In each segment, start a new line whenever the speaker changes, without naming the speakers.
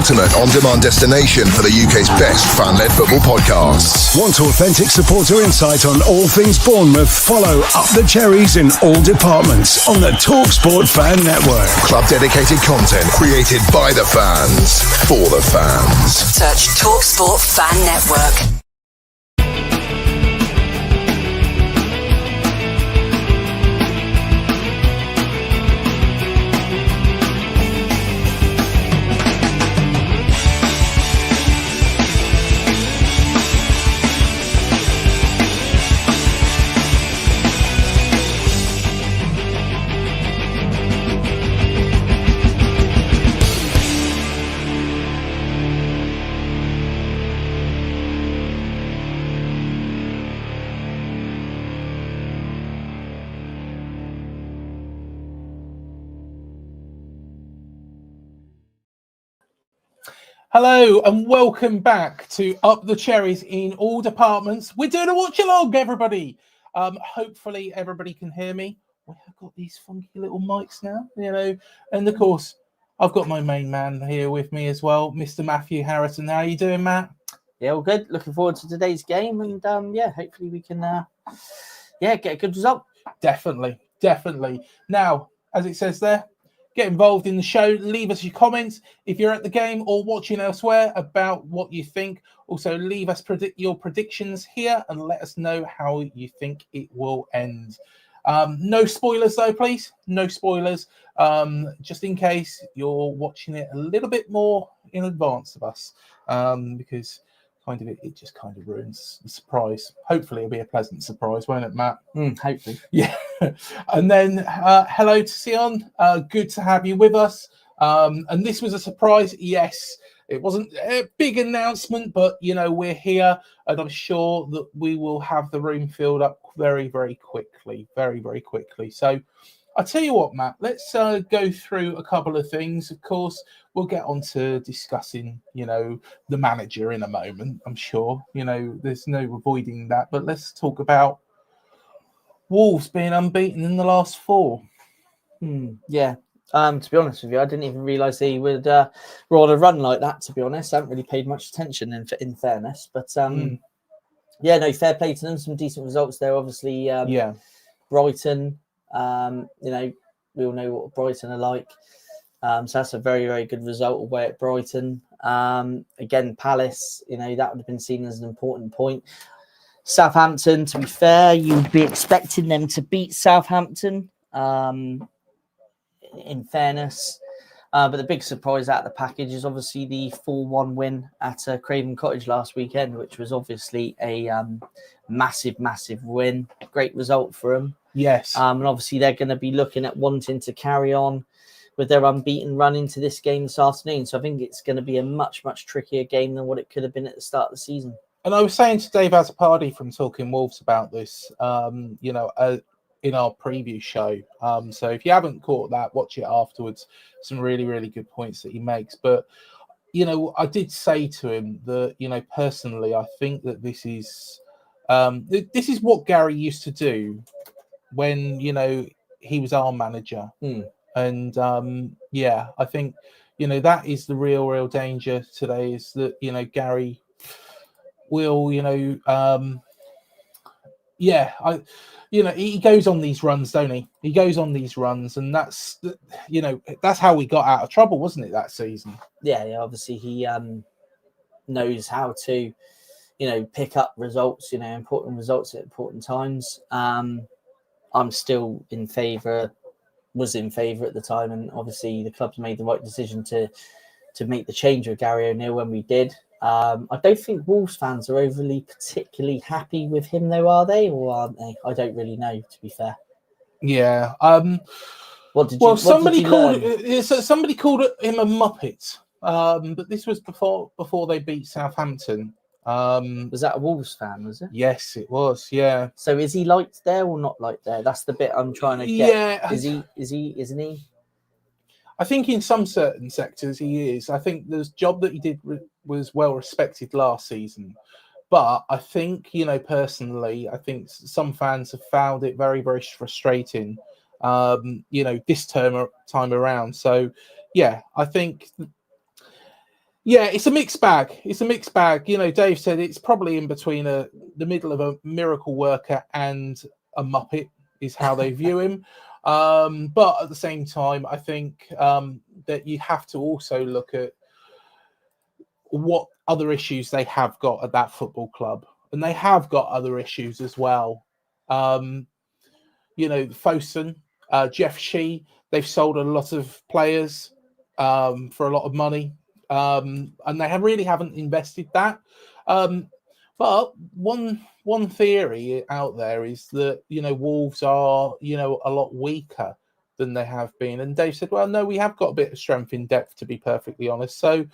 ultimate on-demand destination for the UK's best fan-led football podcasts.
Want authentic supporter insight on all things Bournemouth? Follow Up the Cherries in all departments on the TalkSport Fan Network.
Club-dedicated content created by the fans, for the fans.
Search TalkSport Fan Network.
Hello and welcome back to Up the Cherries in all departments. We're doing a watch-along, everybody. Hopefully everybody can hear me. We have got these funky little mics now, and of course, I've got my main man here with me as well, Mr. Matthew Harrison. How are you doing, Matt?
Yeah, all good. Looking forward to today's game, and hopefully we can, get a good result.
Definitely. Now, as it says there, get involved in the show. Leave us your comments if you're at the game or watching elsewhere about what you think. Also, leave us your predictions here and let us know how you think it will end. No spoilers, though, please. No spoilers. Just in case you're watching it a little bit more in advance of us, because it just kind of ruins the surprise. Hopefully, it'll be a pleasant surprise, won't it, Matt?
Hopefully.
Yeah. And then hello to Sion. Good to have you with us. And this was a surprise. Yes, it wasn't a big announcement, but we're here, and I'm sure that we will have the room filled up very, very quickly. Very, very quickly. So I'll tell you what, Matt, let's go through a couple of things. Of course, we'll get on to discussing, the manager in a moment, I'm sure. There's no avoiding that. But let's talk about Wolves being unbeaten in the last 4.
Yeah. To be honest with you, I didn't even realise they would roll a run like that, to be honest. I haven't really paid much attention, in fairness. But, fair play to them. Some decent results there, obviously. Brighton, we all know what Brighton are like. So that's a very, very good result away at Brighton. Again, Palace, that would have been seen as an important point. Southampton, to be fair, you'd be expecting them to beat Southampton, in fairness. But the big surprise out of the package is obviously the 4-1 win at Craven Cottage last weekend, which was obviously a massive, massive win. Great result for them.
Yes.
And obviously they're going to be looking at wanting to carry on with their unbeaten run into this game this afternoon. So I think it's going to be a much, much trickier game than what it could have been at the start of the season.
And I was saying to Dave Azzopardi from Talking Wolves about this, in our preview show. So if you haven't caught that, watch it afterwards. Some really, really good points that he makes. But, I did say to him that, personally, I think that this is what Gary used to do when, he was our manager. And, I think, that is the real danger today is that, Gary will, he goes on these runs, don't he? He goes on these runs, and that's how we got out of trouble, wasn't it, that season?
Yeah, obviously he knows how to, pick up results, important results at important times. I'm still was in favour at the time, and obviously the club's made the right decision to make the change with Gary O'Neill when we did. I don't think Wolves fans are overly particularly happy with him, though, are they? Or aren't they? I don't really know, to be fair.
Yeah. Somebody called him a muppet. But this was before they beat Southampton.
Was that a Wolves fan, was it?
Yes, it was, yeah.
So is he liked there or not liked there? That's the bit I'm trying to get.
Yeah.
Isn't he?
I think in some certain sectors he is. I think the job that he did was well respected last season. But I think, personally, I think some fans have found it very, very frustrating, this time around. So, yeah, I think Yeah, it's a mixed bag. It's a mixed bag. You know, Dave said it's probably in between the middle of a miracle worker and a muppet is how they view him. But at the same time, I think that you have to also look at what other issues they have got at that football club, and they have got other issues as well. You know, Fosun, Jeff Shee, they've sold a lot of players for a lot of money. And they really haven't invested that. But one theory out there is that, you know, Wolves are, you know, a lot weaker than they have been. And Dave said, well, no, we have got a bit of strength in depth, to be perfectly honest. So,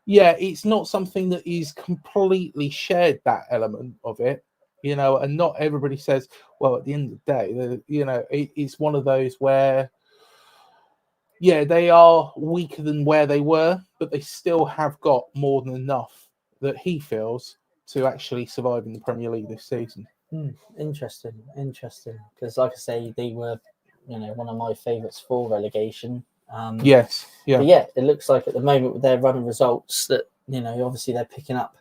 yeah, it's not something that is completely shared, that element of it, you know, and not everybody says, well, at the end of the day, you know, it's one of those where, yeah, they are weaker than where they were, but they still have got more than enough that he feels to actually survive in the Premier League this season.
Interesting. Because, like I say, they were, you know, one of my favourites for relegation.
Yes, yeah.
But yeah, it looks like at the moment with their run of results that, you know, obviously they're picking up,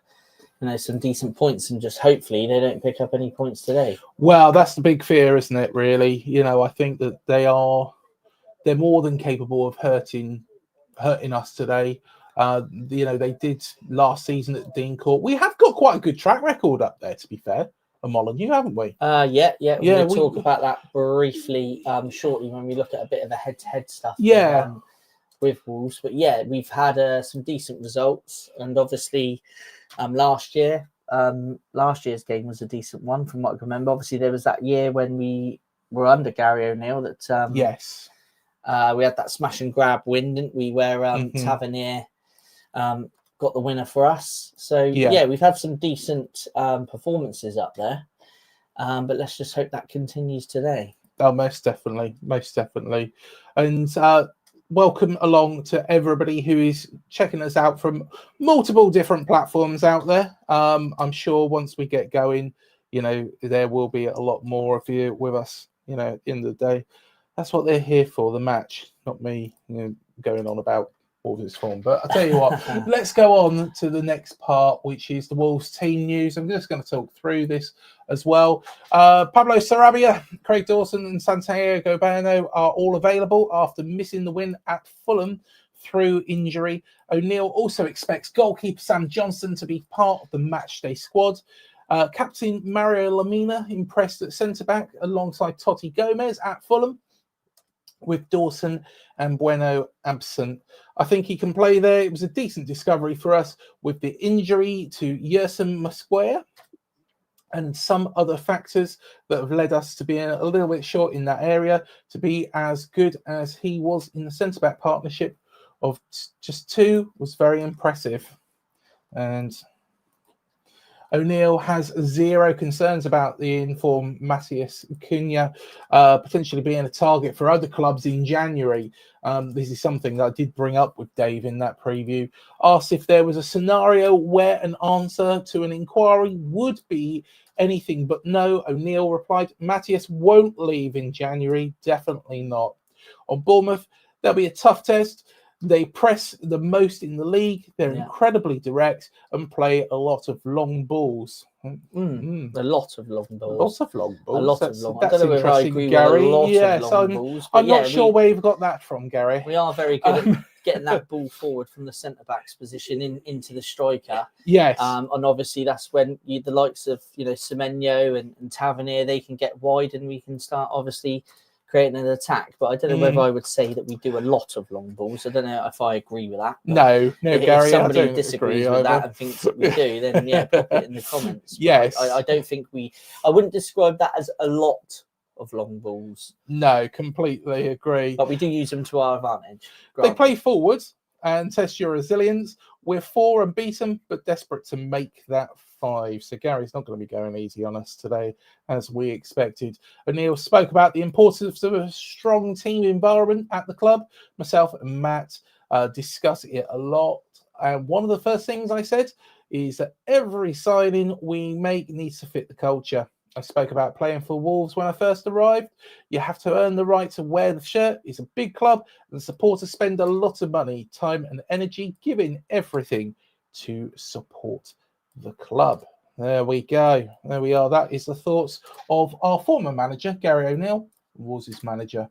you know, some decent points, and just hopefully they don't pick up any points today.
Well, that's the big fear, isn't it, really? You know, I think that they're more than capable of hurting us today. You know, they did last season at Dean Court. We have got quite a good track record up there, to be fair, at Molineux, haven't we?
Yeah. We'll talk about that briefly shortly when we look at a bit of the head-to-head stuff.
Yeah.
With Wolves, but yeah, we've had some decent results, and obviously last year's game was a decent one from what I can remember. Obviously, there was that year when we were under Gary O'Neill that
yes,
we had that smash and grab win, didn't we? Where Tavernier got the winner for us. So yeah, we've had some decent performances up there, but let's just hope that continues today.
Oh, most definitely, and welcome along to everybody who is checking us out from multiple different platforms out there. I'm sure once we get going, you know, there will be a lot more of you with us. You know, at the end of the day, that's what they're here for, the match, not me, you know, going on about Wolves' form. But I'll tell you what, let's go on to the next part, which is the Wolves team news. I'm just going to talk through this as well. Pablo Sarabia, Craig Dawson and Santiago Bueno are all available after missing the win at Fulham through injury. O'Neill also expects goalkeeper Sam Johnson to be part of the matchday squad. Captain Mario Lamina impressed at centre-back alongside Totti Gomez at Fulham, with Dawson and Bueno absent. I think he can play there. It was a decent discovery for us with the injury to Yerson Mosquera and some other factors that have led us to be a little bit short in that area. To be as good as he was in the centre-back partnership of just two was very impressive. And O'Neill has zero concerns about the informed Matthias Cunha potentially being a target for other clubs in January. This is something that I did bring up with Dave in that preview. Asked if there was a scenario where an answer to an inquiry would be anything but no. O'Neill replied, Matthias won't leave in January, definitely not. On Bournemouth, there'll be a tough test. They press the most in the league. They're incredibly direct and play a lot of long balls.
A lot of long balls.
Lots of long balls.
A lot of long.
That's
I don't know if I agree Gary. With a lot of long balls.
I'm not sure where you've got that from, Gary.
We are very good at getting that ball forward from the centre back's position into the striker.
Yes.
And obviously that's when the likes of Semenyo and Tavernier, they can get wide and we can start obviously creating an attack. But I don't know whether I would say that we do a lot of long balls. I don't know if I agree with that.
No, Gary,
if somebody disagrees with that and thinks that we do, then pop it in the comments.
Yes.
I don't think I wouldn't describe that as a lot of long balls.
No, completely agree.
But we do use them to our advantage.
They play forwards and test your resilience. We're 4 unbeaten, but desperate to make that 5. So Gary's not going to be going easy on us today, as we expected. O'Neill spoke about the importance of a strong team environment at the club. Myself and Matt discuss it a lot. And one of the first things I said is that every signing we make needs to fit the culture. I spoke about playing for Wolves when I first arrived. You have to earn the right to wear the shirt. It's a big club, and supporters spend a lot of money, time, and energy, giving everything to support the club. There we go. There we are. That is the thoughts of our former manager, Gary O'Neill, Wolves' manager.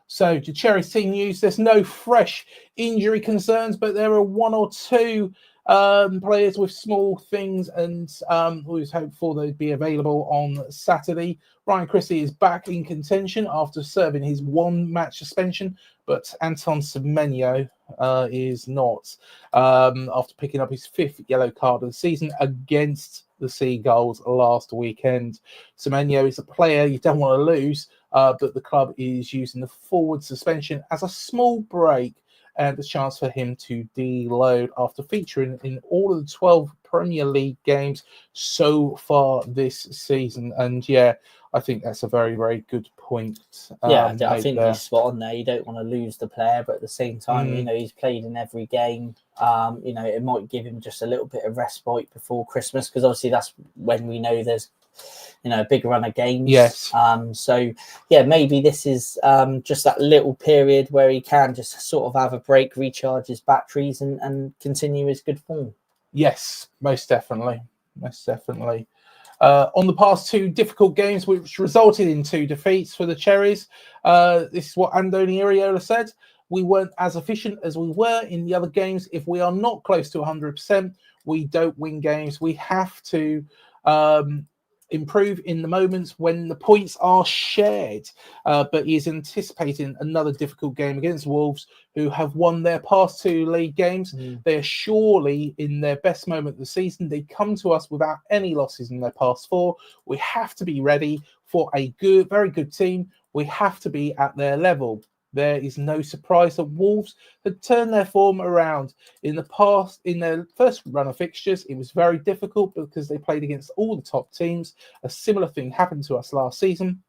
So, to Cherries team news, there's no fresh injury concerns, but there are one or two players with small things, and we was hopeful they'd be available on Saturday. Ryan Christie is back in contention after serving his one-match suspension, but Anton Semenyo is not, after picking up his 5th yellow card of the season against the Seagulls last weekend. Semenyo is a player you don't want to lose, but the club is using the forward suspension as a small break and a chance for him to deload after featuring in all of the 12 Premier League games so far this season. And yeah, I think that's a very, very good point.
I think he's spot on there. You don't want to lose the player, but at the same time, he's played in every game. It might give him just a little bit of respite before Christmas, because obviously that's when we know there's a big run of games.
Yes.
Maybe this is just that little period where he can just sort of have a break, recharge his batteries, and continue his good form.
Yes, most definitely. On the past 2 difficult games, which resulted in 2 defeats for the Cherries, this is what Andoni Iraola said. We weren't as efficient as we were in the other games. If we are not close to 100%, we don't win games. We have to improve in the moments when the points are shared. But he is anticipating another difficult game against Wolves, who have won their past 2 league games. They are surely in their best moment of the season. They come to us without any losses in their past 4. We have to be ready for a good, very good team. We have to be at their level. There is no surprise that Wolves had turned their form around in the past. In their first run of fixtures, it was very difficult because they played against all the top teams. A similar thing happened to us last season.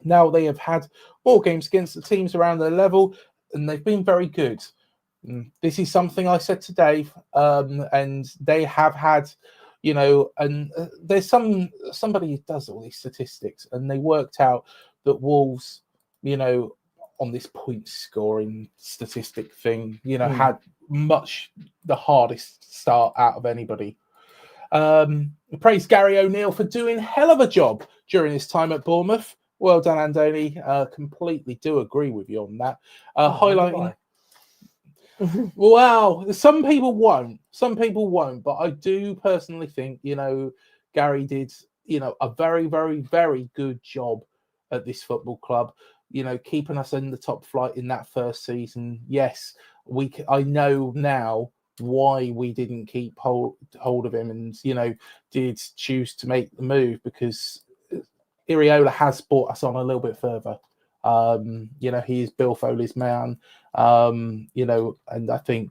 Now they have had more games against the teams around their level, and they've been very good. This is something I said to Dave, and they have had, and there's somebody who does all these statistics, and they worked out that Wolves, on this point scoring statistic thing, had much the hardest start out of anybody. Praise Gary O'Neill for doing hell of a job during his time at Bournemouth. Well done, Andoni. Completely do agree with you on that. Highlighting. Wow, some people won't, but I do personally think, Gary did, a very, very, very good job at this football club. Keeping us in the top flight in that first season. Yes, I know now why we didn't keep hold of him and, did choose to make the move, because Iraola has brought us on a little bit further. He is Bill Foley's man, and I think,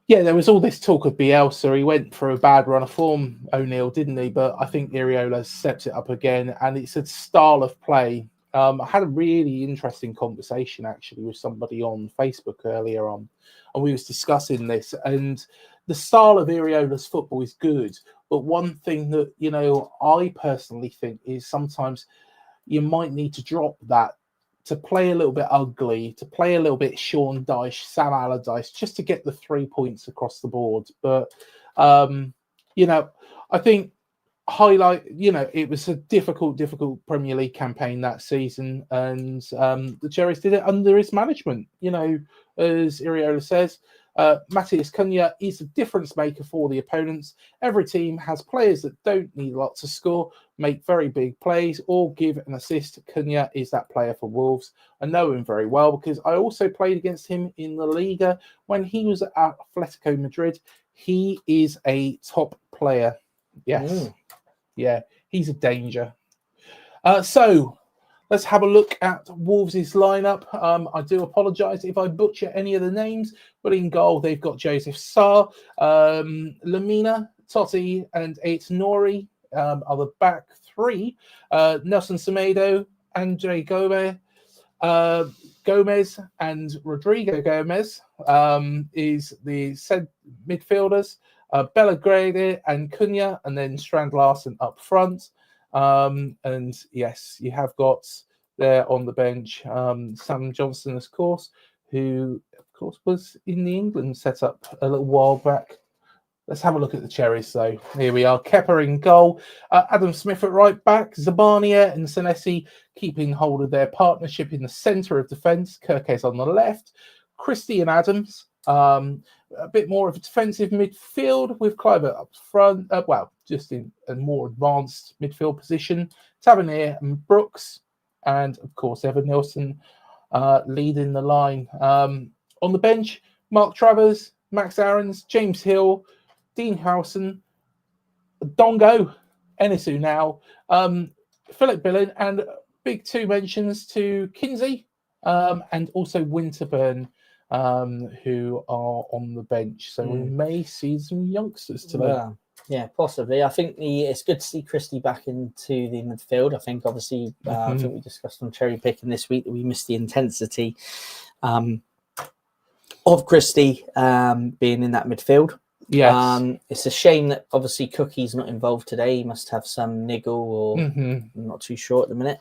there was all this talk of Bielsa. He went for a bad run of form, O'Neill, didn't he? But I think Iraola steps it up again, and it's a style of play. I had a really interesting conversation actually with somebody on Facebook earlier on, and we was discussing this. And the style of Iraola's football is good, but one thing that I personally think is sometimes you might need to drop that to play a little bit ugly, to play a little bit Sean Dyche, Sam Allardyce, just to get the 3 points across the board. But I think. It was a difficult Premier League campaign that season, and the Cherries did it under his management. As Iraola says, Matheus Cunha is a difference maker for the opponents. Every team has players that don't need lots to score, make very big plays, or give an assist. Cunha is that player for Wolves. I know him very well because I also played against him in the Liga when he was at Atletico Madrid. He is a top player. Yes. Yeah, he's a danger. So let's have a look at Wolves' lineup. I do apologise if I butcher any of the names, but in goal they've got Joseph Sarr, Lamina, Totti, and Aït-Nouri are the back 3. Nelson Semedo, Andre Gomez, and Rodrigo Gomez is the said midfielders. Bellegrade and Cunha, and then Strand Larsen up front. And yes, you have got there on the bench Sam Johnson, of course, who of course was in the England setup a little while back. Let's have a look at the Cherries, though. Here we are. Kepa in goal. Adam Smith at right back. Zabania and Senesi keeping hold of their partnership in the centre of defence. Kirkes on the left. Christie and Adams. A bit more of a defensive midfield with Kluivert up front. Just in a more advanced midfield position. Tavernier and Brooks. And, of course, Evan Nilsson leading the line. On the bench, Mark Travers, Max Aarons, James Hill, Dean Howson, Dongo, Enisu now, Philip Billen, and big two mentions to Kinsey and also Winterburn, who are on the bench. So we may see some youngsters today.
Yeah, possibly. I think it's good to see Christie back into the midfield. I think, obviously, I think we discussed on cherry picking this week that we missed the intensity of Christie being in that midfield.
Yes.
It's a shame that obviously Cookie's not involved today. He must have some niggle, or I'm not too sure at the minute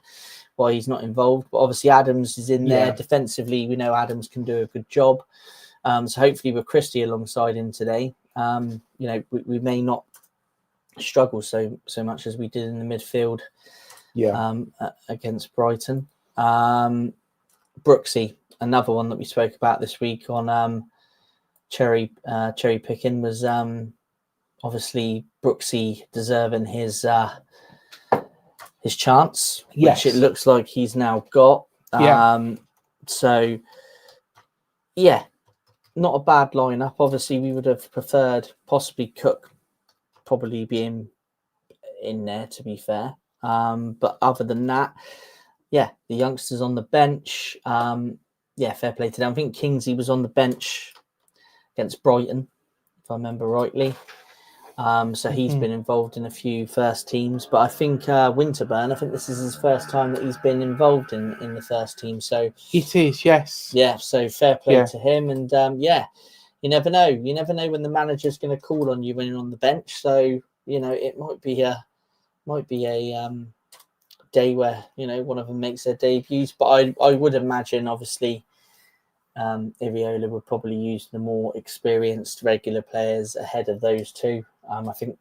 why he's not involved. But obviously Adams is in there defensively. We know Adams can do a good job. So hopefully with Christie alongside him today, we may not struggle so much as we did in the midfield against Brighton. Brooksy, another one that we spoke about this week on cherry picking, was obviously Brooksy deserving his chance, which it looks like he's now got. So yeah, not a bad lineup. Obviously, we would have preferred possibly Cook probably being in there, to be fair. But other than that, the youngsters on the bench, fair play to them. I think Kingsley was on the bench against Brighton, if I remember rightly. So he's been involved in a few first teams. But I think Winterburn, I think this is his first time that he's been involved in the first team. So
it is, yes.
Yeah, so fair play to him. And you never know. You never know when the manager's going to call on you when you're on the bench. So, it might be a day where, one of them makes their debuts. But I would imagine, obviously, Iraola would probably use the more experienced regular players ahead of those two. I think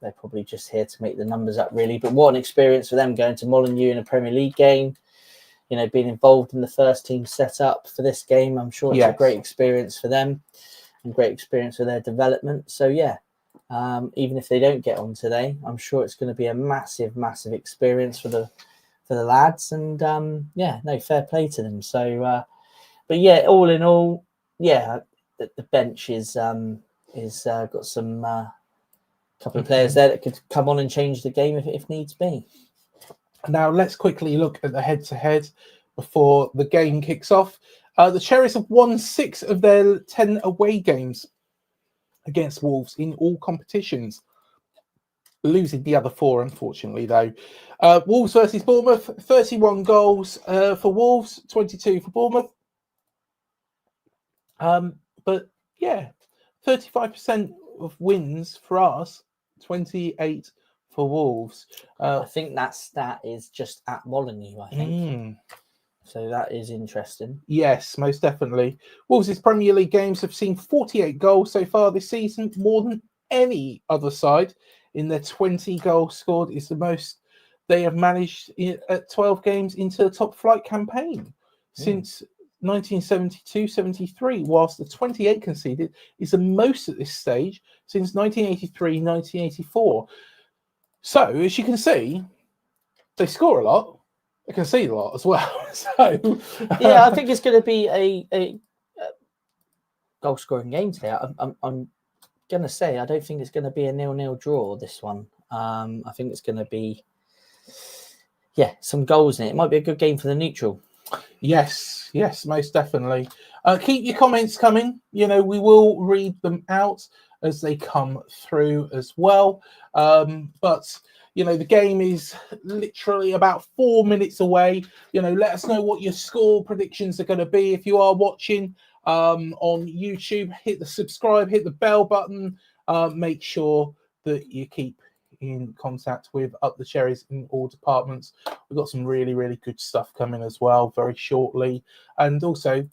they're probably just here to make the numbers up, really. But what an experience for them going to Molineux in a Premier League game, being involved in the first team setup for this game. I'm sure it's a great experience for them and great experience for their development. So, even if they don't get on today, I'm sure it's going to be a massive, massive experience for the lads. And, fair play to them. So, but all in all, the bench is got some couple of players there that could come on and change the game if needs be.
Now let's quickly look at the head-to-head before the game kicks off. The Cherries have won 6 of their 10 away games against Wolves in all competitions, losing the other 4, unfortunately, though. Wolves versus Bournemouth, 31 goals for Wolves, 22 for Bournemouth. But 35% of wins for us, 28 for Wolves.
I think that stat is just at Molineux, I think. So that is interesting. Yes,
most definitely. Wolves' Premier League games have seen 48 goals so far this season, more than any other side. In their 20 goals scored is the most they have managed at 12 games into a top flight campaign since 1972-73, whilst the 28 conceded is the most at this stage since 1983-1984. So, as you can see, they score a lot, they concede a lot as well. So,
I think it's going to be a goal-scoring game today. I'm going to say I don't think it's going to be a 0-0 draw, this one. I think it's going to be, some goals in it. It might be a good game for the neutral.
Yes, most definitely. Keep your comments coming. We will read them out as they come through as well. But the game is literally about 4 minutes away. Let us know what your score predictions are going to be. If you are watching on YouTube, hit the subscribe, hit the bell button. Make sure that you keep in contact with Up the Cherries in all departments. We've got some really, really good stuff coming as well very shortly. And also,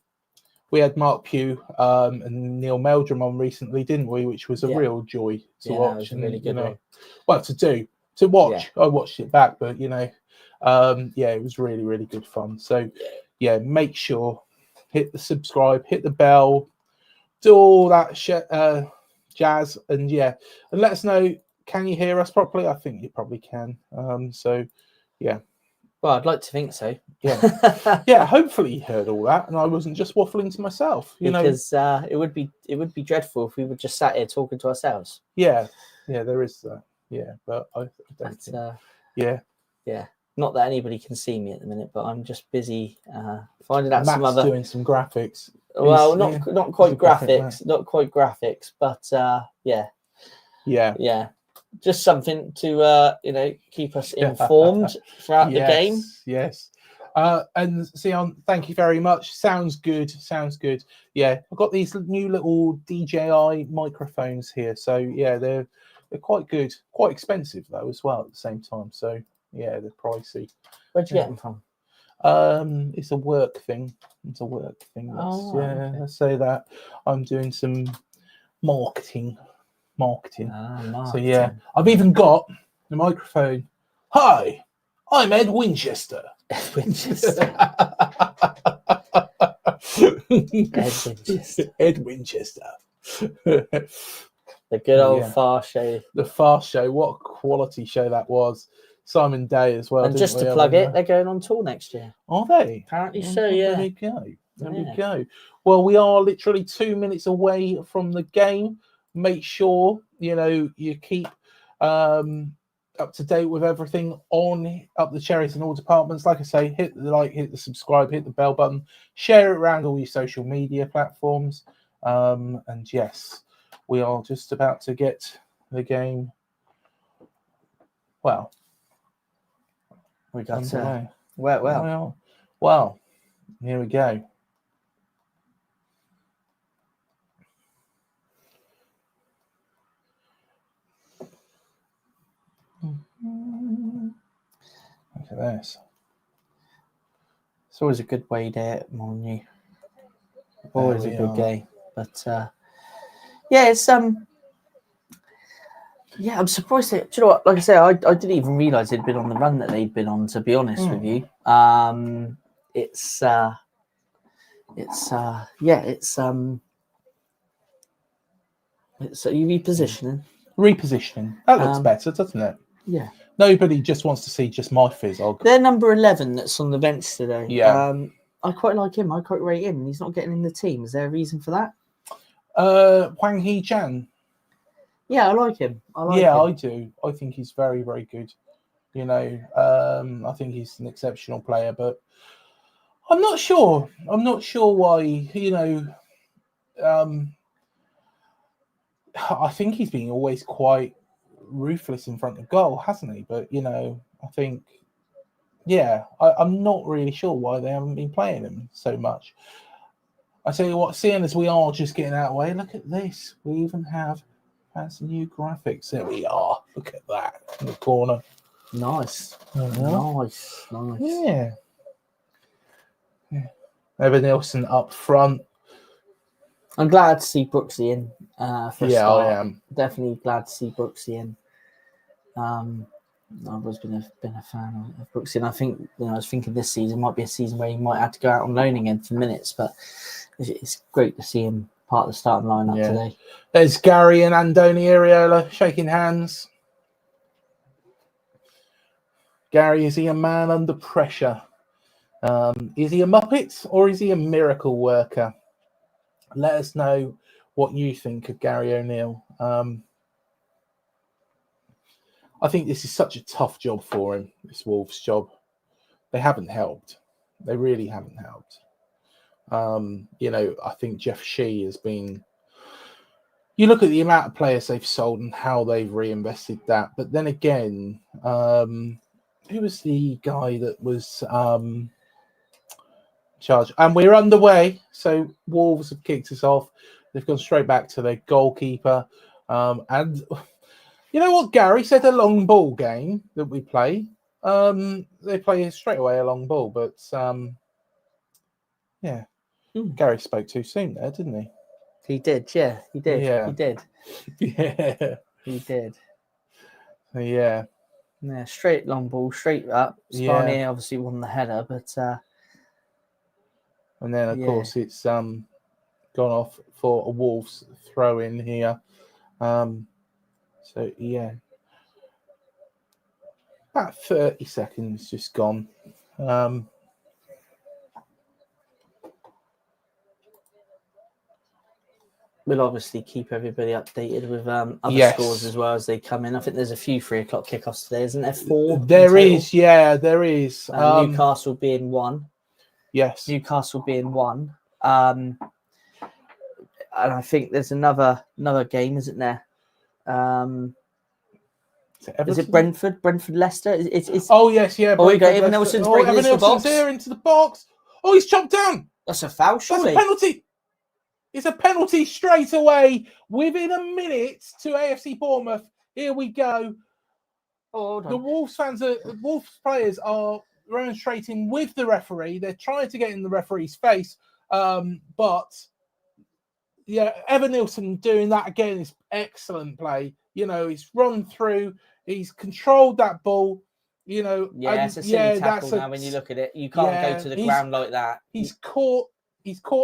we had Mark Pugh and Neil Meldrum on recently, didn't we? Which was a real joy to watch.
That was a really good one.
Well, to watch. I watched it back, but it was really, really good fun. So, make sure, hit the subscribe, hit the bell, do all that jazz, and let us know. Can you hear us properly? I think you probably can.
Well, I'd like to think so.
Yeah. Hopefully you heard all that, and I wasn't just waffling to myself.
Because it would be dreadful if we were just sat here talking to ourselves.
Yeah, there is that. Yeah, but I don't think.
Yeah. Not that anybody can see me at the minute, but I'm just busy finding out
Matt's doing some graphics.
Well, not quite graphics, but yeah. Just something to keep us informed throughout the game.
Yes. And Sion, thank you very much. Sounds good. Yeah, I've got these new little DJI microphones here, so they're quite good. Quite expensive though as well at the same time. So they're pricey.
Where'd you get them from?
It's a work thing. Let's say that I'm doing some marketing. So I've even got the microphone. Hi, I'm Ed Winchester.
Ed Winchester.
Ed Winchester.
The good old Fast Show.
The Fast Show. What a quality show that was. Simon Day as well.
And just to plug it, they're going on tour next year.
Are they?
Apparently so, yeah.
There we go. Well, we are literally 2 minutes away from the game. Make sure, you keep up to date with everything on Up the Cherries in all departments. Like I say, hit the like, hit the subscribe, hit the bell button, share it around all your social media platforms. And yes, we are just about to get the game. Well,
we got
underway.
Well,
here we go. Look at this.
It's always a good way there, Molineux. Always a good game. But it's I'm surprised that, do you know what, like I say, I didn't even realise they'd been on the run that they'd been on, to be honest with you. It's you repositioning.
That looks better, doesn't it?
Yeah.
Nobody just wants to see just my Fizzog.
They're number 11 that's on the bench today.
Yeah.
I quite like him. I quite rate him. And he's not getting in the team. Is there a reason for that?
Wang Hee-chan.
Yeah, I like him.
I do. I think he's very, very good. I think he's an exceptional player, but I'm not sure. Why, I think he's been always quite ruthless in front of goal, hasn't he? But, I think, I'm not really sure why they haven't been playing him so much. I tell you what, seeing as we are just getting out of the way, look at this. We even have fancy new graphics. There we are. Look at that in the corner.
Nice.
Nice.
Yeah.
Evan Nielsen up front.
I'm glad to see Brooksy in. For a start.
I am.
Definitely glad to see Brooksy in. I've always been a fan of Brooksy, and I think I was thinking this season might be a season where he might have to go out on loan again for minutes, but it's great to see him part of the starting lineup today.
There's Gary and Andoni Iraola shaking hands. Gary, is he a man under pressure? Is he a Muppet or is he a miracle worker? Let us know what you think of Gary O'Neill. I think this is such a tough job for him, this Wolves job. They haven't helped. They really haven't helped. I think Jeff Shee has been... You look at the amount of players they've sold and how they've reinvested that. But then again, who was the guy that was charged? And we're underway. So Wolves have kicked us off. They've gone straight back to their goalkeeper. And You know what, Gary said a long ball game that we play. They play straight away a long ball, but yeah. Gary spoke too soon there, didn't he?
He did, yeah. He did.
Yeah.
He did.
Yeah.
He did.
Yeah.
Yeah, straight long ball, straight up. Spanier obviously won the header, but
and then of course it's gone off for a Wolves throw in here. So yeah. About 30 seconds just gone.
We'll obviously keep everybody updated with other scores as well as they come in. I think there's a few 3 o'clock kickoffs today, isn't there? 4.
There is, there is.
Newcastle being 1.
Yes.
Newcastle being 1. And I think there's another game, isn't there? Is it Brentford? Brentford Leicester? It's
oh yes, yeah.
Oh, we got Evan Nelson's breaking into the box.
Here into the box. Oh, he's chopped down.
That's a foul, surely.
That's a penalty. It's a penalty straight away within a minute to AFC Bournemouth. Here we go.
Oh,
the Wolves players are remonstrating with the referee. They're trying to get in the referee's face, but yeah, Evan Nilsson doing that again is excellent play. You know, he's run through, he's controlled that ball. You know,
it's a silly tackle now when you look at it. You can't go to the ground like that.
He's caught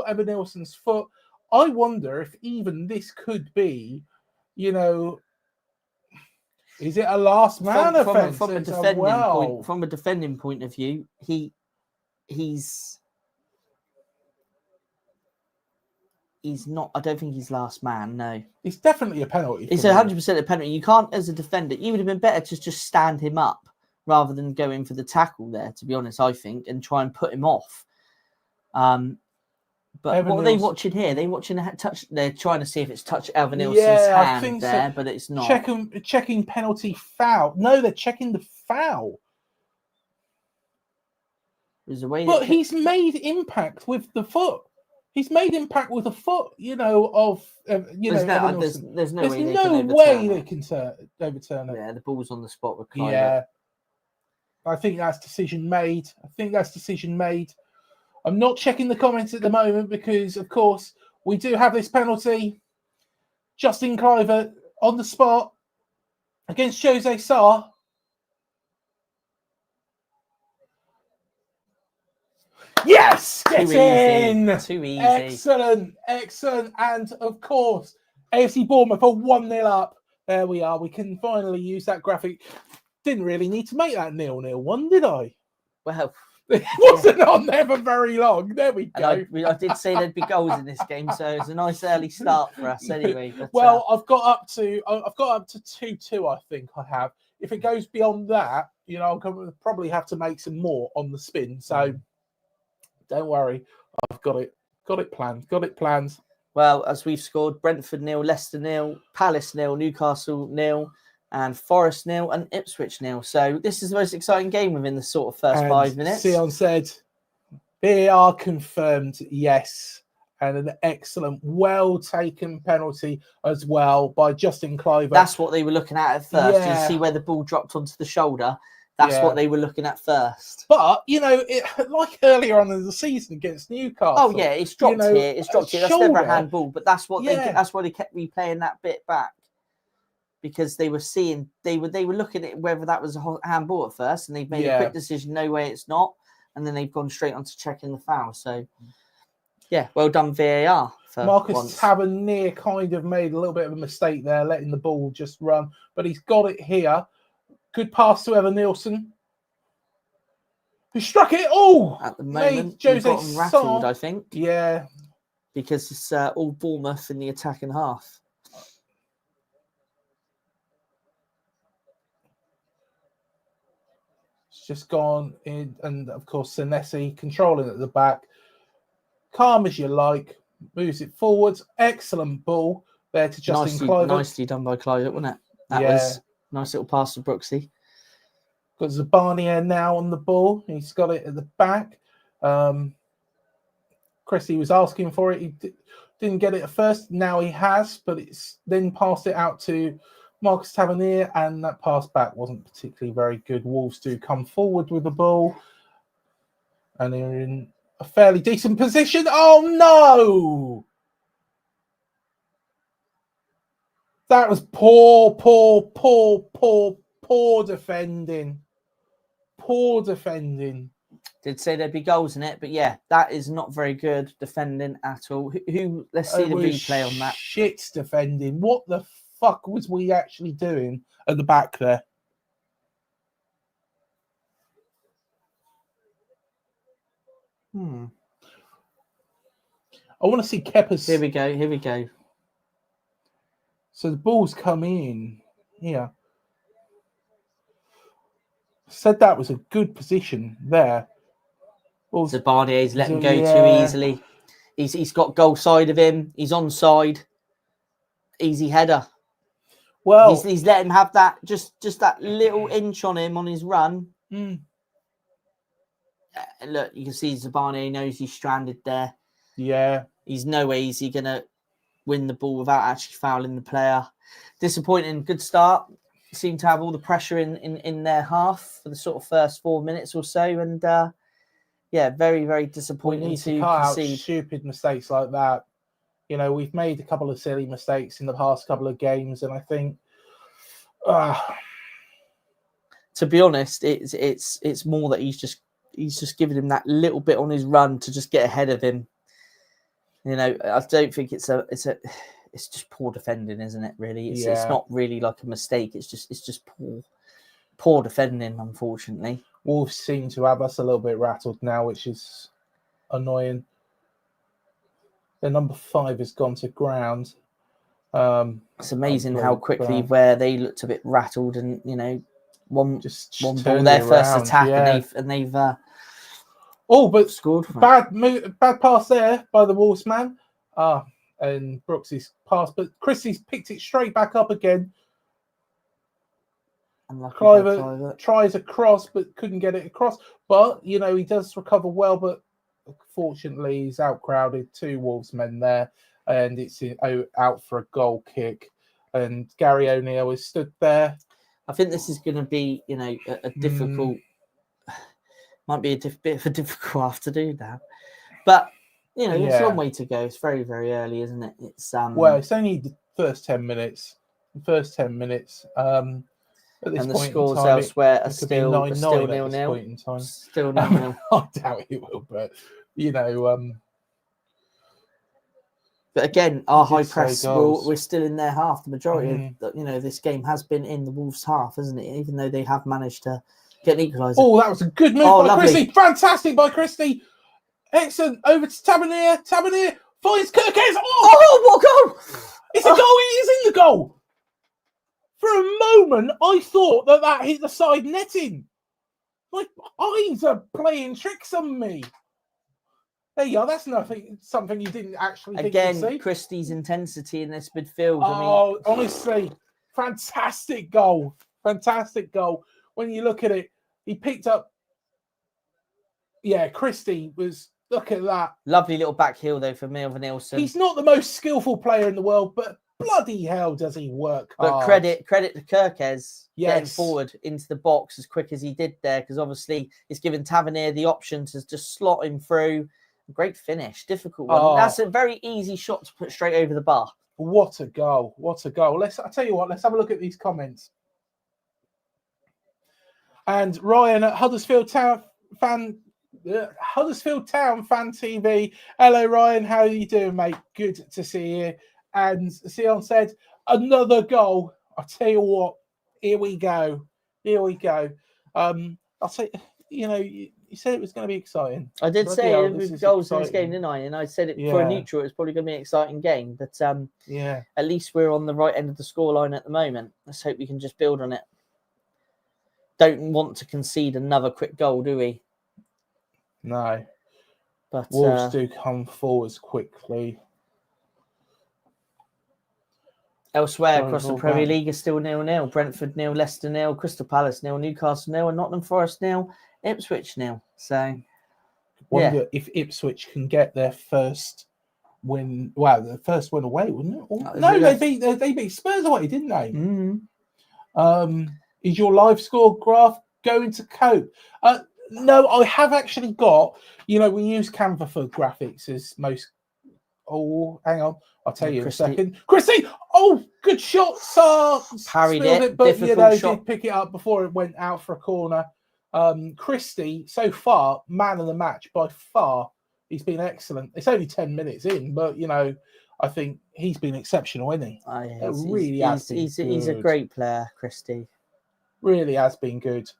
Evan Nilsson's foot. I wonder if even this could be, you know, is it a last man offence?
From a defending point of view, he's not. I don't think he's last man. No,
it's definitely a penalty.
It's 100% a penalty. You can't, as a defender, you would have been better to just stand him up rather than go in for the tackle there. To be honest, I think, and try and put him off. But Evan what are they watching here? They're watching a touch. They're trying to see if it's touched Evan Nilsson's hand there, but it's not.
Checking penalty foul. No, they're checking the foul.
There's a way,
but he's made impact with the foot. He's made impact with the foot. You know, of
there's no
way they can overturn it.
Yeah, the ball's on the spot with
Clive. Yeah, I think that's decision made. I'm not checking the comments at the moment because, of course, we do have this penalty. Justin Cliver on the spot against Jose Sarr. Yes! Get in!
Too easy.
Excellent. And, of course, AFC Bournemouth are 1-0 up. There we are. We can finally use that graphic. Didn't really need to make that 0-0 one, did I?
Well...
It wasn't on there for very long. There we go.
And I did say there'd be goals in this game, so it's a nice early start for us anyway. But,
well, I've got up to 2-2. I think I have. If it goes beyond that, you know, I'll probably have to make some more on the spin. So don't worry, I've got it planned.
Well, as we've scored, Brentford 0, Leicester 0, Palace 0, Newcastle 0. And Forest 0 and Ipswich 0. So this is the most exciting game within the sort of first 5 minutes.
Sion said, VAR confirmed, yes. And an excellent, well-taken penalty as well by Justin Cliver.
That's what they were looking at first. Yeah. You see where the ball dropped onto the shoulder. That's what they were looking at first.
But, you know, like earlier on in the season against Newcastle.
Oh, yeah, it's dropped here. It's dropped here. That's never a handball. But that's what that's why they kept replaying that bit back. Because they were seeing, they were looking at whether that was a handball at first, and they've made a quick decision, no way it's not, and then they've gone straight on to checking the foul. So, yeah, well done VAR.
Marcus Tavernier kind of made a little bit of a mistake there, letting the ball just run, but he's got it here. Good pass to Evan Nilsson, who struck it. Oh,
at the moment,
Jose
got him rattled, I think.
Yeah,
because it's all Bournemouth in the attacking half.
Just gone in, and of course Senesi controlling at the back, calm as you like, moves it forwards. Excellent ball there to Justin Cliver.
Nicely done by Cliver, wasn't it? That was a nice little pass to Brooksy.
Got Zabania now on the ball. He's got it at the back. Christie was asking for it. He didn't get it at first. Now he has, but it's then passed it out to Marcus Tavernier, and that pass back wasn't particularly very good. Wolves do come forward with the ball, and they're in a fairly decent position. Oh no! That was poor defending. Poor defending.
Did say there'd be goals in it, but yeah, that is not very good defending at all. Who let's see the replay on that.
Shit defending. What the fuck was we actually doing at the back there? I want to see Kepa's.
Here we go.
So the ball's come in. Yeah. Said that was a good position there.
Zabanier's let him go too easily. He's got goal side of him. He's onside. Easy header.
Well,
he's let him have that just that little inch on him on his run. Look, you can see Zabanier knows he's stranded there.
Yeah.
He's no way is he going to win the ball without actually fouling the player. Disappointing. Good start. Seemed to have all the pressure in their half for the sort of first 4 minutes or so. And yeah, very, very disappointing to
cut out
concede.
Stupid mistakes like that. You know, we've made a couple of silly mistakes in the past couple of games, and I think,
to be honest, it's more that he's just giving him that little bit on his run to just get ahead of him. You know, I don't think it's just poor defending, isn't it? Really, it's not really like a mistake. It's just poor defending, unfortunately.
Wolves seem to have us a little bit rattled now, which is annoying. Their number 5 has gone to ground.
It's amazing how quickly where they looked a bit rattled, and you know, one ball their first attack, and they've
but
scored.
Bad pass there by the Wolves man. And Brooks's pass, but Christie's picked it straight back up again. Cliver tries a cross, but couldn't get it across. But, you know, he does recover well, but fortunately he's outcrowded 2 Wolves men there, and it's out for a goal kick. And Gary O'Neill is stood there.
I think this is going to be, you know, a difficult, might be a bit of a difficult afternoon now. But, you know, it's a long way to go. It's very, very early, isn't it? It's
well, it's only the first 10 minutes.
And the scores elsewhere are still 0-0. Still 0-0.
I doubt it will, but you know.
But again, our high press, we're still in their half. The majority of this game has been in the Wolves' half, hasn't it? Even though they have managed to get an equaliser.
Oh, that was a good move by Christie. Fantastic by Christie. Excellent. Over to Tavernier. Tavernier finds Kirkes.
Oh, what goal!
It's a goal. It is in the goal. For a moment, I thought that hit the side netting. My eyes are playing tricks on me. There you go. That's something you didn't actually think you'd see.
Christie's intensity in this midfield.
Honestly, fantastic goal. Fantastic goal. When you look at it, he picked up. Yeah, Christie was. Look at that.
Lovely little back heel though for Milvan Nielsen.
He's not the most skillful player in the world, but bloody hell does he work hard.
But credit to Kirkes getting forward into the box as quick as he did there, because obviously it's given Tavernier the option to just slot him through. Great finish, difficult one. That's a very easy shot to put straight over the bar.
What a goal! What a goal! I tell you what. Let's have a look at these comments. And Ryan at Huddersfield Town Fan TV. Hello, Ryan. How are you doing, mate? Good to see you. And Sion said, another goal. I tell you what, here we go. I'll say, you said it was going to be exciting.
I did say it was goals in this game, didn't I? And I said it for a neutral, it's probably going to be an exciting game. But at least we're on the right end of the scoreline at the moment. Let's hope we can just build on it. Don't want to concede another quick goal, do we?
No.
But
Wolves do come forwards quickly.
Elsewhere across the Premier League is still 0-0. Brentford 0, Leicester 0, Crystal Palace 0, Newcastle 0, and Nottingham Forest 0, Ipswich 0. So,
wonder if Ipswich can get their first win. Well, the first win away, wouldn't it? No, they beat Spurs away, didn't they? Is your live score graph going to cope? No, I have actually got, we use Canva for graphics as most. Oh, hang on. I'll tell you in a second. Christie! Oh, good shot.
Parried
it, but,
difficult shot.
did pick it up before it went out for a corner. Christie, so far, man of the match by far. He's been excellent. It's only 10 minutes in, but, I think he's been exceptional, isn't he?
He's a great player, Christie.
Really has been good.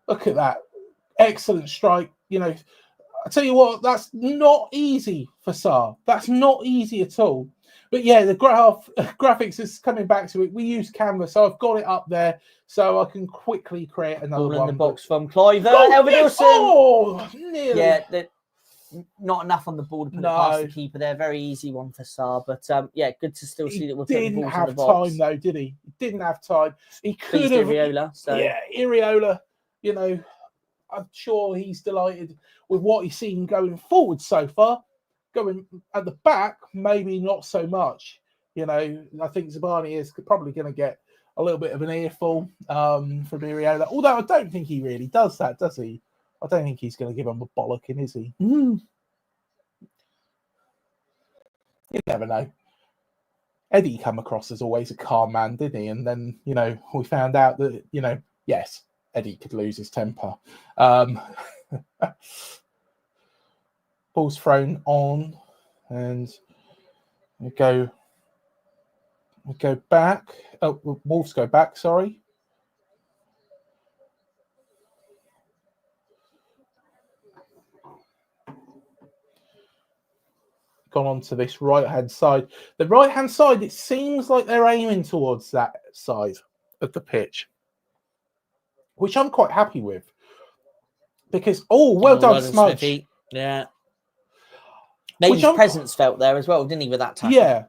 Look at that. Excellent strike. I tell you what, that's not easy for Sarr. That's not easy at all. But yeah, the graphics is coming back to it. We use Canva, so I've got it up there so I can quickly create another
Ball
one.
in the box from Clive. Nielsen.
Oh, nearly.
Yeah, not enough on the ball to put it past the keeper there. Very easy one for Sarr. But good to still see that we're putting balls in the box.
Didn't have time though, did he? He didn't have time. He could have.
Iraola. So.
Yeah, Iraola, I'm sure he's delighted with what he's seen going forward so far. Going at the back, maybe not so much. I think Zabani is probably going to get a little bit of an earful from Iraola. Although I don't think he really does that, does he? I don't think he's going to give him a bollocking, is he? You never know. Eddie come across as always a calm man, didn't he? And then, we found out that, yes, Eddie could lose his temper. Ball's thrown on, and we go back. Oh, Wolves go back. Sorry. Gone on to this right-hand side. The right-hand side, it seems like they're aiming towards that side of the pitch, which I'm quite happy with. Because, well done, Smudge.
Smithy. Yeah. Made his presence felt there as well, didn't he, with that tackle?
Yeah.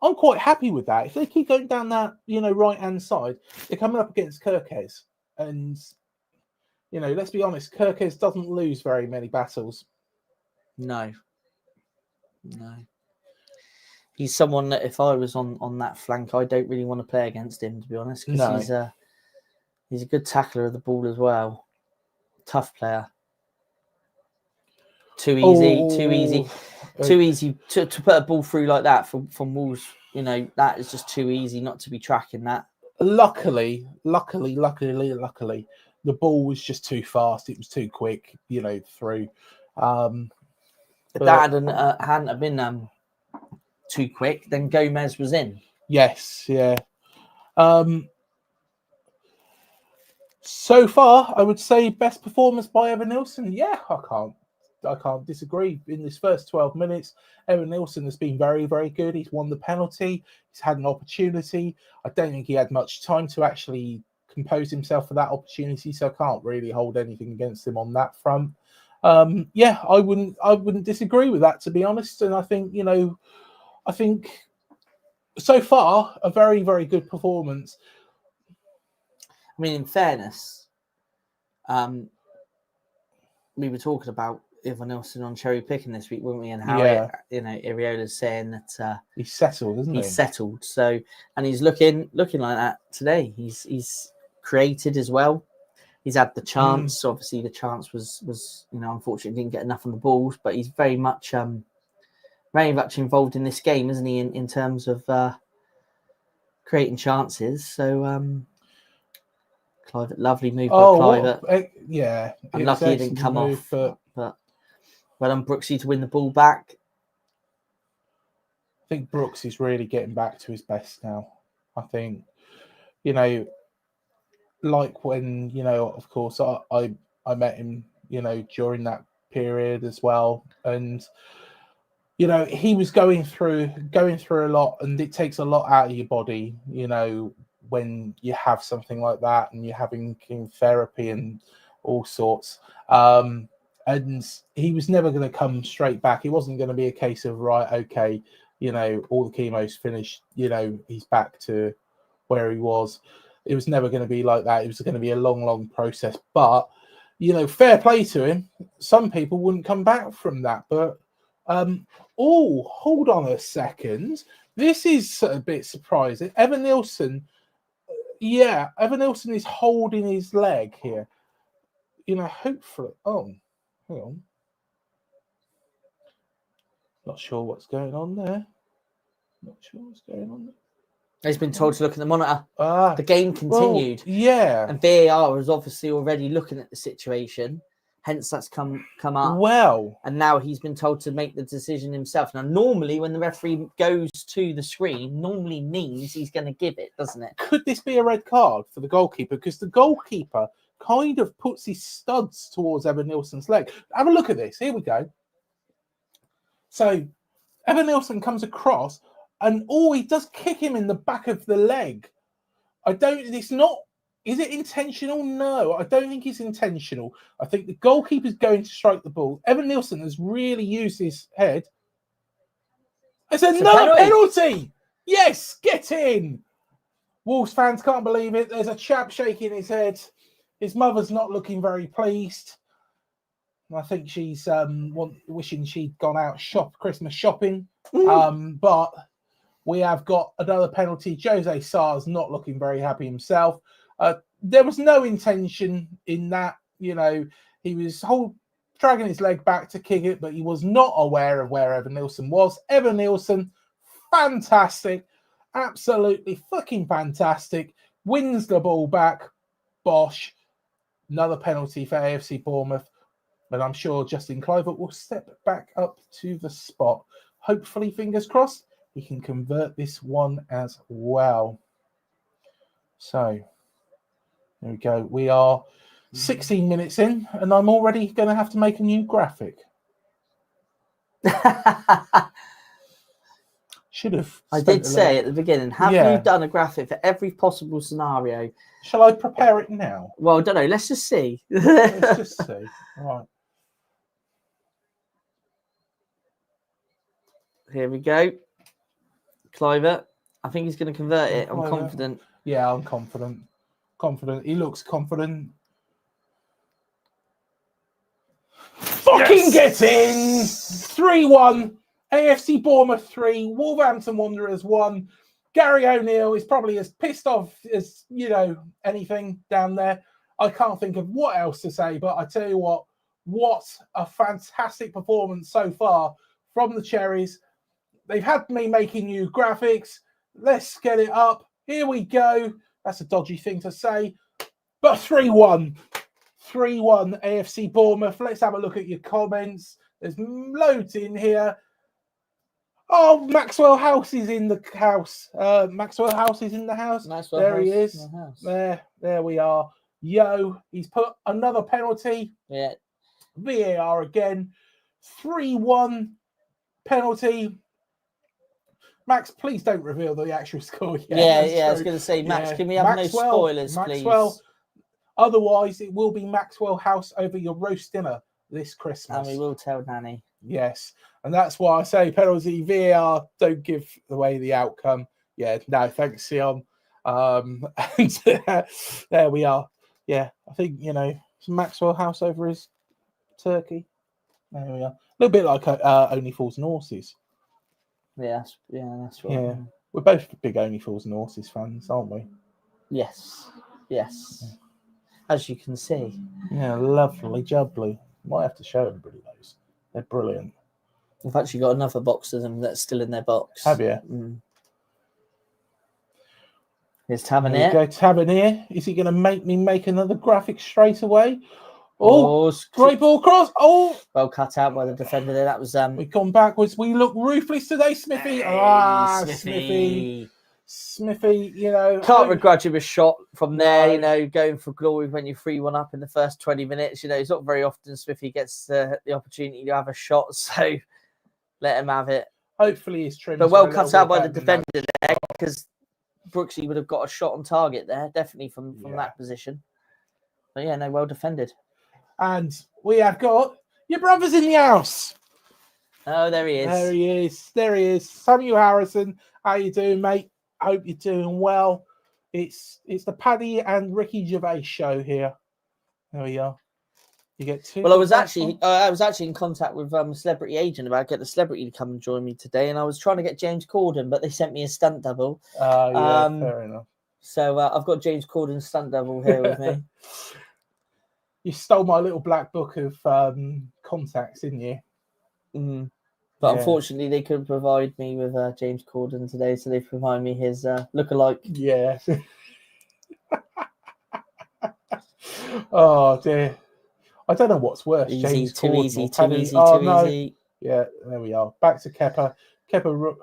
I'm quite happy with that. If they keep going down that, right-hand side, they're coming up against Kirkes. And, let's be honest, Kirkes doesn't lose very many battles.
No. He's someone that if I was on that flank, I don't really want to play against him, to be honest, because he's a good tackler of the ball as well. Tough player. Too easy to put a ball through like that from Wolves. That is just too easy not to be tracking that.
Luckily, the ball was just too fast. It was too quick, through.
If that hadn't have been too quick, then Gomez was in.
Yes, yeah. So far, I would say best performance by Evan Nilsson. Yeah, I can't disagree. In this first 12 minutes, Evan Nilsson has been very, very good. He's won the penalty. He's had an opportunity. I don't think he had much time to actually compose himself for that opportunity, so I can't really hold anything against him on that front. I wouldn't disagree with that, to be honest. And I think, so far a very, very good performance.
I mean, in fairness, we were talking about Evan Nilsson on cherry picking this week, weren't we? And how Iraola's saying that
he's settled, isn't he?
He's settled. So, and he's looking like that today. He's created as well. He's had the chance. Obviously, the chance was unfortunately didn't get enough on the balls, but he's very much involved in this game, isn't he? In terms of creating chances. So, Clive, lovely move by Clive.
Yeah,
unlucky he didn't come off, but well done Brooksy to win the ball back.
I think Brooks is really getting back to his best now. I think, like when, of course, I met him, during that period as well. And, he was going through a lot, and it takes a lot out of your body, when you have something like that and you're having therapy and all sorts. And he was never going to come straight back. It wasn't going to be a case of, right, okay, all the chemo's finished, he's back to where he was. It was never going to be like that. It was going to be a long, long process. But, fair play to him. Some people wouldn't come back from that. But, hold on a second. This is a bit surprising. Evan Nilsson, Yeah, Evan Nilsson is holding his leg here. Hopefully. Oh, hang on. Not sure what's going on there.
He's been told to look at the monitor. The game continued.
Well, yeah.
And VAR was obviously already looking at the situation. Hence, that's come up.
Well.
And now he's been told to make the decision himself. Now, normally, when the referee goes to the screen, normally means he's going to give it, doesn't it?
Could this be a red card for the goalkeeper? Because the goalkeeper kind of puts his studs towards Evan Nilsson's leg. Have a look at this. Here we go. So, Evan Nilsson comes across, and he does kick him in the back of the leg. Is it intentional? No, I don't think it's intentional. I think the goalkeeper's going to strike the ball. Evan Nilsson has really used his head. It's another penalty. Yes, get in. Wolves fans can't believe it. There's a chap shaking his head. His mother's not looking very pleased. I think she's wishing she'd gone out Christmas shopping. But we have got another penalty. Jose Sarr's not looking very happy himself. There was no intention in that. He was dragging his leg back to kick it, but he was not aware of where Evan Nilsson was. Evan Nilsson, fantastic. Absolutely fucking fantastic. Wins the ball back. Bosh. Another penalty for AFC Bournemouth. But I'm sure Justin Kluivert will step back up to the spot. Hopefully, fingers crossed, he can convert this one as well. So, there we go. We are 16 minutes in, and I'm already going to have to make a new graphic. Should have.
I did say at the beginning, have you done a graphic for every possible scenario?
Shall I prepare it now?
Well, I don't know. Let's just see.
Let's just see. Right.
Here we go. Kluivert. I think he's going to convert it. I'm confident.
Yeah, I'm confident. He looks confident. Fucking get in! 3-1. AFC Bournemouth 3. Wolverhampton Wanderers 1. Gary O'Neill is probably as pissed off as, anything down there. I can't think of what else to say, but I tell you what a fantastic performance so far from the Cherries. They've had me making new graphics. Let's get it up. Here we go. That's a dodgy thing to say. But 3-1. 3-1 AFC Bournemouth. Let's have a look at your comments. There's loads in here. Oh, Maxwell House is in the house. Maxwell House is in the house. There he is. There we are. He's put another penalty.
Yeah.
VAR again. 3-1 penalty. Max, please don't reveal the actual score yet.
Yeah, I was going to say, Max, can we have no spoilers, please?
Otherwise, it will be Maxwell House over your roast dinner this Christmas.
And we will tell Nanny.
Yes, and that's why I say penalty VAR, don't give away the outcome. Yeah, no, thanks, Sion. And there we are. Yeah, I think, some Maxwell House over his turkey. There we are. A little bit like Only Fools and Horses.
That's right.
Yeah, we're both big Only Fools and Horses fans, aren't we?
Yes. As you can see.
Yeah, lovely, jubbly. Might have to show everybody those. They're brilliant.
I've actually got another box of them that's still in their box.
Have you?
Here's Tavernier.
There you go, Tavernier. Is he going to make me make another graphic straight away? Oh, great ball cross. Oh,
well cut out by the defender there. That was
we've gone backwards. We look ruthless today, Smithy. Smithy,
can't begrudge him a shot from there, going for glory when you're 3-1 up in the first 20 minutes. It's not very often Smithy gets the opportunity to have a shot, so let him have it.
Hopefully he's trimmed.
But well cut out by the defender there, because Brooksy would have got a shot on target there, definitely from that position. But yeah, well defended.
And we have got your brother's in the house.
Oh, there he is.
There he is. Samuel Harrison. How you doing, mate? I hope you're doing well. It's the Paddy and Ricky Gervais show here. There we are. You get two.
Well, I was actually in contact with a celebrity agent about getting a celebrity to come and join me today, and I was trying to get James Corden, but they sent me a stunt double.
Fair enough.
So I've got James Corden's stunt double here with me.
You stole my little black book of contacts, didn't you?
But unfortunately, they couldn't provide me with James Corden today, so they provided me his lookalike.
Yeah. Oh dear. I don't know what's worse.
Easy,
James
too
Corden
easy,
or
too
Paddy.
easy,
Oh
too
no.
easy.
Yeah, there we are. Back to Kepa. Kepa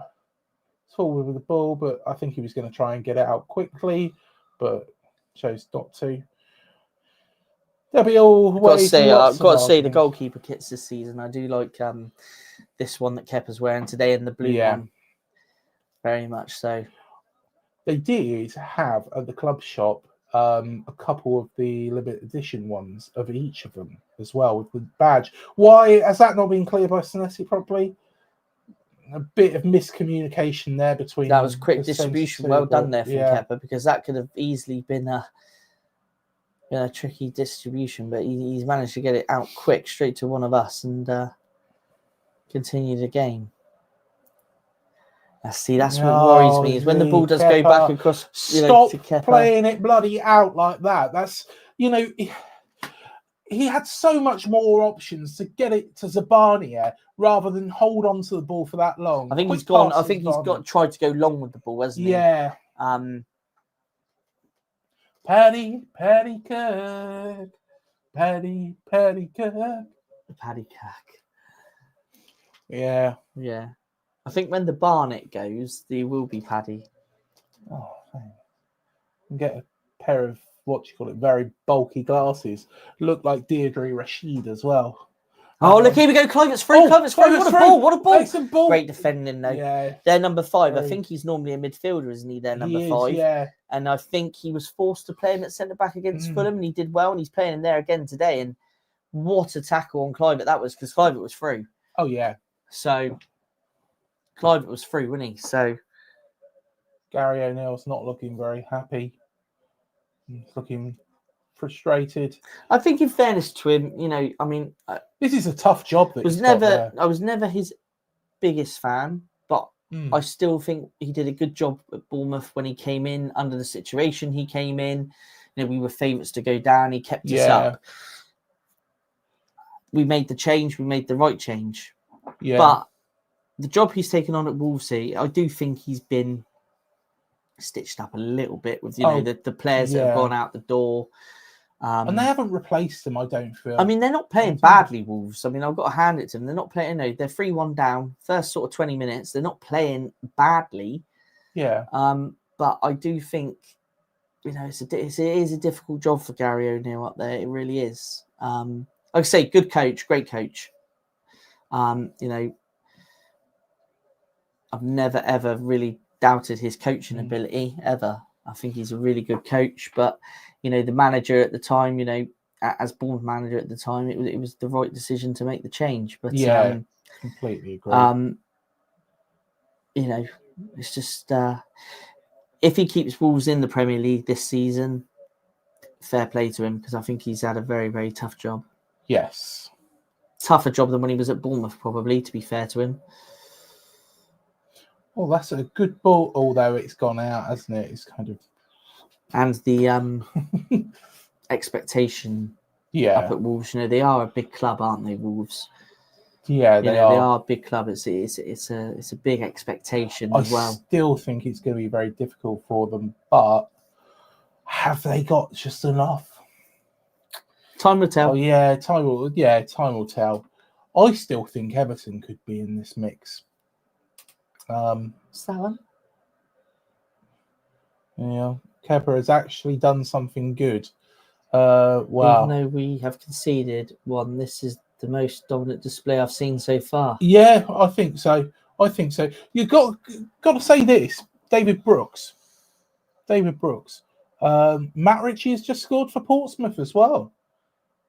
forward with the ball, but I think he was going to try and get it out quickly, but chose not to. There'll be always
I've got to say, the
arguments.
goalkeeper kits this season, I do like this one that Kepa's wearing today and the blue one. Very much so.
They did have at the club shop a couple of the limited edition ones of each of them as well with the badge. Why has that not been cleared by Semenyo properly? A bit of miscommunication there between.
That was quick distribution. Well done there from Kepa, because that could have easily been a tricky distribution, but he's managed to get it out quick straight to one of us and continue the game. See, that's what worries me, is when the ball does go back across.
Stop playing it bloody out like that. That's, he had so much more options to get it to Zabania rather than hold on to the ball for that long.
I think he's gone. I think he's tried to go long with the ball, hasn't he?
Yeah. Paddy Kirk. Paddy Kirk.
Paddy Kirk.
Yeah.
Yeah. I think when the Barnet goes, there will be Paddy.
Oh, thanks. Get a pair of very bulky glasses. Look like Deirdre Rashid as well.
Oh, look, here we go. Kluivert's through. Kluiver's through. What a ball. Great defending, though.
Yeah.
They're number 5. I think he's normally a midfielder, isn't he? They're number 5.
Yeah.
And I think he was forced to play him at centre-back against Fulham, and he did well, and he's playing in there again today. And what a tackle on Kluivert that was, because Kluivert was through.
Oh, yeah.
So Kluivert was through, wasn't he? So
Gary O'Neill's not looking very happy. He's looking frustrated.
I think, in fairness to him,
this is a tough job. I
was never his biggest fan, but I still think he did a good job at Bournemouth when he came in under the situation he came in. We were favourites to go down. He kept us up. We made the change. We made the right change. Yeah. But the job he's taken on at Wolsey, I do think he's been stitched up a little bit with the players that have gone out the door.
And they haven't replaced them, I don't feel.
They're not playing badly, Wolves. I've got to hand it to them. They're not playing, they're 3-1 down. First sort of 20 minutes, they're not playing badly.
Yeah.
But I do think, it is a difficult job for Gary O'Neill up there. It really is. Like I say, good coach, great coach. I've never, ever really doubted his coaching ability, ever. I think he's a really good coach, but the manager at the time, as Bournemouth manager at the time, it was the right decision to make the change. But
completely agree.
It's just if he keeps Wolves in the Premier League this season, fair play to him, because I think he's had a very, very tough job.
Yes,
tougher job than when he was at Bournemouth, probably. To be fair to him.
Well, that's a good ball, although it's gone out, hasn't it? It's kind of...
And the expectation up at Wolves, they are a big club, aren't they, Wolves?
Yeah, they are.
They are a big club. It's a big expectation as well.
I still think it's going to be very difficult for them, but have they got just enough?
Time will tell.
Oh, yeah, time will tell. I still think Everton could be in this mix.
What's that one?
Yeah, Kepa has actually done something good. Wow.
Even though we have conceded one, this is the most dominant display I've seen so far.
Yeah, I think so. You've got to say this. David Brooks. Matt Ritchie has just scored for Portsmouth as well.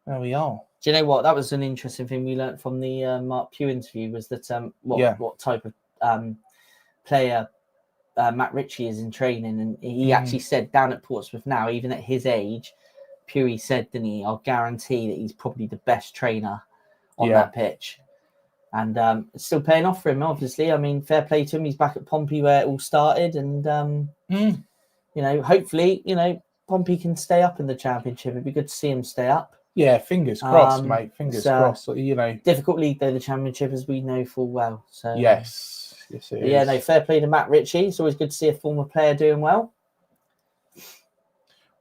There we are.
Do you know what? That was an interesting thing we learnt from the Mark Pugh interview, was that what type of player Matt Ritchie is in training. And he actually said down at Portsmouth now, even at his age, Pugh said, didn't he, I'll guarantee that he's probably the best trainer on that pitch. And it's still paying off for him, obviously. Fair play to him. He's back at Pompey where it all started. And hopefully, Pompey can stay up in the Championship. It'd be good to see him stay up.
Yeah, fingers crossed, mate. Fingers crossed.
Difficult league though, the Championship, as we know full well. So
yes, it is.
Yeah, no, fair play to Matt Ritchie. It's always good to see a former player doing well.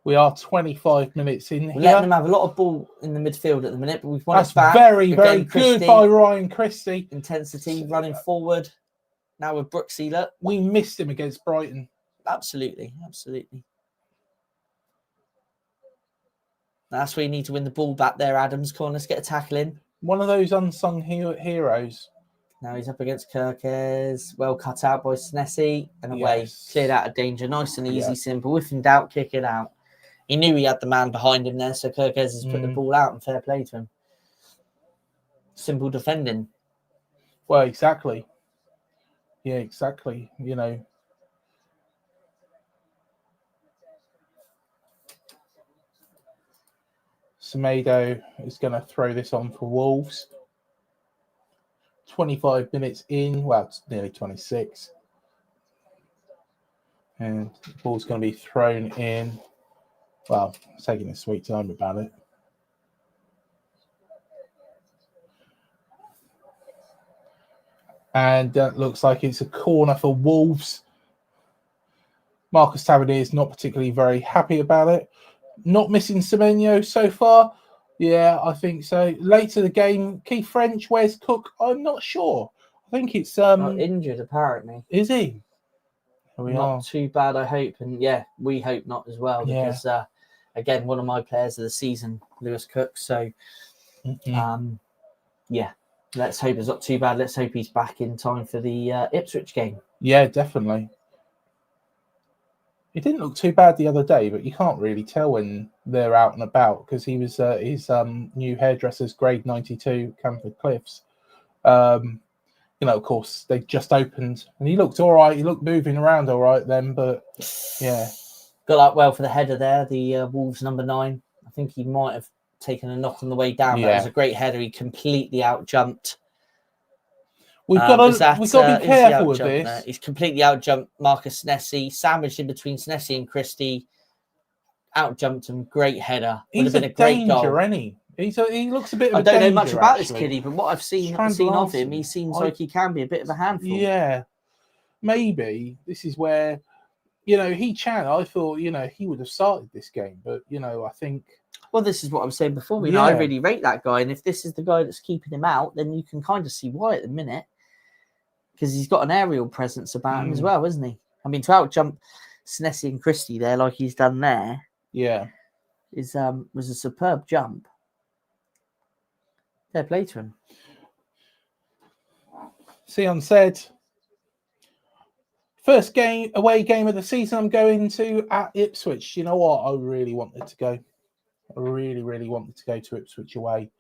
We are 25 minutes in
We're
here.
letting them have a lot of ball in the midfield at the minute, but we've won
That's
it back.
very, very
Again,
good
Christie,
by Ryan Christie.
Intensity, running forward. Now with Brooksy, look.
We missed him against Brighton.
Absolutely. That's where you need to win the ball back there, Adams. Come on, let's get a tackle in.
One of those unsung heroes.
Now he's up against Kirkes. Well cut out by Senesi and away.
Yes.
Cleared out of danger. Nice and easy, simple. If in doubt, kick it out. He knew he had the man behind him there, so Kirkes has put the ball out and fair play to him. Simple defending.
Well, exactly. Yeah, exactly. Semenyo is going to throw this on for Wolves. 25 minutes in. Well, it's nearly 26. And the ball's going to be thrown in. Well, taking a sweet time about it. And looks like it's a corner for Wolves. Marcus Tavernier is not particularly very happy about it. Not missing Semenyo so far. Yeah, I think so. Later the game, Keith French, where's Cook? I'm not sure. I think it's
Not injured, apparently.
Is he? Here we
not
are.
too bad, I hope. And yeah, we hope not as well. Because again, one of my players of the season, Lewis Cook. So yeah, let's hope it's not too bad. Let's hope he's back in time for the Ipswich game.
Yeah, definitely. He didn't look too bad the other day, but you can't really tell when they're out and about because he was his new hairdresser's grade 92 Camford Cliffs. Of course, they just opened and he looked all right. He looked moving around all right then, but yeah.
Got up well for the header there, the Wolves number 9. I think he might have taken a knock on the way down. That was a great header. He completely out-jumped.
We've got to be careful with this.
There? He's completely out-jumped Marcus Senesi, sandwiched in between Senesi and Christie. Out-jumped him. Great header. Would have been a great goal.
Isn't he? He looks a bit of
I
a
don't
danger,
know much about
actually.
this kiddie, but what I've seen of him, he seems like he can be a bit of a handful.
Yeah. Maybe this is where, I thought, he would have started this game. But, I think...
Well, this is what I was saying before. I really rate that guy. And if this is the guy that's keeping him out, then you can kind of see why at the minute. Because he's got an aerial presence about him as well, isn't he? I mean, to out-jump Senesi and Christie there like he's done there...
Yeah.
Was a superb jump. Fair play to him.
Sion said, first away game of the season I'm going to at Ipswich. You know what? I really wanted to go. I really, really wanted to go to Ipswich away.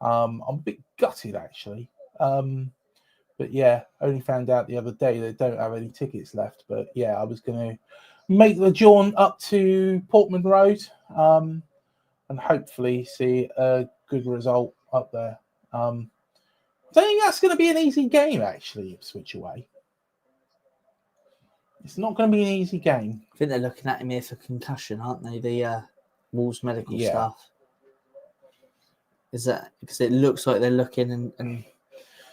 I'm a bit gutted, actually. But yeah, only found out the other day they don't have any tickets left. But yeah, I was going to make the jaunt up to Portman Road and hopefully see a good result up there. I don't think that's going to be an easy game, actually, Ipswich away. It's not going to be an easy game.
I think they're looking at him here for concussion, aren't they? The Wolves medical staff. Is that because it looks like they're looking and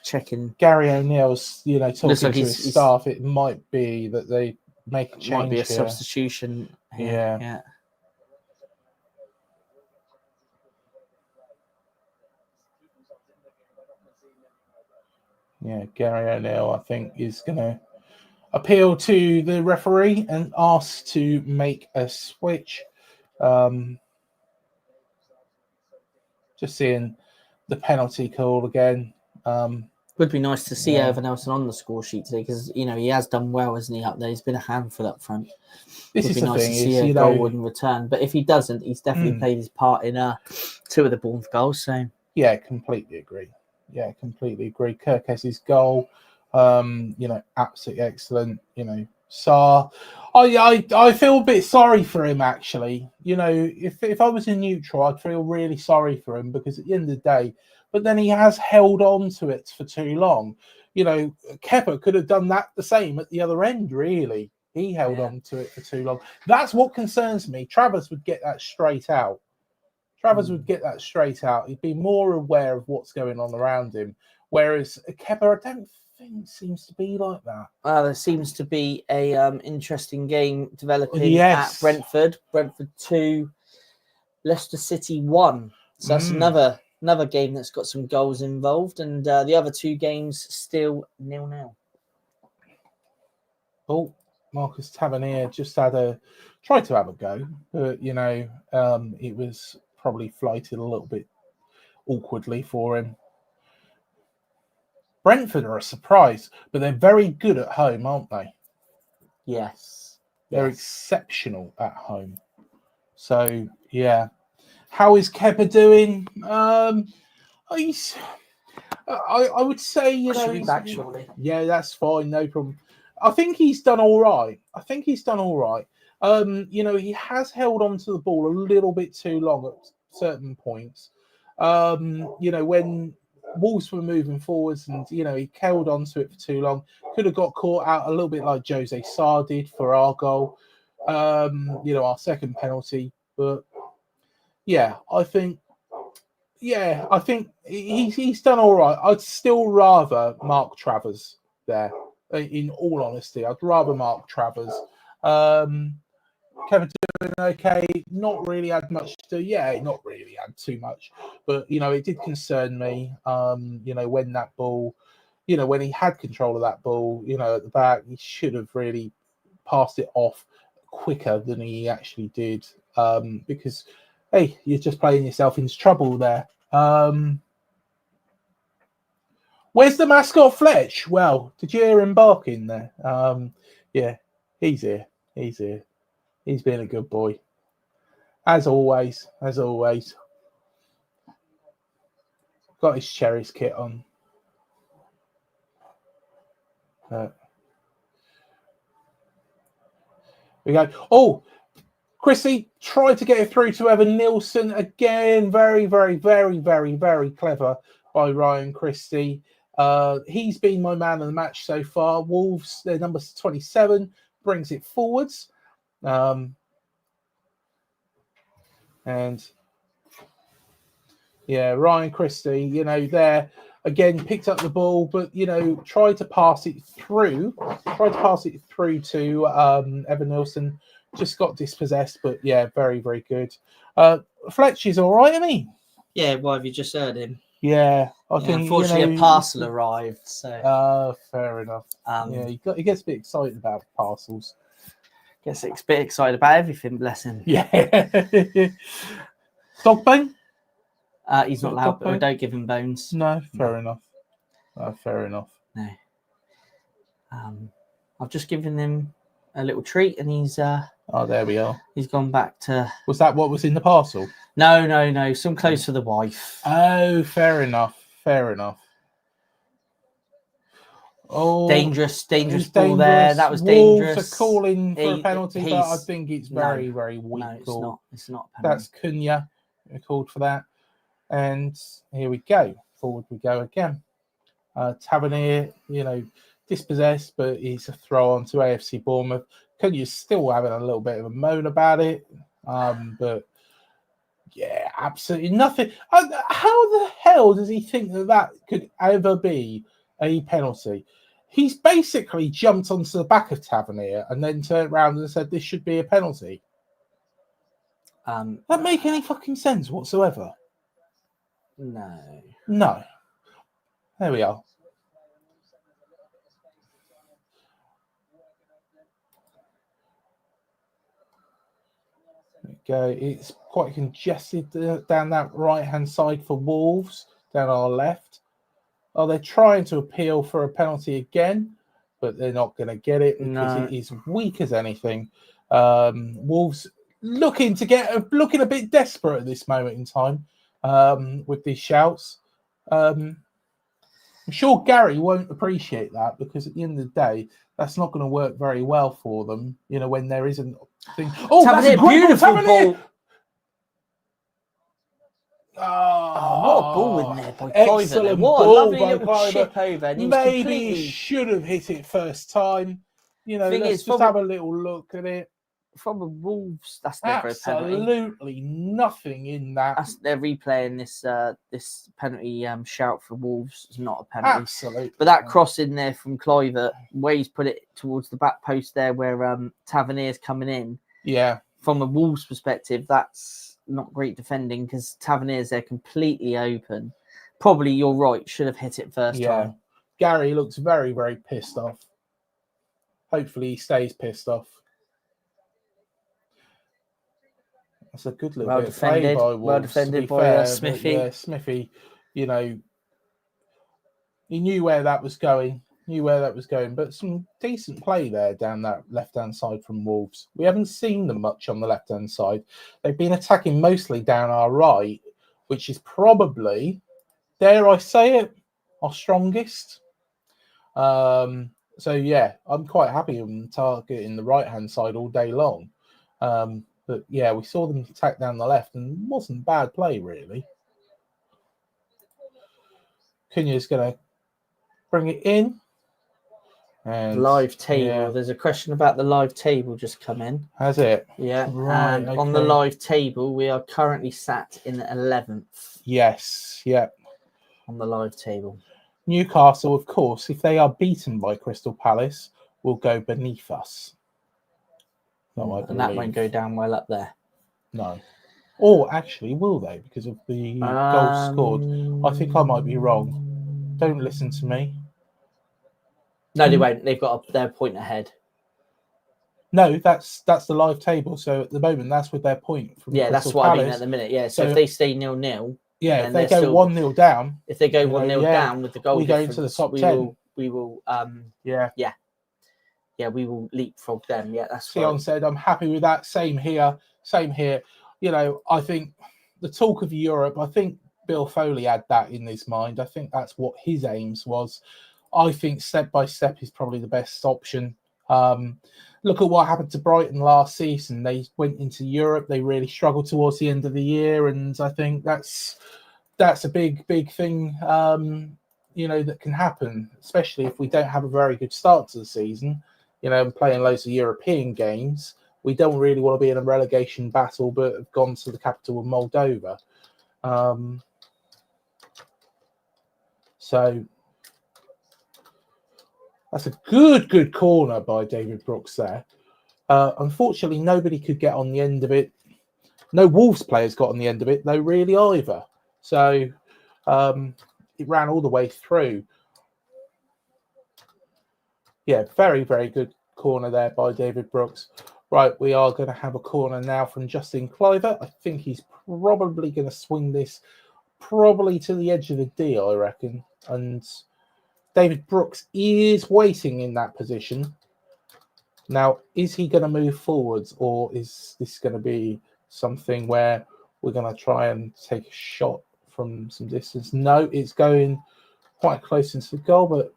checking?
Gary O'Neill's, talking
like
to his staff. It might be that they make a change.
Might be a
here.
substitution here. Yeah.
Yeah, Gary O'Neill, I think, is going to appeal to the referee and ask to make a switch. Just seeing the penalty call again.
Would be nice to see Irvin Nelson on the score sheet today because, he has done well, hasn't he, up there? He's been a handful up front.
This is the
nice
thing.
To see a goal in return. But if he doesn't, he's definitely played his part in 2 of the Bournemouth goals. So
yeah, completely agree. Kirkes' goal, absolutely excellent. Sarr, I feel a bit sorry for him actually. If I was in neutral, I'd feel really sorry for him because at the end of the day, but then he has held on to it for too long. Kepa could have done that the same at the other end, really. He held on to it for too long. That's what concerns me. Travers would get that straight out. He'd be more aware of what's going on around him. Whereas Kepa, I don't think seems to be like that.
There seems to be a interesting game developing at Brentford. Brentford 2, Leicester City 1. So that's another game that's got some goals involved, and the other 2 games still 0-0.
Oh, Marcus Tavernier just tried to have a go, but it was probably flighted a little bit awkwardly for him. Brentford are a surprise, but they're very good at home, aren't they?
Yes.
They're exceptional at home. So, yeah. How is Kepa doing? I would say,
Should be back shortly.
Yeah, that's fine, no problem. I think he's done all right. He has held on to the ball a little bit too long at certain points. When Wolves were moving forwards and, he held on to it for too long. Could have got caught out a little bit like Jose Sarr did for our goal, our second penalty. But, I think he's done all right. I'd still rather Mark Travers there. In all honesty, I'd rather Mark Travers. Kevin doing okay. Not really had much to. Yeah, not really had too much, but it did concern me. When that ball, when he had control of that ball, at the back, he should have really passed it off quicker than he actually did. Because, hey, you're just playing yourself into trouble there. Where's the mascot Fletch? Well, did you hear him barking there? Yeah, he's here. He's been a good boy. As always. Got his Cherries kit on. We go. Oh, Chrissy tried to get it through to Evan Nielsen again. Very, very, very, very, very clever by Ryan Christie. He's been my man of the match so far. Wolves, their number 27, brings it forwards. Ryan Christie, there again picked up the ball, but tried to pass it through to Evan Nielsen. Just got dispossessed, but very, very good. Fletch is all right, isn't he?
Yeah, well, have you just heard him?
Yeah, I think.
Unfortunately, a parcel arrived. So.
Fair enough. He gets a bit excited about parcels.
Gets a bit excited about everything. Bless him.
Yeah. Dog bone?
He's not allowed, but we don't give him bones.
No, fair enough. Fair enough.
No. I've just given him a little treat, and he's.
Oh, there we are.
He's gone back to.
Was that what was in the parcel?
No. Some clothes for the wife.
Oh, fair enough. Oh,
dangerous ball there. That was dangerous.
Wolves are calling for a penalty, but I think it's very, very weak.
No, it's not. A penalty.
That's Cunha called for that. And here we go. Forward we go again. Tavernier, dispossessed, but he's a throw on to AFC Bournemouth. Cunha's still having a little bit of a moan about it. But yeah, absolutely nothing. How the hell does he think that could ever be a penalty? He's basically jumped onto the back of Tavernier and then turned around and said this should be a penalty. That make any fucking sense whatsoever? No. There we are. There we go. It's quite congested down that right-hand side for Wolves, down our left. Oh, they're trying to appeal for a penalty again, but they're not going to get it because it is weak as anything. Wolves looking a bit desperate at this moment in time with these shouts. I'm sure Gary won't appreciate that because at the end of the day, that's not going to work very well for them. When there isn't a thing. Oh, that's a beautiful ball.
Oh, what a ball in there by
excellent
Cliver. What a
ball
lovely
by
little
Cliver.
chip over.
Maybe he should have hit it first time. You know,
Thing
let's
is,
just have a little look at it.
From the Wolves, that's never a penalty.
Absolutely nothing in that.
They're replaying this penalty shout for Wolves. It's not a penalty.
Absolutely.
But that cross in there from Cliver, where he's put it towards the back post there, where Tavernier's coming in.
Yeah.
From a Wolves perspective, that's not great defending because Tavernier's there completely open. Probably, you're right, should have hit it first time.
Gary looks very, very pissed off. Hopefully he stays pissed off. That's a good little bit of play by Wolves.
Well defended by Smithy.
Yeah, Smithy, you know, he knew where that was going. But some decent play there down that left-hand side from Wolves. We haven't seen them much on the left-hand side. They've been attacking mostly down our right, which is probably, dare I say it, our strongest. So, yeah, I'm quite happy with them targeting the right-hand side all day long. But, yeah, we saw them attack down the left and it wasn't bad play, really. Cunha's going to bring it in. And
live table. There's a question about the live table just come in.
Has it?
Yeah.
Right.
And on the live table, we are currently sat in 11th.
Yes. Yeah.
On the live table.
Newcastle, of course, if they are beaten by Crystal Palace, will go beneath us.
And that won't go down well up there.
No. Or actually, will they? Because of the goals scored. I think I might be wrong. Don't listen to me.
No, they won't. They've got their point ahead.
No, that's the live table. So at the moment, that's with their point from Crystal
that's what
Palace.
I mean at the minute. Yeah, so if they stay 0-0,
yeah, if they go 1-0 down,
if they go 1-0 down with the goal,
we go into the top 10.
We will. We will leapfrog them. Yeah, that's
Sion said, I'm happy with that. Same here. You know, I think the talk of Europe, I think Bill Foley had that in his mind. I think that's what his aims was. I think step by step is probably the best option. Look at what happened to Brighton last season. They went into Europe. They really struggled towards the end of the year. And I think that's a big thing, you know, that can happen, especially if we don't have a very good start to the season, you know, playing loads of European games. We don't really want to be in a relegation battle, but have gone to the capital of Moldova. So that's a good corner by David Brooks there. Unfortunately, nobody could get on the end of it. No Wolves players got on the end of it, though, really, either. So it ran all the way through. Yeah, very good corner there by David Brooks. Right, we are going to have a corner now from Justin Cliver. I think he's probably going to swing this probably to the edge of the D, I reckon. And David Brooks is waiting in that position. Now, is he going to move forwards, or is this going to be something where we're going to try and take a shot from some distance? No, it's going quite close into the goal, but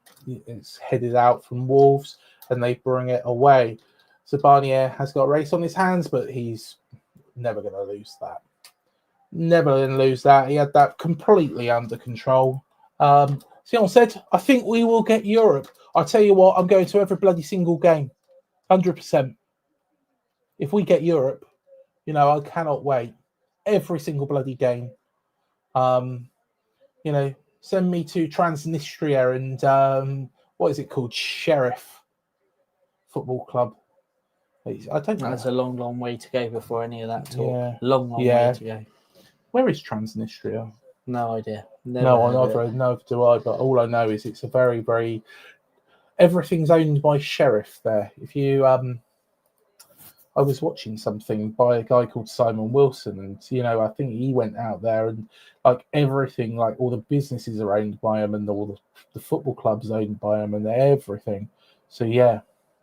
it's headed out from Wolves and they bring it away. Zabanier has got a race on his hands, but he's never going to lose that. Never going to lose that. He had that completely under control. Sion said, I think we will get Europe. I tell you what, I'm going to every bloody single game. 100%. If we get Europe, you know, I cannot wait. Every single bloody game. You know, send me to Transnistria and what is it called? Sheriff Football Club. I don't know.
That's a long way to go before any of that talk.
Yeah.
Long way to go.
Where is Transnistria?
No idea.
Neither do I. But all I know is it's a very everything's owned by Sheriff there. If you I was watching something by a guy called Simon Wilson, and you know, I think he went out there and like everything, like all the businesses are owned by him, and all the football clubs owned by him, and everything. So yeah,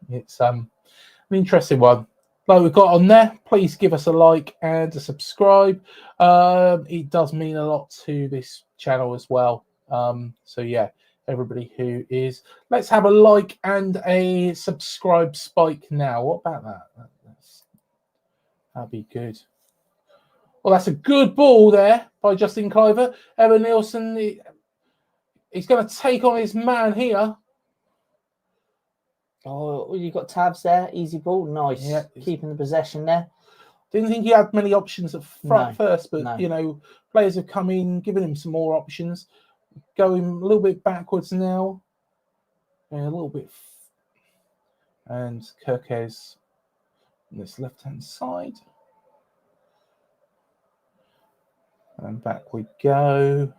it's an interesting one. Like we've got on there, please give us a like and a subscribe. It does mean a lot to this channel as well. So yeah, everybody who is, let's have a like and a subscribe spike now. What about that? That'd be good. Well, that's a good ball there by Justin Cliver. Evan Nielsen, he's going to take on his man here.
Oh, you got Tabs there. Easy ball. Nice.
Yeah.
Keeping the possession there.
Didn't think he had many options at front first, but,
no.
you know, players have come in, given him some more options. Going a little bit backwards now. Yeah, a little bit. And Kirkes on this left-hand side. And back we go.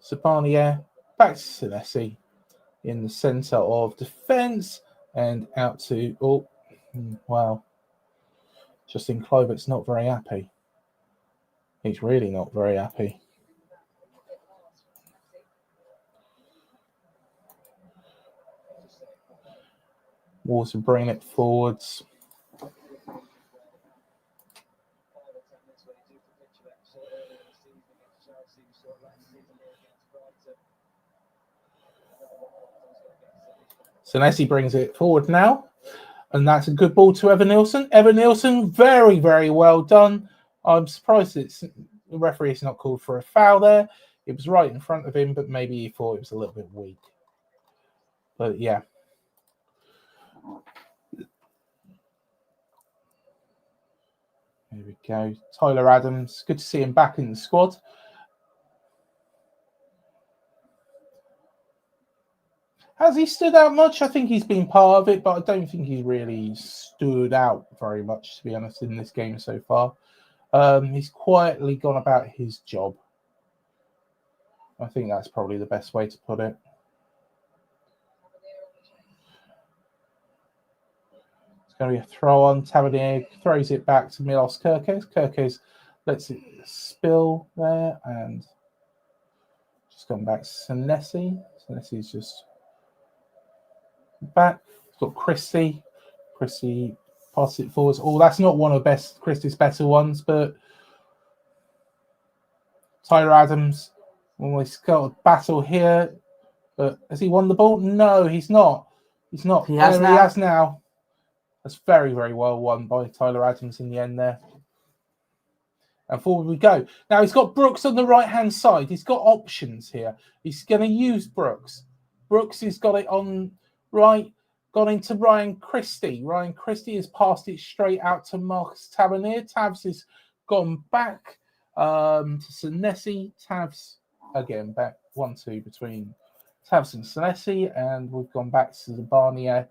Sabania back to Senesi in the centre of defence and out to wow. Justin Klovert's not very happy. He's really not very happy. Wolves are bringing it forwards. Senesi brings it forward now. And that's a good ball to Evan Nielsen. Evan Nielsen, very, very well done. I'm surprised the referee is not called for a foul there. It was right in front of him, but maybe he thought it was a little bit weak. But yeah. Here we go. Tyler Adams. Good to see him back in the squad. Has he stood out much? I think he's been part of it, but I don't think he's really stood out very much, to be honest, in this game so far. He's quietly gone about his job. I think that's probably the best way to put it. It's going to be a throw on. Tavernier throws it back to Milos Kirkes. Kirkes lets it spill there and just gone back to Senesi. Senesi's just back. It's got Christie. Christie passes it forwards. Oh, that's not one of Christie's better ones, but Tyler Adams almost got a battle here. But has he won the ball? No, he's not. He's not.
He has
now. That's very, very well won by Tyler Adams in the end there. And forward we go. Now he's got Brooks on the right-hand side. He's got options here. He's going to use Brooks. Brooks has got it on right, gone into Ryan Christie. Ryan Christie has passed it straight out to Marcus Tavernier. Tabs has gone back to Senesi. Tabs again back 1-2 between Tabs and Senesi, and we've gone back to the Barnier,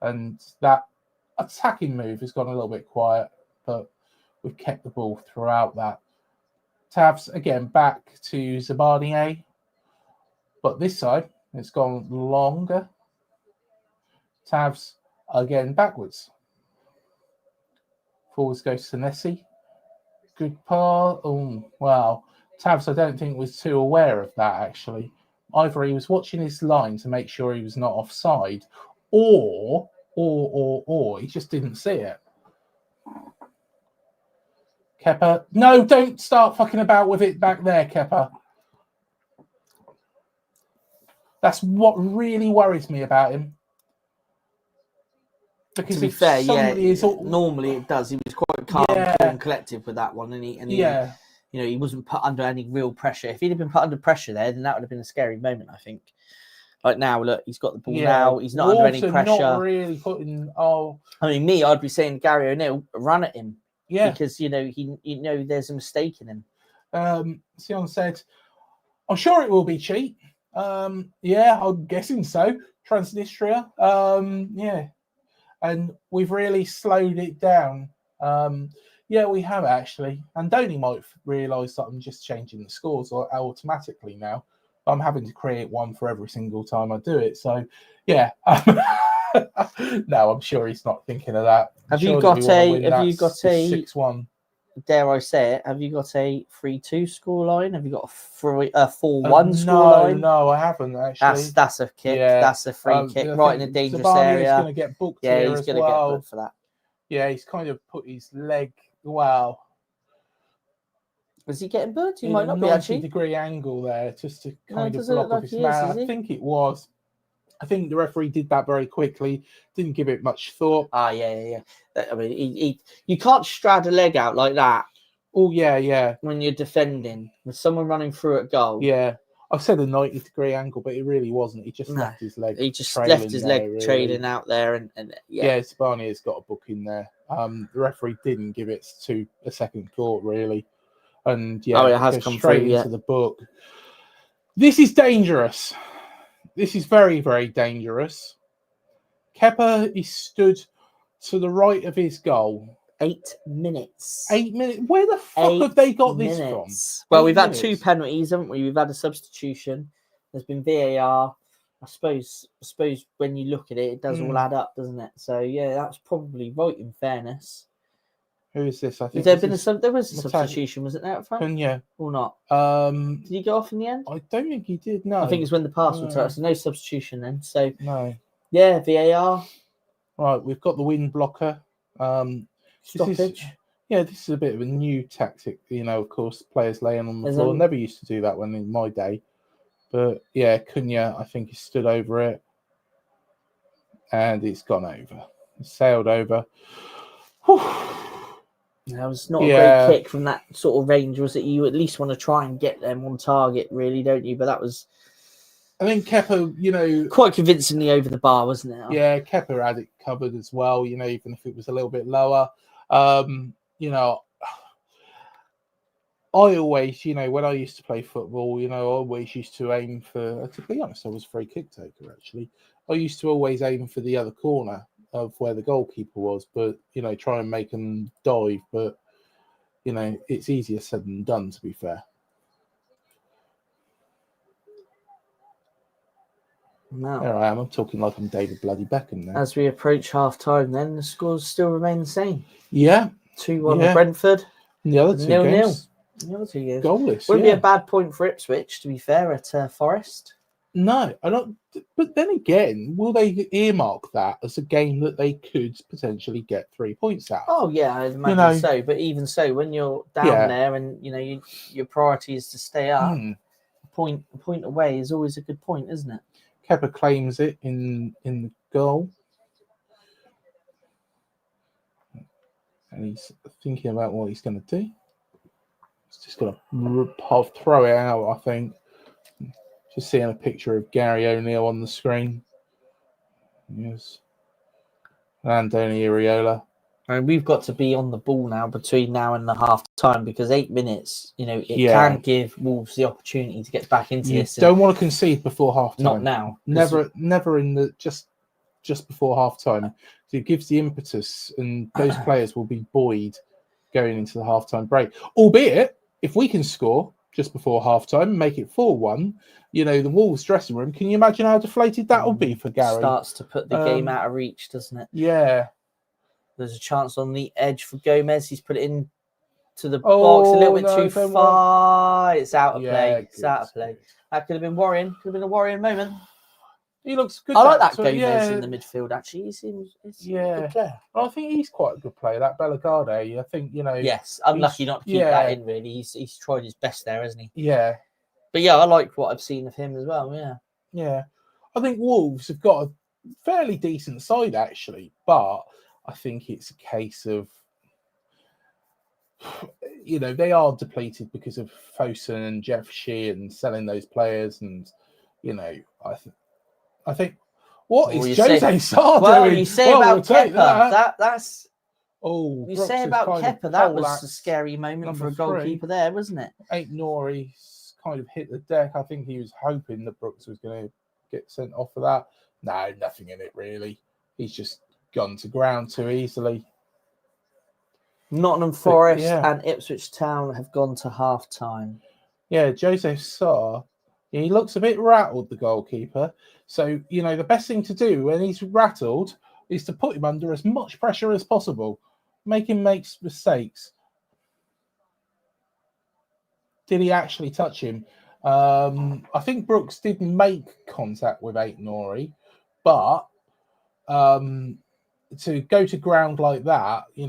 and that attacking move has gone a little bit quiet, but we've kept the ball throughout that. Tabs again back to Zabarnier, but this side it's gone longer. Tabs again backwards. Forwards goes to Nessie. Good pass. Oh, wow. Tabs, I don't think, was too aware of that, actually. Either he was watching his line to make sure he was not offside, or he just didn't see it. Kepa. No, don't start fucking about with it back there, Kepa. That's what really worries me about him. Because
to be fair, normally it does. He was quite calm and collective with that one, and he he wasn't put under any real pressure. If he'd have been put under pressure there, then that would have been a scary moment, I think. Like now, look, he's got the ball now. He's not under any pressure.
Not really putting.
I mean, I'd be saying Gary O'Neill, run at him.
Yeah,
because there's a mistake in him.
Sion said, "I'm sure it will be cheap." Yeah, I'm guessing so. Transnistria. Yeah, and we've really slowed it down. Yeah, we have actually. Andoni might realise that I'm just changing the scores automatically now. I'm having to create one for every single time I do it. So, yeah. No, I'm sure he's not thinking of that.
Have you got a
6-1?
Dare I say it? Have you got a 3-2 scoreline? Have you got a 4-1 scoreline?
No, I haven't actually.
That's a kick. Yeah. That's a free kick right in a dangerous area.
He's going to get booked. Yeah,
he's going to get booked for that.
Yeah, he's kind of put his leg. Wow.
Was he getting booked? He might not be actually.
90-degree angle there, just to kind of block off his man. I think it was. I think the referee did that very quickly. Didn't give it much thought.
Yeah. I mean, you can't strad a leg out like that.
Oh, yeah.
When you're defending with someone running through at goal.
Yeah. I've said a 90-degree angle, but it really wasn't. He just left his leg.
He just
trailing
left his
there,
leg
really.
trailing out there, and
Yeah, Spani has got a book in there. The referee didn't give it to a second thought, really. And yeah,
it has
goes
come
straight
through,
into the book. This is dangerous. This is very, very dangerous. Kepa is stood to the right of his goal.
8 minutes.
8 minutes? Where the fuck have they got this from?
Well, we've had 2 penalties, haven't we? We've had a substitution. There's been VAR. I suppose when you look at it, it does all add up, doesn't it? So yeah, that's probably right. In fairness,
who is this? I think
there was a substitution, was it there at front?
Yeah,
or not? Did he go off in the end?
I don't think he did. No,
I think it's when the pass was touched. So no substitution then. So
no,
yeah, VAR.
Right, we've got the wind blocker.
Stoppage.
This is a bit of a new tactic. Of course, players laying on the floor. Never used to do that when in my day. But yeah, Cunha, I think he stood over it. And it's gone over. It's sailed over. Whew.
That was not a great kick from that sort of range, was it? You at least want to try and get them on target, really, don't you? But that was...
I think Kepa,
quite convincingly over the bar, wasn't it?
Yeah, Kepa had it covered as well, even if it was a little bit lower. I always, when I used to play football, I always used to aim for, to be honest, I was a free kick taker, actually. I used to always aim for the other corner of where the goalkeeper was, but, try and make them dive. But, it's easier said than done, to be fair.
No.
There I am. I'm talking like I'm David Bloody Beckham now.
As we approach half-time then, the scores still remain the same.
Yeah.
2-1 Brentford.
And the other 2 games.
The other 2 games.
Goalless,
Wouldn't be a bad point for Ipswich, to be fair, at Forest.
No, I don't. But then again, will they earmark that as a game that they could potentially get 3 points out?
Oh yeah, I imagine so. But even so, when you're down there and your priority is to stay up, a point away is always a good point, isn't it?
Kepa claims it in the goal, and he's thinking about what he's going to do. He's just going to throw it out, I think. Just seeing a picture of Gary O'Neill on the screen. Yes. Andoni Iraola.
And we've got to be on the ball now between now and the half time, because 8 minutes, it can give Wolves the opportunity to get back into this.
Don't want to concede before half time.
Not now.
Never in the just before half time. So it gives the impetus, and those players will be buoyed going into the half time break. Albeit, if we can score just before half time, make it 4-1, the Wolves dressing room, can you imagine how deflated that will be for Gary?
Starts to put the game out of reach, doesn't it?
Yeah.
There's a chance on the edge for Gomez. He's put it in to the box a little bit too far. It's out of play. It's out of play. That could have been worrying. Could have been a worrying moment.
He looks good.
I like that Gomez in the midfield, actually. He seems a good player.
I think he's quite a good player, that Bellegarde. I think,
Yes, unlucky not to keep that in, really. He's tried his best there, hasn't he?
Yeah.
But yeah, I like what I've seen of him as well,
Yeah. I think Wolves have got a fairly decent side, actually, but I think it's a case of, they are depleted because of Fosun and Jeff Shea and selling those players. And, I think, what is Jose Sarr doing?
Well, you say about Kepa, that's...
Oh,
you say about Kepa, that was a scary moment for a goalkeeper there, wasn't it?
Aït-Nouri's kind of hit the deck. I think he was hoping that Brooks was going to get sent off for that. No, nothing in it, really. He's just gone to ground too easily.
Nottingham Forest and Ipswich Town have gone to half-time.
Yeah, Jose Sarr, he looks a bit rattled, the goalkeeper. So, the best thing to do when he's rattled is to put him under as much pressure as possible. Make him make mistakes. Did he actually touch him? I think Brooks did make contact with Aït-Nouri, but to go to ground like that, he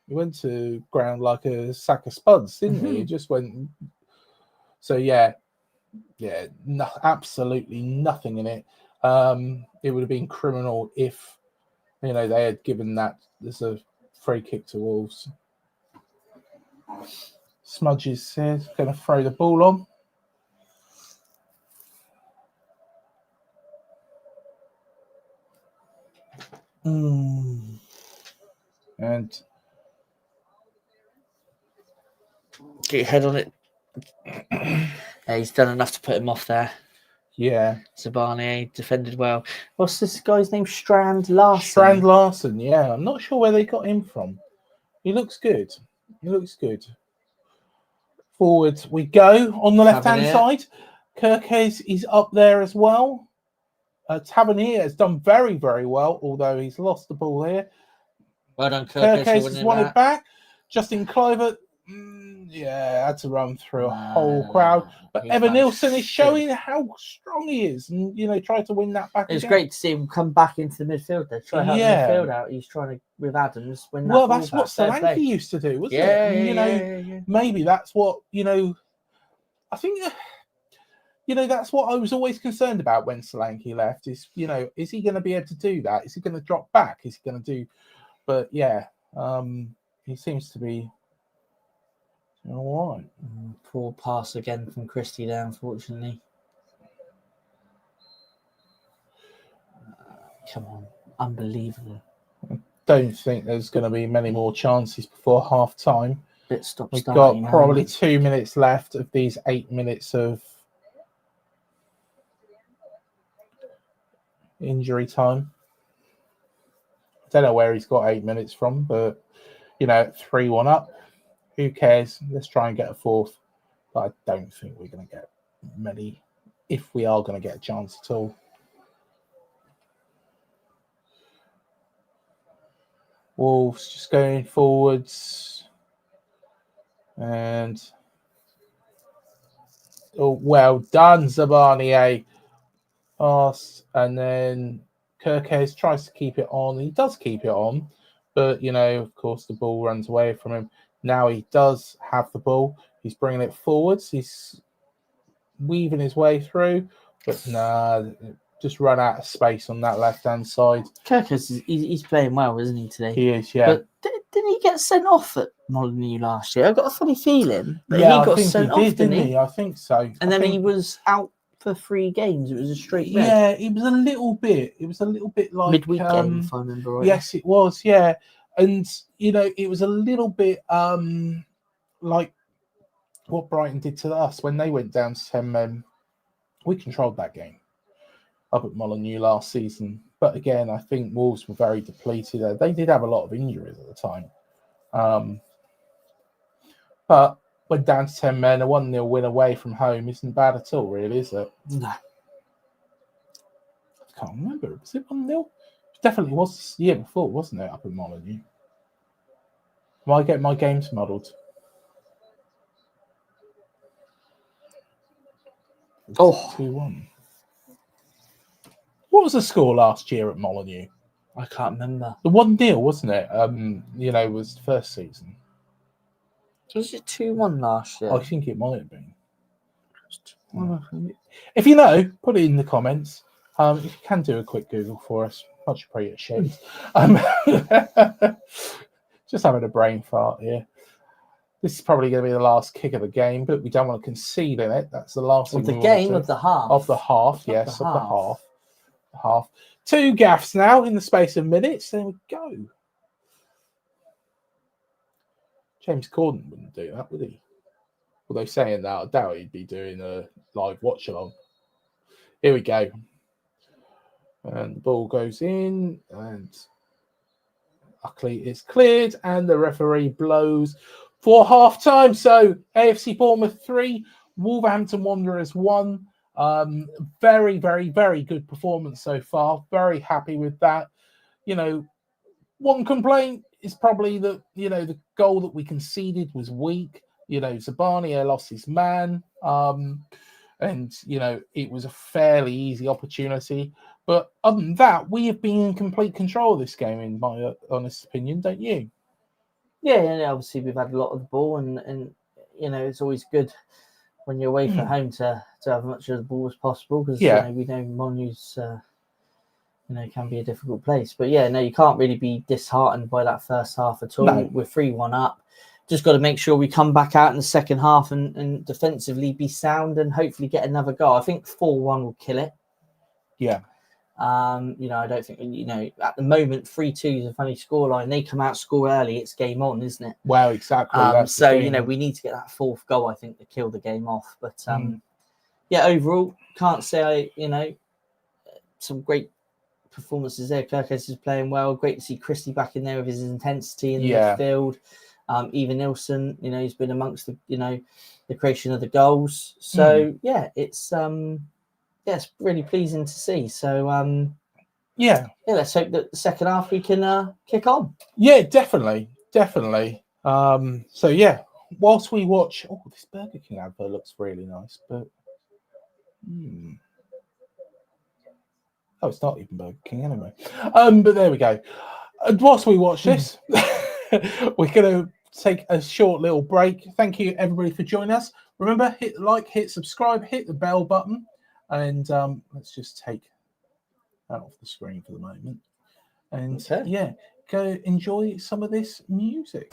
went to ground like a sack of spuds, didn't he? He just went. So absolutely nothing in it. It would have been criminal if they had given that as a free kick to Wolves. Smudges is going to throw the ball on. And
Get your head on it. Yeah, he's done enough to put him off there.
yeah,
Zabani defended well. What's this guy's name? Strand Larson.
Strand Larson. Yeah, I'm not sure where they got him from. He looks good. Forward we go on the left-hand side. Kirkes is up there as well. Tavernier has done very, very well, although he's lost the ball here.
Well done,
Kirkes has won it back. Justin Kluivert, had to run through a whole crowd. But Evan Nilsson is showing how strong he is, and try to win that back.
It was great to see him come back into the midfield there. Try help the midfield out. He's trying to with Adams.
That's what Solanke used to do, wasn't it?
Yeah.
Maybe that's what I think. That's what I was always concerned about when Solanke left. Is is he going to be able to do that? Is he going to drop back? Is he going to do? But he seems to be all right.
Poor pass again from Christie there, unfortunately. Come on, unbelievable.
I don't think there's going to be many more chances before half time. We've got probably 2 minutes left of these 8 minutes of injury time. I don't know where he's got 8 minutes from, but 3-1 up. Who cares? Let's try and get a fourth. But I don't think we're going to get many, if we are going to get a chance at all. Wolves just going forwards. And well done, Zabani. Pass, and then Kirkes tries to keep it on. He does keep it on, but of course, the ball runs away from him. Now he does have the ball. He's bringing it forwards. He's weaving his way through, but just run out of space on that left-hand side.
Kirkes, he's playing well, isn't he, today?
He is, yeah.
But didn't he get sent off at Molineux last year? I've got a funny feeling. But
Yeah,
he got
I think
sent
he
off,
did, didn't he? I think so.
And then he was out for 3 games. It was a straight red.
Yeah, it was a little bit. It was a little bit like
midweek game, if I remember right.
Yes, it was. Yeah, and it was a little bit like what Brighton did to us when they went down to 10 men. We controlled that game up at Molineux last season, but again, I think Wolves were very depleted. They did have a lot of injuries at the time, but went down to 10 men. A 1-0 win away from home isn't bad at all, really, is it?
No.
I can't remember. Was it 1-0? It definitely was the year before, wasn't it, up at Molineux? Am I getting my games muddled?
Oh.
2-1. What was the score last year at Molineux?
I can't remember.
The 1-0, wasn't it? Was the first season.
Was it 2-1 last year?
I think it might have been. If you know, put it in the comments. If you can do a quick Google for us, much appreciated. Just having a brain fart here. This is probably going to be the last kick of the game, but we don't want to concede in it. That's the last thing.
Of the game, of the half.
Of the half, yes, of the half. 2 gaffes now in the space of minutes. There we go. James Corden wouldn't do that, would he? Although saying that, I doubt he'd be doing a live watch-along. Here we go. And the ball goes in, and luckily it's cleared, and the referee blows for half-time. So, AFC Bournemouth 3, Wolverhampton Wanderers 1. Very, very, very good performance so far. Very happy with that. One complaint is probably that, the goal that we conceded was weak. Zabani lost his man. And, it was a fairly easy opportunity. But other than that, we have been in complete control of this game, in my honest opinion, don't you?
Yeah, obviously we've had a lot of the ball, and it's always good when you're away from home to have as much of the ball as possible, because we know Molineux's can be a difficult place. But you can't really be disheartened by that first half at all. No. We're 3-1 up. Just got to make sure we come back out in the second half and defensively be sound and hopefully get another goal. I think 4-1 will kill it.
Yeah.
I don't think, at the moment, 3-2 is a funny scoreline. They come out, score early, it's game on, isn't it?
Well, exactly.
So, we need to get that fourth goal, I think, to kill the game off. But, overall, can't say, some great performances there. Kirkes is playing well. Great to see Christie back in there with his intensity in the midfield. Even Nilsson, he's been amongst the creation of the goals. So, it's really pleasing to see. So, let's hope that the second half we can kick on.
Yeah, definitely. Whilst we watch, this Burger King advert looks really nice, but it's not even Burger King anyway. But there we go. And whilst we watch this, we're going to take a short little break. Thank you, everybody, for joining us. Remember, hit like, hit subscribe, hit the bell button. And let's just take that off the screen for the moment. And go enjoy some of this music.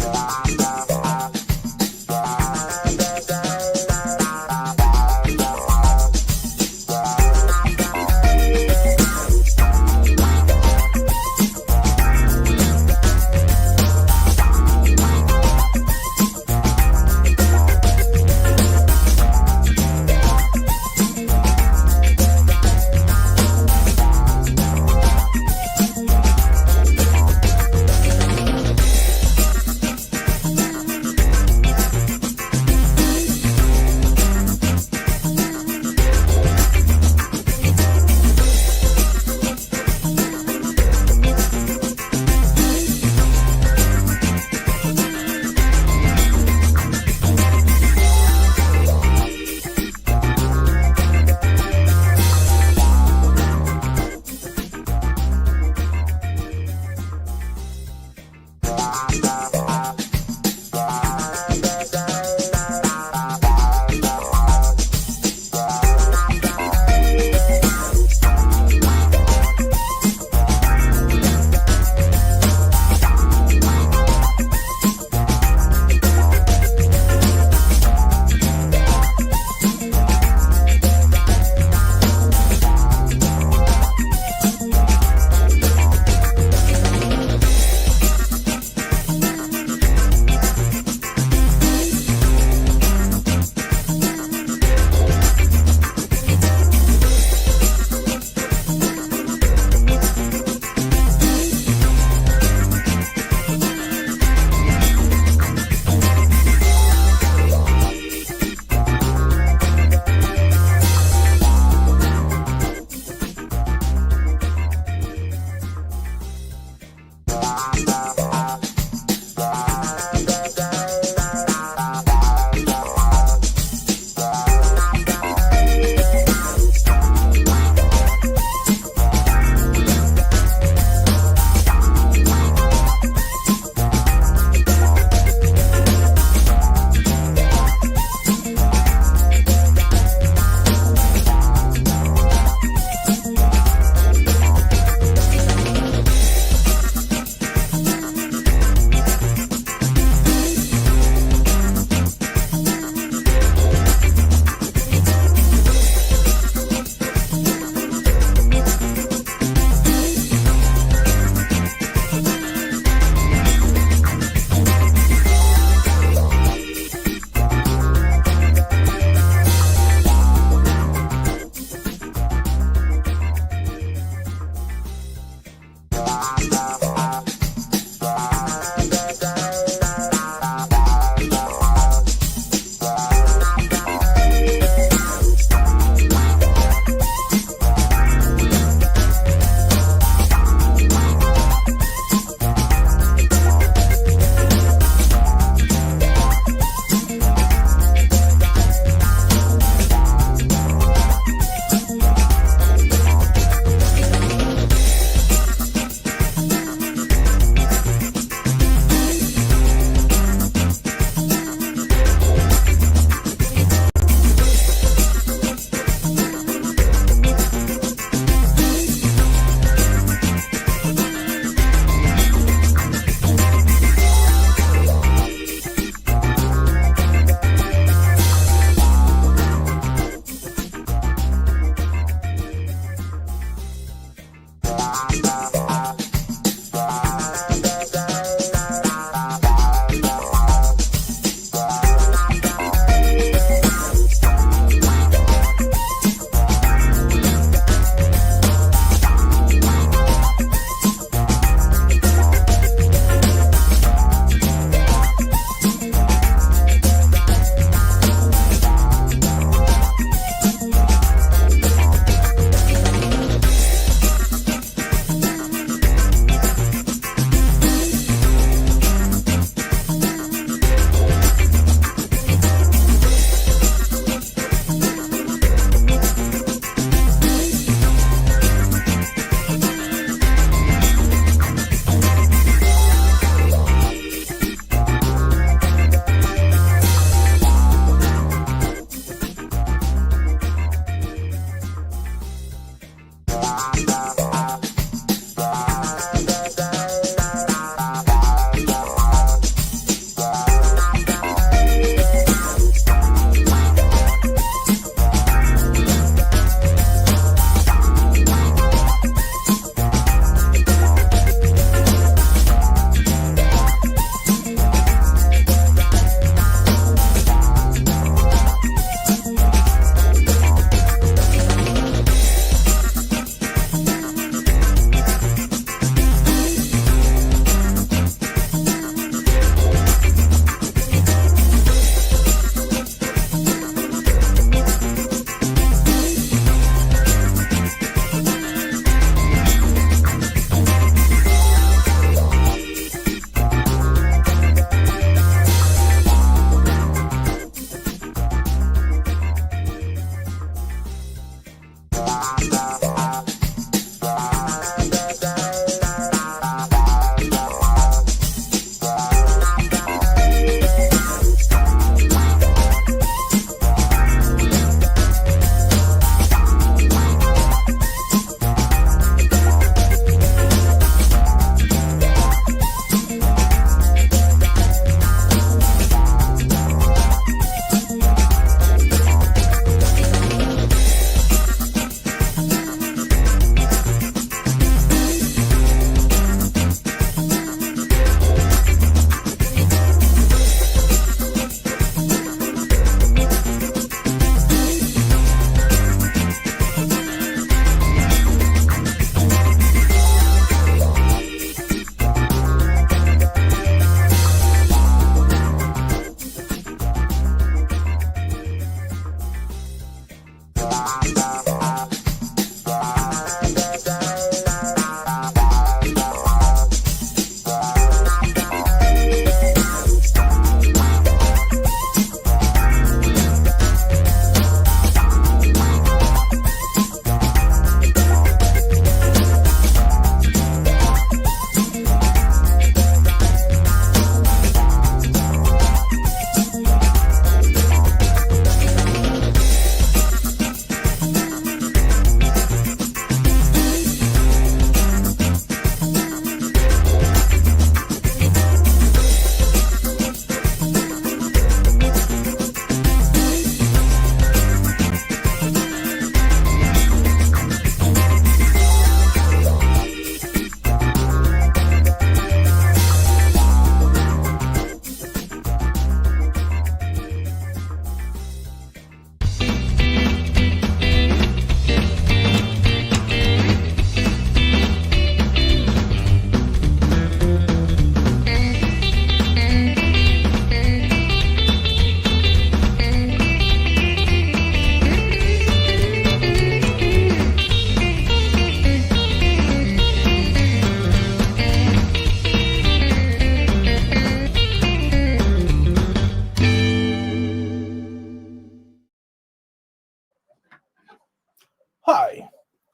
Hi,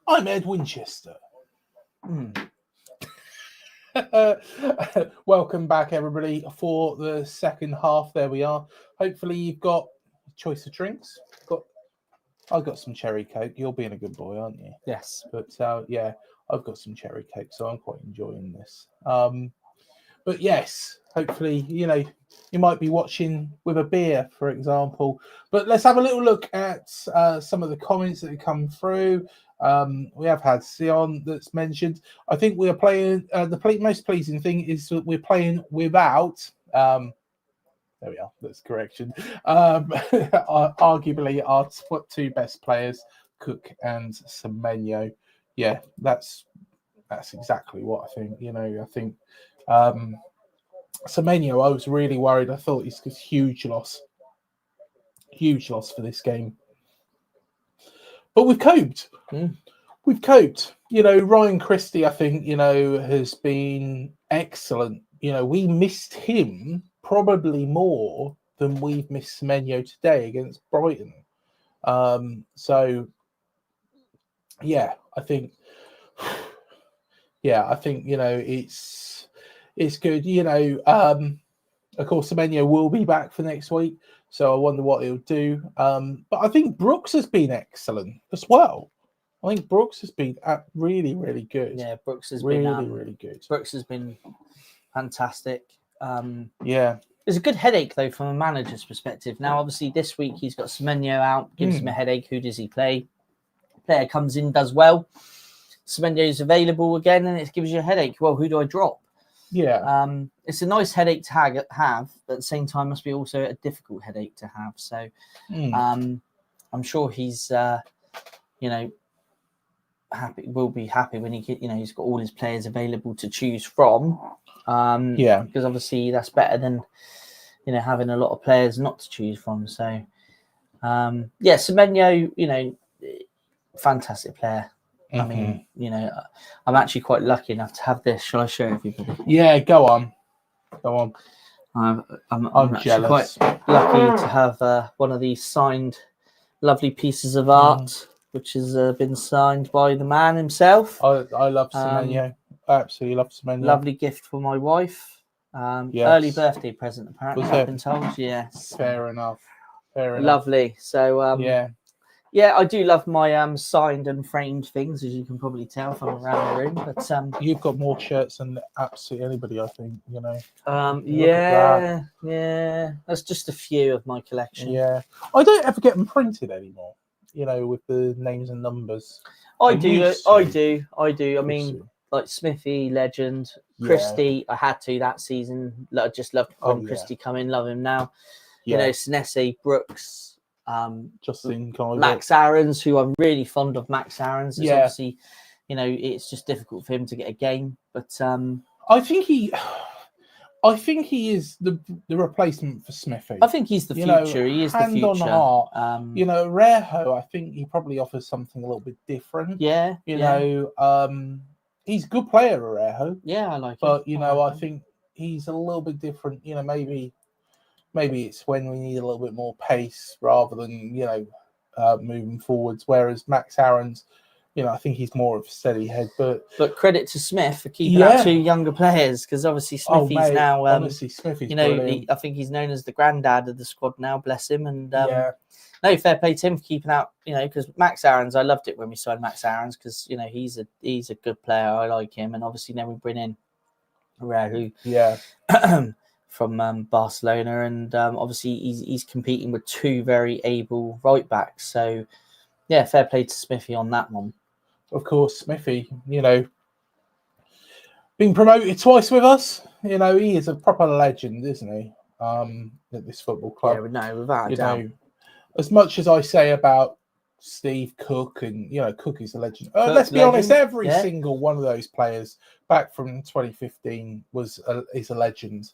I'm Ed Winchester. Welcome back, everybody, for the second half. There we are. Hopefully, you've got a choice of drinks. I've got some cherry coke. You're being a good boy, aren't you?
Yes.
But yeah, I've got some cherry coke, so I'm quite enjoying this. But yes, hopefully, you might be watching with a beer, for example. But let's have a little look at some of the comments that have come through. We have had Sion that's mentioned. I think we are playing. The most pleasing thing is that we're playing without. There we are. That's correction. Arguably, our two best players, Cook and Semenyo. Yeah, that's exactly what I think. I think. Semenyo, I was really worried. I thought it's a huge loss for this game. But we've coped. We've coped. Ryan Christie, I think, has been excellent. We missed him probably more than we've missed Semenyo today against Brighton. So, yeah, I think, it's good. Of course, Semenyo will be back for next week, so I wonder what he'll do. But I think Brooks has been excellent as well. I think Brooks has been really, really good.
Yeah, Brooks has
really,
been
really good.
Brooks has been fantastic.
Yeah.
It's a good headache, though, from a manager's perspective. Now, obviously, this week he's got Semenyo out, gives him a headache. Who does he play? Player comes in, does well. Semenyo's available again, and it gives you a headache. Well, who do I drop?
Yeah.
It's a nice headache to have, but at the same time, must be also a difficult headache to have. So, I'm sure he's, happy. Will be happy when he's got all his players available to choose from. Because obviously that's better than having a lot of players not to choose from. So, Semenyo, fantastic player. I mean, I'm actually quite lucky enough to have this. Shall I show everybody?
Yeah, go on.
I'm actually quite lucky to have one of these signed, lovely pieces of art, which has been signed by the man himself.
I love Semenyo. I absolutely love Semenyo.
Lovely gift for my wife. Early birthday present, apparently. I've been told. Yes.
Fair enough.
Lovely. So yeah, I do love my signed and framed things, as you can probably tell from around the room. But
you've got more shirts than absolutely anybody, I think.
Yeah. That's just a few of my collection.
Yeah, I don't ever get them printed anymore. With the names and numbers.
I do. I mean, like Smithy, legend, Christie. I had to that season. I just loved when Christie come in. Love him now. Senesi, Brooks.
Justin,
Max Aarons, who I'm really fond of. Max Aarons. It's obviously, it's just difficult for him to get a game, but
I think I think he is the replacement for Smithy.
I think he's the future. He is the
hand
future.
on heart. Reho, I think he probably offers something a little bit different.
Yeah.
He's a good player, Reho.
Yeah, I like
but,
him.
I think he's a little bit different. Maybe it's when we need a little bit more pace rather than, moving forwards. Whereas Max Aaron's, I think he's more of a steady head. But
credit to Smith for keeping out 2 younger players, because obviously Smithy's now.
Honestly, Smithy's brilliant.
I think he's known as the granddad of the squad now. Bless him. And no, fair play to him for keeping out. Because Max Aaron's, I loved it when we signed Max Aaron's because he's a good player. I like him, and obviously then we bring in Rahu. From Barcelona, and obviously he's competing with 2 very able right backs. So yeah, fair play to Smithy on that one.
Of course, Smithy, being promoted twice with us, he is a proper legend, isn't he? At this football club.
Yeah, no, without a doubt.
As much as I say about Steve Cook, and Cook is a legend. Let's be honest, every single one of those players back from 2015 is a legend.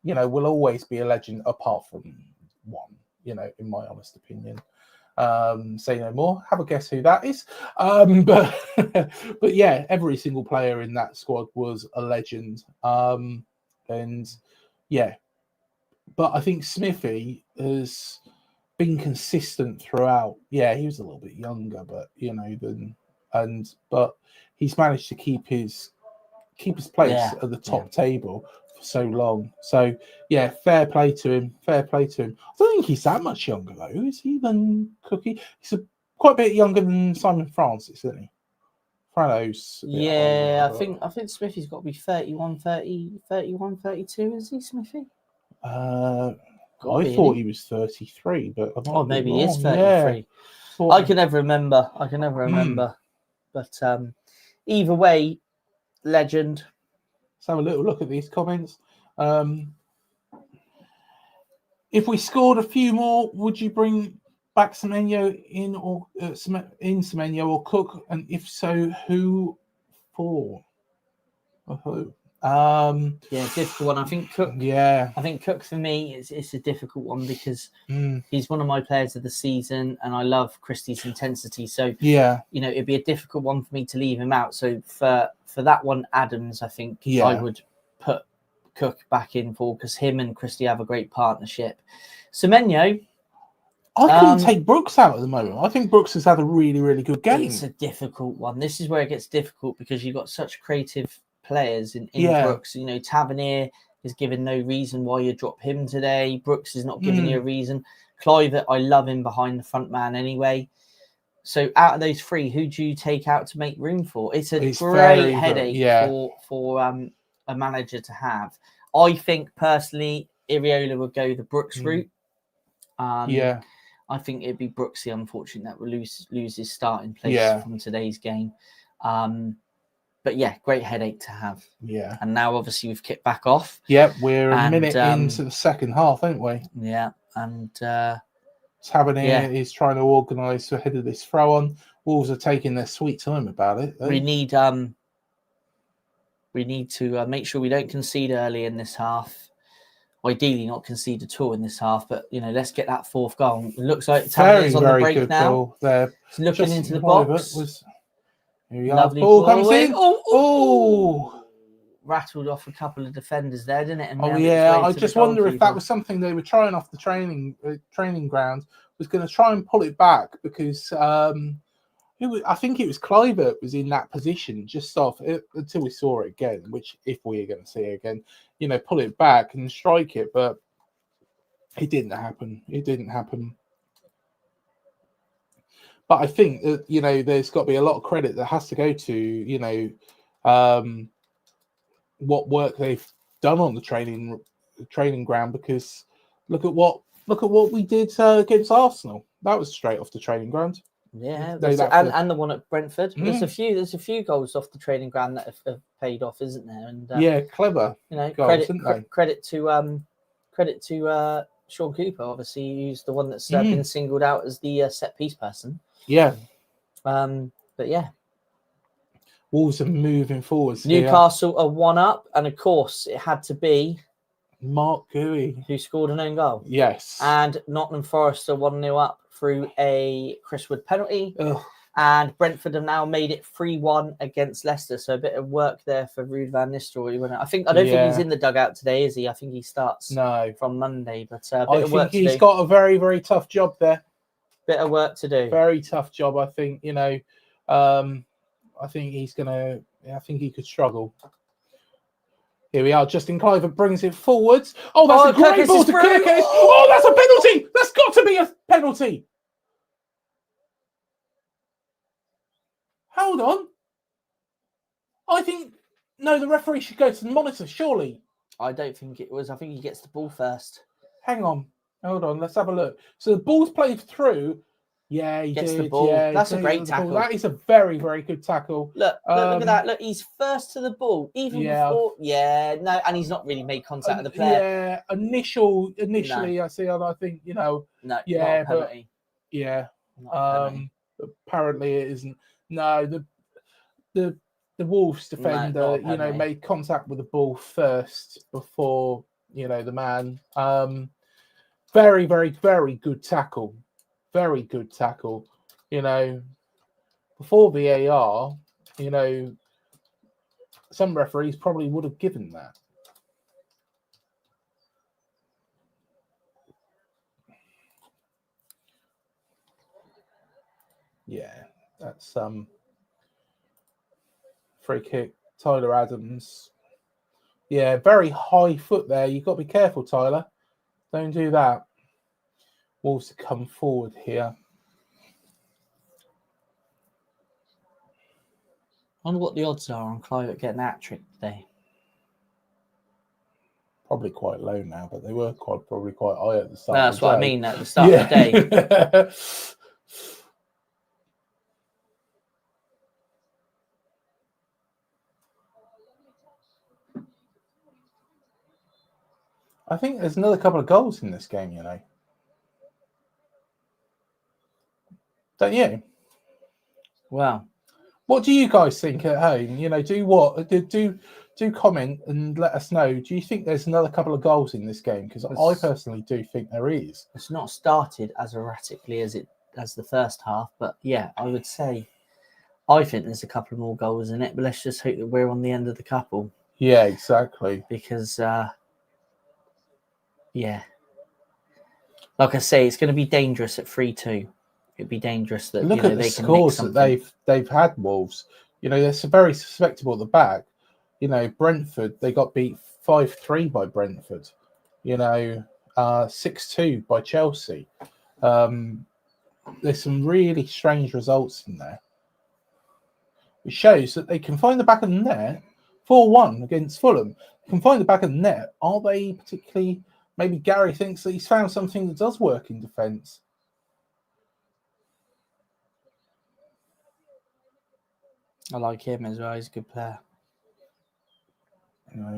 Will always be a legend, apart from one. In my honest opinion. Say no more. Have a guess who that is. But yeah, every single player in that squad was a legend. And yeah, but I think Smithy has been consistent throughout. Yeah, he was a little bit younger, but but he's managed to keep his place at the top table for so long. So yeah, fair play to him. I don't think he's that much younger though, is he, than Cookie? He's quite a bit younger than Simon Francis, isn't he? Frano's
I think Smithy's got to be 31, 32, is he, Smithy?
I thought he was 33, but
maybe he is 33. Yeah. I can never remember. But either way, legend.
Let's have a little look at these comments. If we scored a few more, would you bring back Semenyo in, or Semenyo or Cook? And if so, who for? Who?
Difficult one. I think Cook.
Yeah,
I think Cook for me it's a difficult one because he's one of my players of the season, and I love Christie's intensity. So it'd be a difficult one for me to leave him out. So for that one, Adams, I think I would put Cook back in for, because him and Christie have a great partnership. Semenyo,
I couldn't take Brooks out at the moment. I think Brooks has had a really, really good game.
It's a difficult one. This is where it gets difficult because you've got such creative players in Brooks. Tavernier is given no reason why you drop him today. Brooks is not giving you a reason. Clive, I love him behind the front man anyway. So out of those 3, who do you take out to make room for? It's a great headache for a manager to have. I think personally, Iraola would go the Brooks route. I think it'd be Brooks, the unfortunate, that will lose his starting place from today's game. But yeah, great headache to have. Yeah. And now obviously we've kicked back off.
Yep, we're a minute into the second half, aren't we?
Yeah. And
Tavernier is trying to organise ahead of this throw on. Wolves are taking their sweet time about it.
We need to make sure we don't concede early in this half. Ideally not concede at all in this half, but let's get that 4th goal. It looks like Tavernier's on the break now. He's looking into the box.
Lovely ball comes in.
Oh! Rattled off a couple of defenders there, didn't it? And
I just wonder if that was something they were trying off the training ground. Was going to try and pull it back because I think it was Clivert was in that position just off it, until we saw it again. Which, if we are going to see it again, pull it back and strike it, but it didn't happen. But I think that, there's got to be a lot of credit that has to go to, what work they've done on the training ground, because look at what we did against Arsenal. That was straight off the training ground.
Yeah, and the one at Brentford. There's a few goals off the training ground that have paid off, isn't there? And
clever. Goals,
credit to Sean Cooper, obviously, who's the one that's been singled out as the set piece person. Yeah. But yeah.
Wolves are moving forwards.
Newcastle are 1 up, and of course it had to be
Mark Gooey.
who scored an own goal.
Yes.
And Nottingham Forest are 1-0 up through a Chris Wood penalty.
Ugh.
And Brentford have now made it 3-1 against Leicester. So a bit of work there for Ruud van Nistelrooy. I don't think he's in the dugout today, is he? I think he starts from Monday. But a bit of work to do.
He's got a very, very tough job there.
Bit of work to do.
Very tough job. I think, I think he's going to, I think he could struggle. Here we are. Justin Cliver brings it forwards. Oh, that's a great ball to Kirkes. Oh, that's a penalty. That's got to be a penalty. Hold on. I think, no, the referee should go to the monitor, surely.
I don't think it was. I think he gets the ball first.
Hang on. Hold on. Let's have a look. So the ball's played through. Yeah, he
gets
did.
the ball.
Yeah,
that's a great tackle.
That is a very, very good tackle.
Look at that. Look, he's first to the ball. Even before. Yeah, no, and he's not really made contact with the player.
Yeah, initially, no. I think,
No,
yeah,
but
yeah. Apparently it isn't. No, the Wolves defender, made contact with the ball first before, the man. Very, very, very good tackle. Very good tackle. Before VAR, some referees probably would have given that. Yeah, that's free kick. Tyler Adams. Yeah, very high foot there. You've got to be careful, Tyler. Don't do that. Wolves to come forward here.
I wonder what the odds are on Clive getting a hat-trick today.
Probably quite low now, but they were probably quite high at the start.
No, that's what I mean, at the start of the day.
I think there's another couple of goals in this game, Don't you?
Wow.
What do you guys think at home? Do comment and let us know. Do you think there's another couple of goals in this game? Because I personally do think there is.
It's not started as erratically as the first half, but yeah, I would say I think there's a couple more goals in it, but let's just hope that we're on the end of the couple.
Yeah, exactly.
Because yeah. Like I say, it's going to be dangerous at 3-2. It'd be dangerous that
look at the scores that they've had. Wolves, they're very susceptible at the back. Brentford, they got beat 5-3 by Brentford. 6-2 by Chelsea. There's some really strange results in there. It shows that they can find the back of the net. 4-1 against Fulham. Can find the back of the net. Are they particularly? Maybe Gary thinks that he's found something that does work in defence.
I like him as well. He's a good player.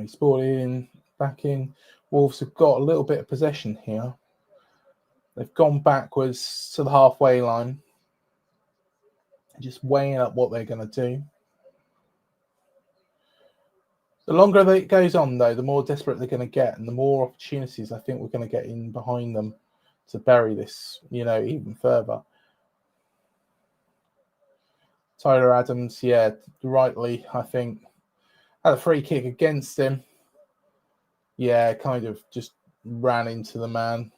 He's brought in, back in. Wolves have got a little bit of possession here. They've gone backwards to the halfway line. Just weighing up what they're going to do. The longer it goes on, though, the more desperate they're going to get, and the more opportunities I think we're going to get in behind them to bury this, even further. Tyler Adams, rightly, I think, had a free kick against him. Yeah, kind of just ran into the man.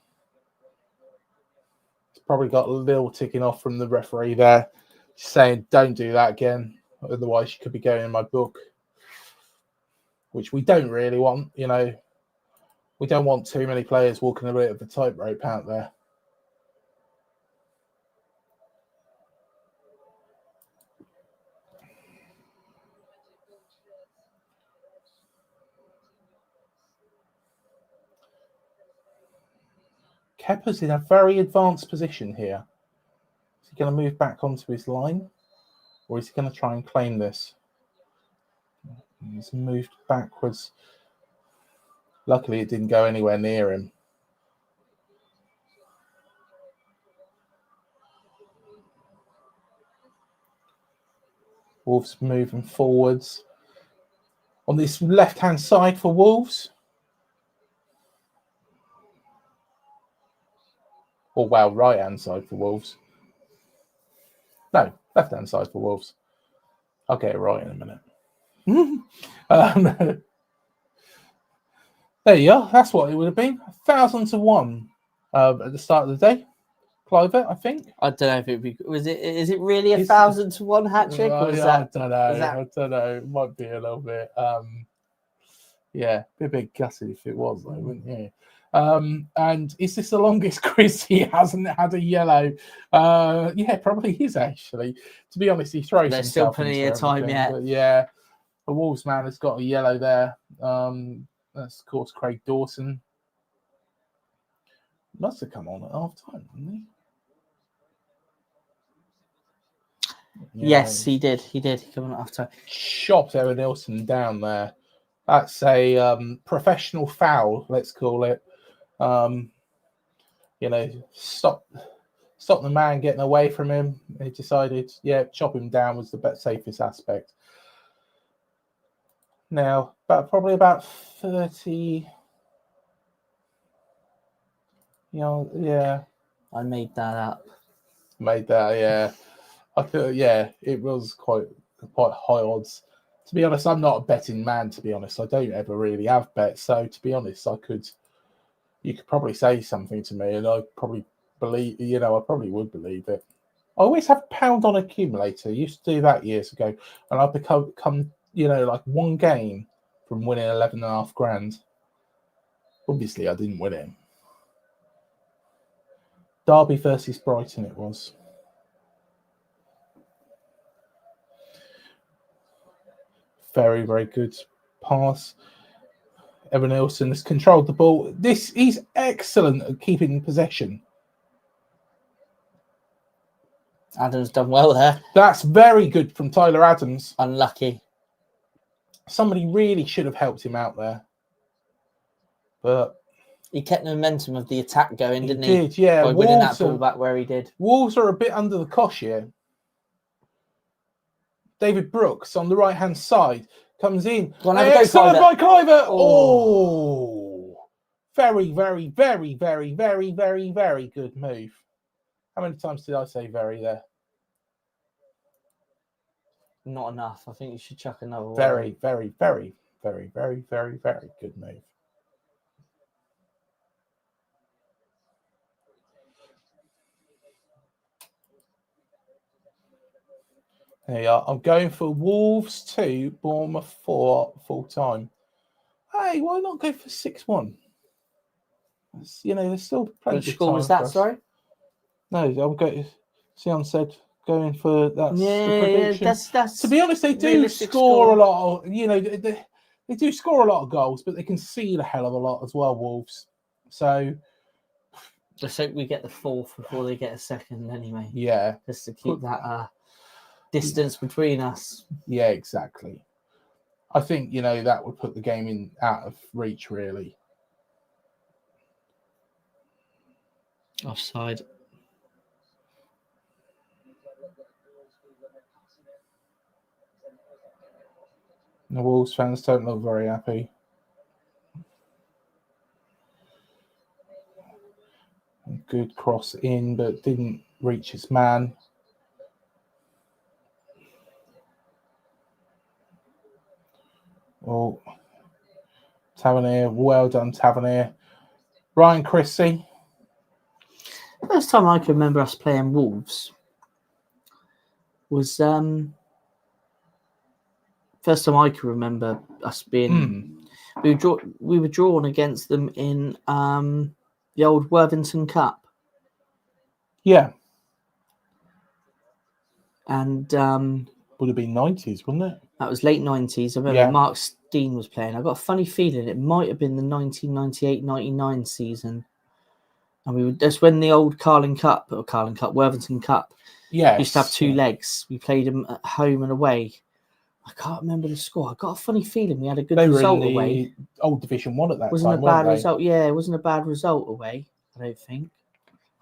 He's probably got a little ticking off from the referee there, saying, don't do that again, otherwise you could be going in my book. Which we don't really want, We don't want too many players walking a bit of a tightrope out there. Kepa's in a very advanced position here. Is he going to move back onto his line? Or is he going to try and claim this? He's moved backwards. Luckily, it didn't go anywhere near him. Wolves moving forwards. On this left-hand side for Wolves. Or, well, right-hand side for Wolves. No, left-hand side for Wolves. I'll get it right in a minute. There you are. That's what it would have been. 1,000 to 1 at the start of the day. Cliver, I think.
I don't know if it be. Was it? Is it really 1,000 to 1 hat trick? Or is
I don't know.
is that...
I don't know. It might be a little bit. Yeah, be a bit gutted if it was, though, wouldn't you? And is this the longest quiz he hasn't had a yellow? Yeah, probably is actually. To be honest, he throws.
There's still
himself
plenty
into
of time
everything,
yet.
but yeah, the Wolves man has got a yellow there. That's of course Craig Dawson. Must have come on at half time, didn't he? Yeah.
Yes, he did. He did. He came on after.
Chopped Evan Nilsson down there. That's a professional foul, let's call it. Stop the man getting away from him. He decided, chop him down was the safest aspect. Now, probably about 30. Yeah.
I made that up.
Yeah. I thought, it was quite high odds. To be honest, I'm not a betting man, to be honest. I don't ever really have bets. So, to be honest, you could probably say something to me and I'd probably believe, I probably would believe it. I always have pound on accumulator. I used to do that years ago. And I've become like one game from winning 11.5 grand. Obviously, I didn't win it. Derby versus Brighton it was. Very, very good pass. Evan Nilsson has controlled the ball. He's excellent at keeping possession.
Adams done well there.
That's very good from Tyler Adams.
Unlucky.
Somebody really should have helped him out there. But
he kept the momentum of the attack going, didn't he?
He did, yeah.
By winning that ball back where he did.
Wolves are a bit under the cosh here. David Brooks on the right-hand side comes in. Excellent by Cliver. Oh. Very, very, very, very, very, very, very good move. How many times did I say very there?
Not enough. I think you should chuck another one.
Very, very, very, very, very, very, very good move. There you are. I'm going for Wolves 2, Bournemouth 4 full time. Hey, why not go for 6-1? There's still plenty of time.
Which score was that, sorry?
No, I'm going. Sion said going for that.
Yeah, that's.
To be honest, they do score a lot. They do score a lot of goals, but they concede a hell of a lot as well, Wolves. So
just hope we get the fourth before they get a second, anyway.
Yeah,
just to keep that distance between us.
Yeah, exactly. I think that would put the game out of reach, really.
Offside.
The Wolves fans don't look very happy. Good cross in, but didn't reach his man. Oh, Tavernier, well done, Tavernier. Ryan Christie.
First time I can remember us playing Wolves was first time I can remember us being. We were drawn against them in the old Worthington Cup.
Yeah,
and
would have been 90s, wouldn't it?
That was late 90s. I remember Mark Steen was playing. I got a funny feeling it might have been the 1998-99 season. And that's when the old Worthington Cup.
Yeah,
used to have two legs. We played them at home and away. I can't remember the score. I got a funny feeling we had a good result away.
Old Division 1 at that
wasn't
time.
A bad result. Yeah, it wasn't a bad result away. I don't think.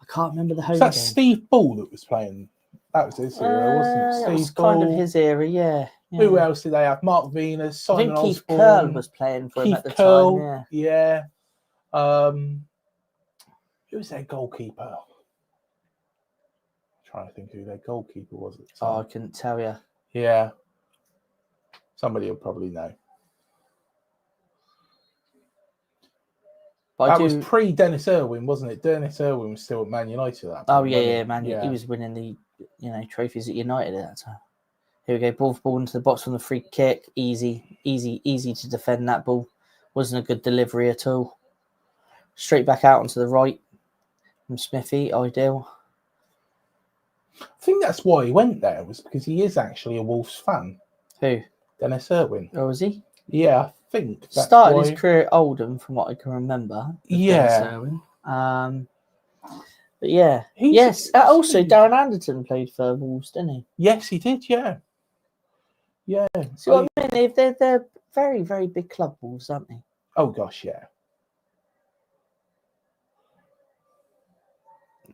I can't remember the home game.
Was that Steve Ball that was playing? That was his era, wasn't it? Steve
was
Ball.
Kind of his era, yeah.
Who else did they have? Mark Venus, Simon
I think Keith
Osborne.
Curl was playing for him at the time.
Yeah. Who was their goalkeeper? trying to think who their goalkeeper was at the
Oh, I
time.
couldn't tell you.
Yeah. Somebody will probably know.
But
That was pre-Dennis Irwin, wasn't it? Dennis Irwin was still at Man United at that
Oh
time,
yeah,
wasn't
yeah,
he?
man.
Yeah.
He was winning the trophies at United at that time. Here we go. Ball into the box from the free kick. Easy to defend that ball. Wasn't a good delivery at all. Straight back out onto the right from Smithy. Ideal.
I think that's why he went there, was because he is actually a Wolves fan.
Who?
Dennis Irwin.
Oh, was he?
Yeah, I think that's
Started
why.
his career at Oldham, from what I can remember.
Yeah.
Dennis Irwin. But yeah.
He's-
Also, Darren Anderton played for Wolves, didn't he?
Yes, he did. Yeah. Yeah.
See what I mean? They're very, very big club, Wolves, aren't they?
Oh gosh, yeah.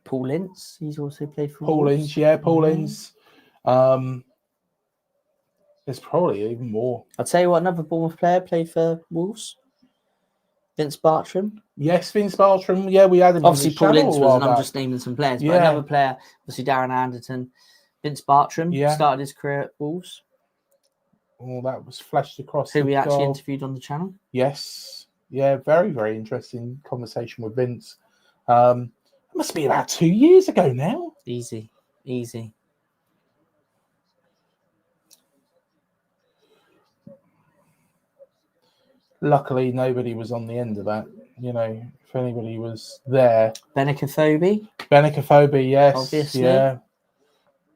Paul Ince, he's also played for
Paul
Wolves.
Ince, yeah, Paul Ince. There's probably even more.
I'll tell you what, another Bournemouth player played for Wolves. Vince Bartram.
Yes, Vince Bartram. Yeah, we had him.
Obviously,
on
Paul
the
Ince
channel a
was,
while
and I'm
back.
just naming some players. But
Yeah.
another player, obviously Darren Anderton. Vince Bartram started his career at Wolves.
Oh, that was flashed across.
Who
the
we actually
goal.
interviewed on the channel.
Yes. Yeah, very, very interesting conversation with Vince. It must be about 2 years ago now.
Easy.
Luckily, nobody was on the end of that. You know, if anybody was there.
Benicophobe.
Yes.
Obviously.
Yeah.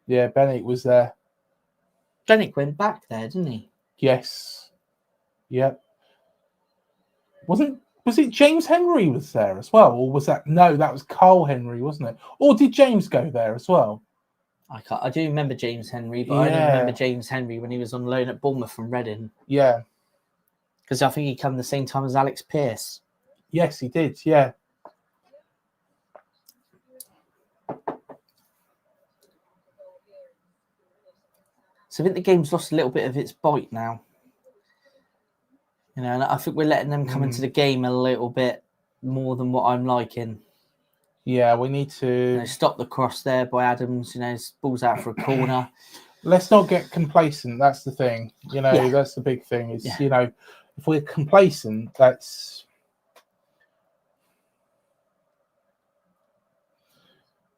Yeah, Bennett was there.
Bennett went back there, didn't he?
Yes. Yep. Was it James Henry was there as well? Or was that... No, that was Carl Henry, wasn't it? Or did James go there as well?
I do remember James Henry, but I don't remember James Henry when he was on loan at Bournemouth from Reading.
Yeah.
Because I think he came the same time as Alex Pearce.
Yes, he did. Yeah.
So I think the game's lost a little bit of its bite now. You know, and I think we're letting them come into the game a little bit more than what I'm liking.
Yeah, we need to...
You know, stop the cross there by Adams. You know, ball's out for a corner.
Let's not get complacent. That's the thing. You know, that's the big thing. Is you know, if we're complacent, that's...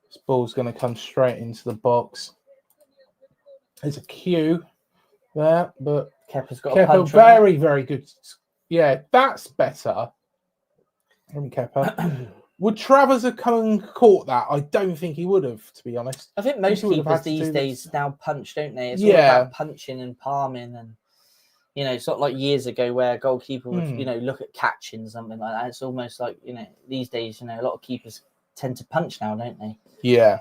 This ball's going to come straight into the box. There's a cue there, but
Kepa's got a
Kepa,
punch.
very, very good. Yeah, that's better from Kepa. Would Travers have come and caught that? I don't think he would have, to be honest.
I think most keepers these days now punch, don't they? It's all about punching and palming, and you know, it's not like years ago where a goalkeeper would, you know, look at catching something like that. It's almost like, you know, these days, you know, a lot of keepers tend to punch now, don't they?
Yeah.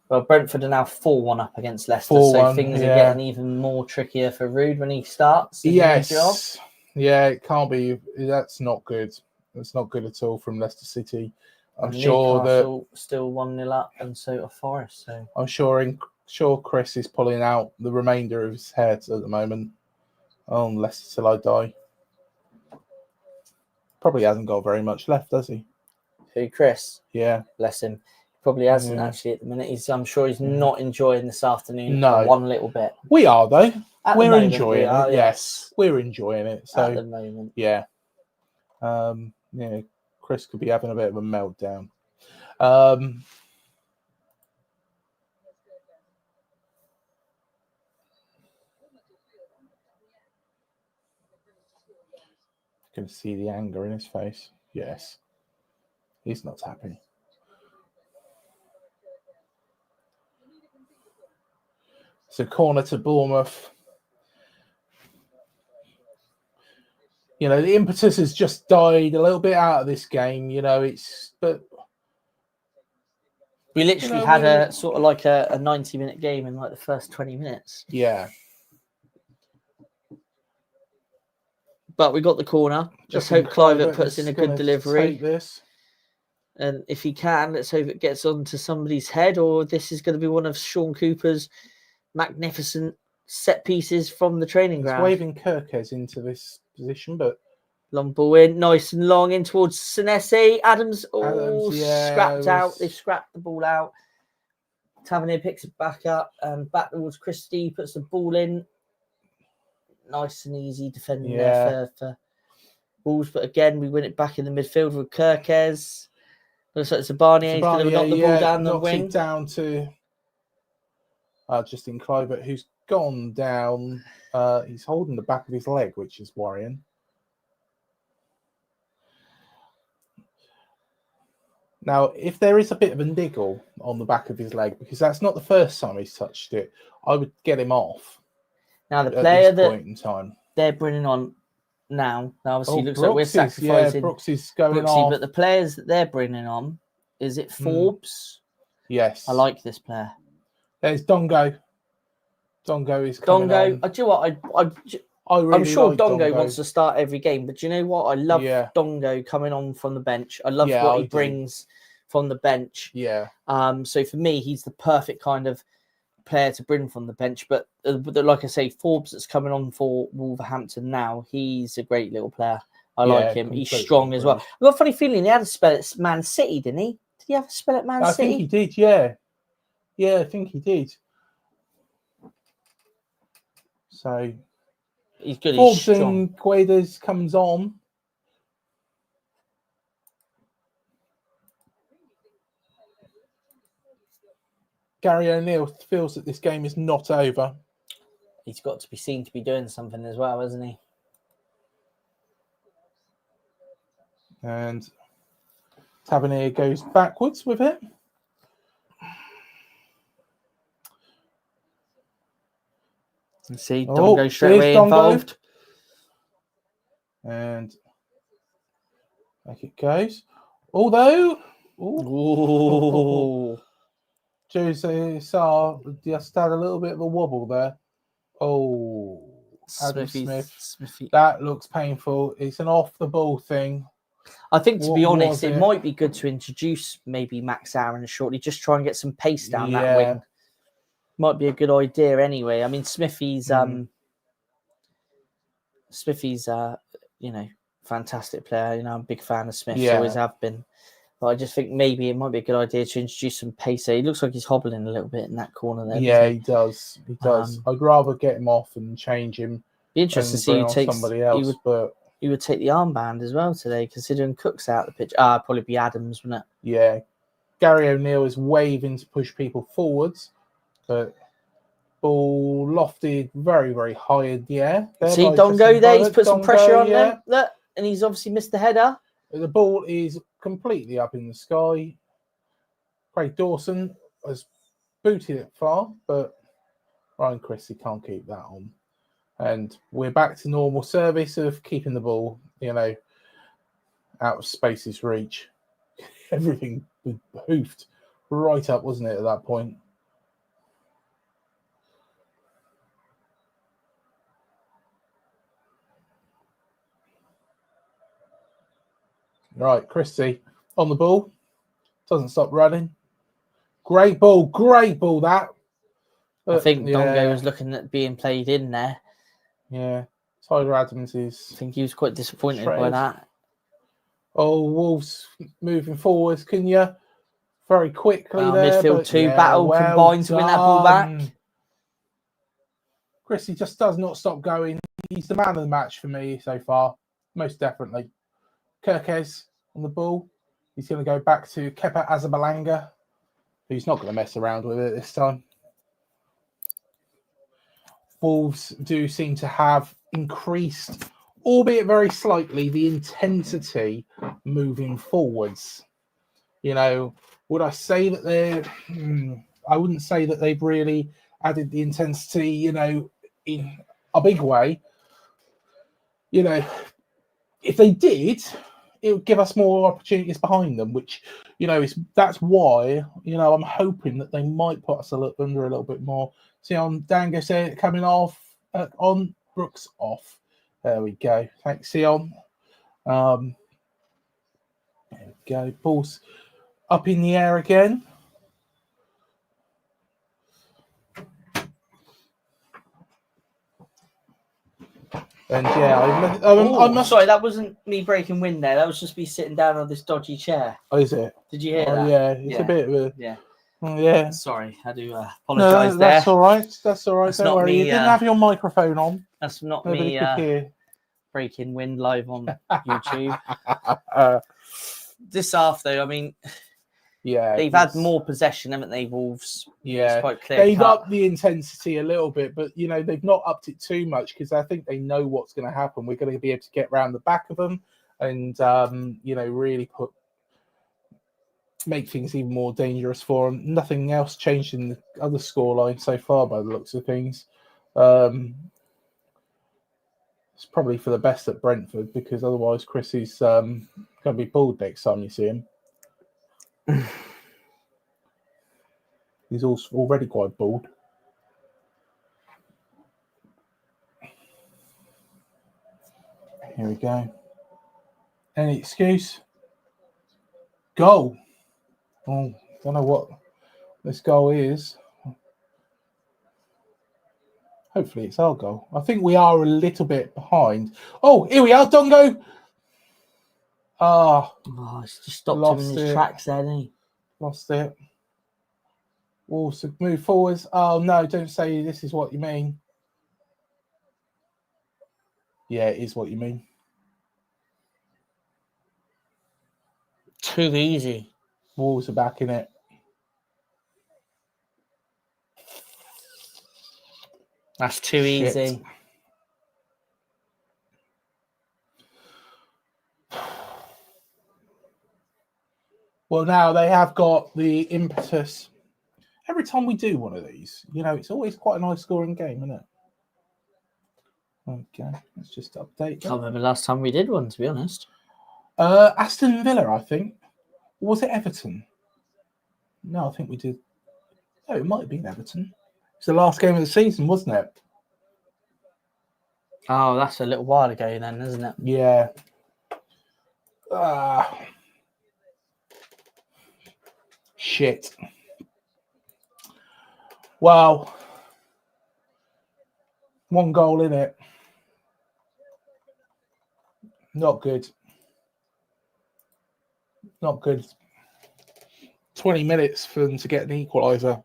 Well, Brentford are now 4-1 up against Leicester, so things are getting even more trickier for Rude when he starts.
Yes. Yeah, it can't be. That's not good. That's not good at all from Leicester City. I'm sure that
still 1-0 up, and so are Forest. So
I'm sure Chris is pulling out the remainder of his head at the moment. Oh, Leicester till I die. Probably hasn't got very much left, does he?
Who, Chris?
Yeah.
Bless him. Probably hasn't actually at the minute. I'm sure he's not enjoying this afternoon for one little bit.
We are though. We're enjoying it.
Are,
yes, we're enjoying it. So
at the moment,
yeah. Yeah, Chris could be having a bit of a meltdown. Can see the anger in his face. Yes, he's not happy. So corner to Bournemouth. You know, the impetus has just died a little bit out of this game. You know, but
we literally had a sort of like a 90-minute game in like the first 20 minutes.
Yeah.
But we got the corner. Let's hope Clivert puts in a good delivery. And if he can, let's hope it gets onto somebody's head, or this is going to be one of Sean Cooper's magnificent set pieces from the training ground.
He's waving Kirkes into this position, but
long ball in, nice and long in towards Senesi. Adams, scrapped out. They scrapped the ball out. Tavernier picks it back up and back towards Christie, puts the ball in. Nice and easy defending there for Wolves. But again, we win it back in the midfield with Kirkes. Looks like Zabani. He's going to knock the ball down the wing.
Down to Justin Kluivert, who's gone down. He's holding the back of his leg, which is worrying. Now, if there is a bit of a niggle on the back of his leg, because that's not the first time he's touched it, I would get him off.
Now, the player
at this point in time
they're bringing on now obviously looks like we're sacrificing
Brooks is going off.
But the players that they're bringing on, is it Forbes?
Yes.
I like this player.
There's Dongo. Dongo is coming on.
Do you know what? I'm sure like Dongo wants to start every game, but do you know what? I love Dongo coming on from the bench. I love what he brings from the bench.
Yeah.
So for me, he's the perfect kind of player to bring from the bench. But like I say, Forbes that's coming on for Wolverhampton now, he's a great little player. I like him. He's strong as well. I've got a funny feeling he had a spell at Man City, didn't he? Did he have a spell at Man City?
I think he did, yeah. Yeah, I think he did. So
he's good.
Forbes
he's strong.
and Guedes comes on. Gary O'Neill feels that this game is not over.
He's got to be seen to be doing something as well, hasn't he?
And Tavernier goes backwards with it.
And see, Dongo straight away involved.
And back it goes. Although, Jose Sarr just had a little bit of a wobble there. Oh, Adam Smith. That looks painful. It's an off the ball thing.
I think, to be honest, it might be good to introduce maybe Max Aaron shortly, just try and get some pace down that wing. Might be a good idea anyway. I mean, Smithy's fantastic player. I'm a big fan of Smith, always have been. But I just think maybe it might be a good idea to introduce some pace. He looks like he's hobbling a little bit in that corner there.
Yeah, he does. He does. I'd rather get him off and change him.
Be interesting to see who takes
somebody else, but
he would take the armband as well today, considering Cook's out the pitch. Probably be Adams, wouldn't it?
Yeah. Gary O'Neill is waving to push people forwards, but ball lofted very, very high in the air.
See Dongo there, he's put some pressure on them. Look, and he's obviously missed the header.
The ball is completely up in the sky. Craig Dawson has booted it far, but Ryan Christie can't keep that on. And we're back to normal service of keeping the ball, out of Space's reach. Everything was hoofed right up, wasn't it, at that point? Right, Christie on the ball. Doesn't stop running. Great ball that.
I think Dongo was looking at being played in there.
Yeah. Tyler Adams is...
I think he was quite disappointed by that.
Oh, Wolves moving forwards. Can you? Very quickly there.
Midfield two. Battle combined to win that ball back.
Christie just does not stop going. He's the man of the match for me so far. Most definitely. Kirkes on the ball. He's going to go back to Kepa Azabalanga, who's not going to mess around with it this time. Wolves do seem to have increased, albeit very slightly, the intensity moving forwards. Would I say that they're... I wouldn't say that they've really added the intensity, in a big way. If they did, it would give us more opportunities behind them, which, that's why, I'm hoping that they might put us under a little bit more. See on Dango said coming off, on Brooks off. There we go. Thanks, Sion. There we go. Ball's up in the air again. And I must.
Sorry, that wasn't me breaking wind there. That was just me sitting down on this dodgy chair.
Oh, is it?
Did you hear that?
Yeah, it's a bit of a.
Yeah.
Yeah.
Sorry, I do
No,
apologise
that's
there.
all right. That's all right.
That's
Don't
not
worry.
me,
You didn't have your microphone on.
That's not
Nobody
me
could hear.
breaking wind live on YouTube. This half, though, I mean,
Yeah,
they've had more possession, haven't they, Wolves?
Yeah,
it's quite clear
they've
cut.
upped the intensity a little bit, but they've not upped it too much because I think they know what's going to happen. We're going to be able to get round the back of them and really make things even more dangerous for them. Nothing else changed in the other scoreline so far by the looks of things. It's probably for the best at Brentford because otherwise Chris is going to be pulled next time you see him. He's already quite bald. Here we go. Any excuse? Goal. Oh, don't know what this goal is. Hopefully it's our goal. I think we are a little bit behind. Oh, here we are, Dongo.
It's just stopped him in his tracks there, didn't he?
Lost it. Wolves move forwards. Oh, no, don't say this is what you mean. Yeah, it is what you mean.
Too easy.
Wolves are back in it.
That's too easy.
Well, now they have got the impetus. Every time we do one of these, it's always quite a nice scoring game, isn't it? Okay, let's just update.
Can't remember the last time we did one, to be honest.
Aston Villa, I think. Or was it Everton? No, I think we did. No, it might have been Everton. It's the last game of the season, wasn't it?
Oh, that's a little while ago then, isn't it?
Yeah. Shit. Well, one goal in it. Not good. Not good. 20 minutes for them to get an equaliser.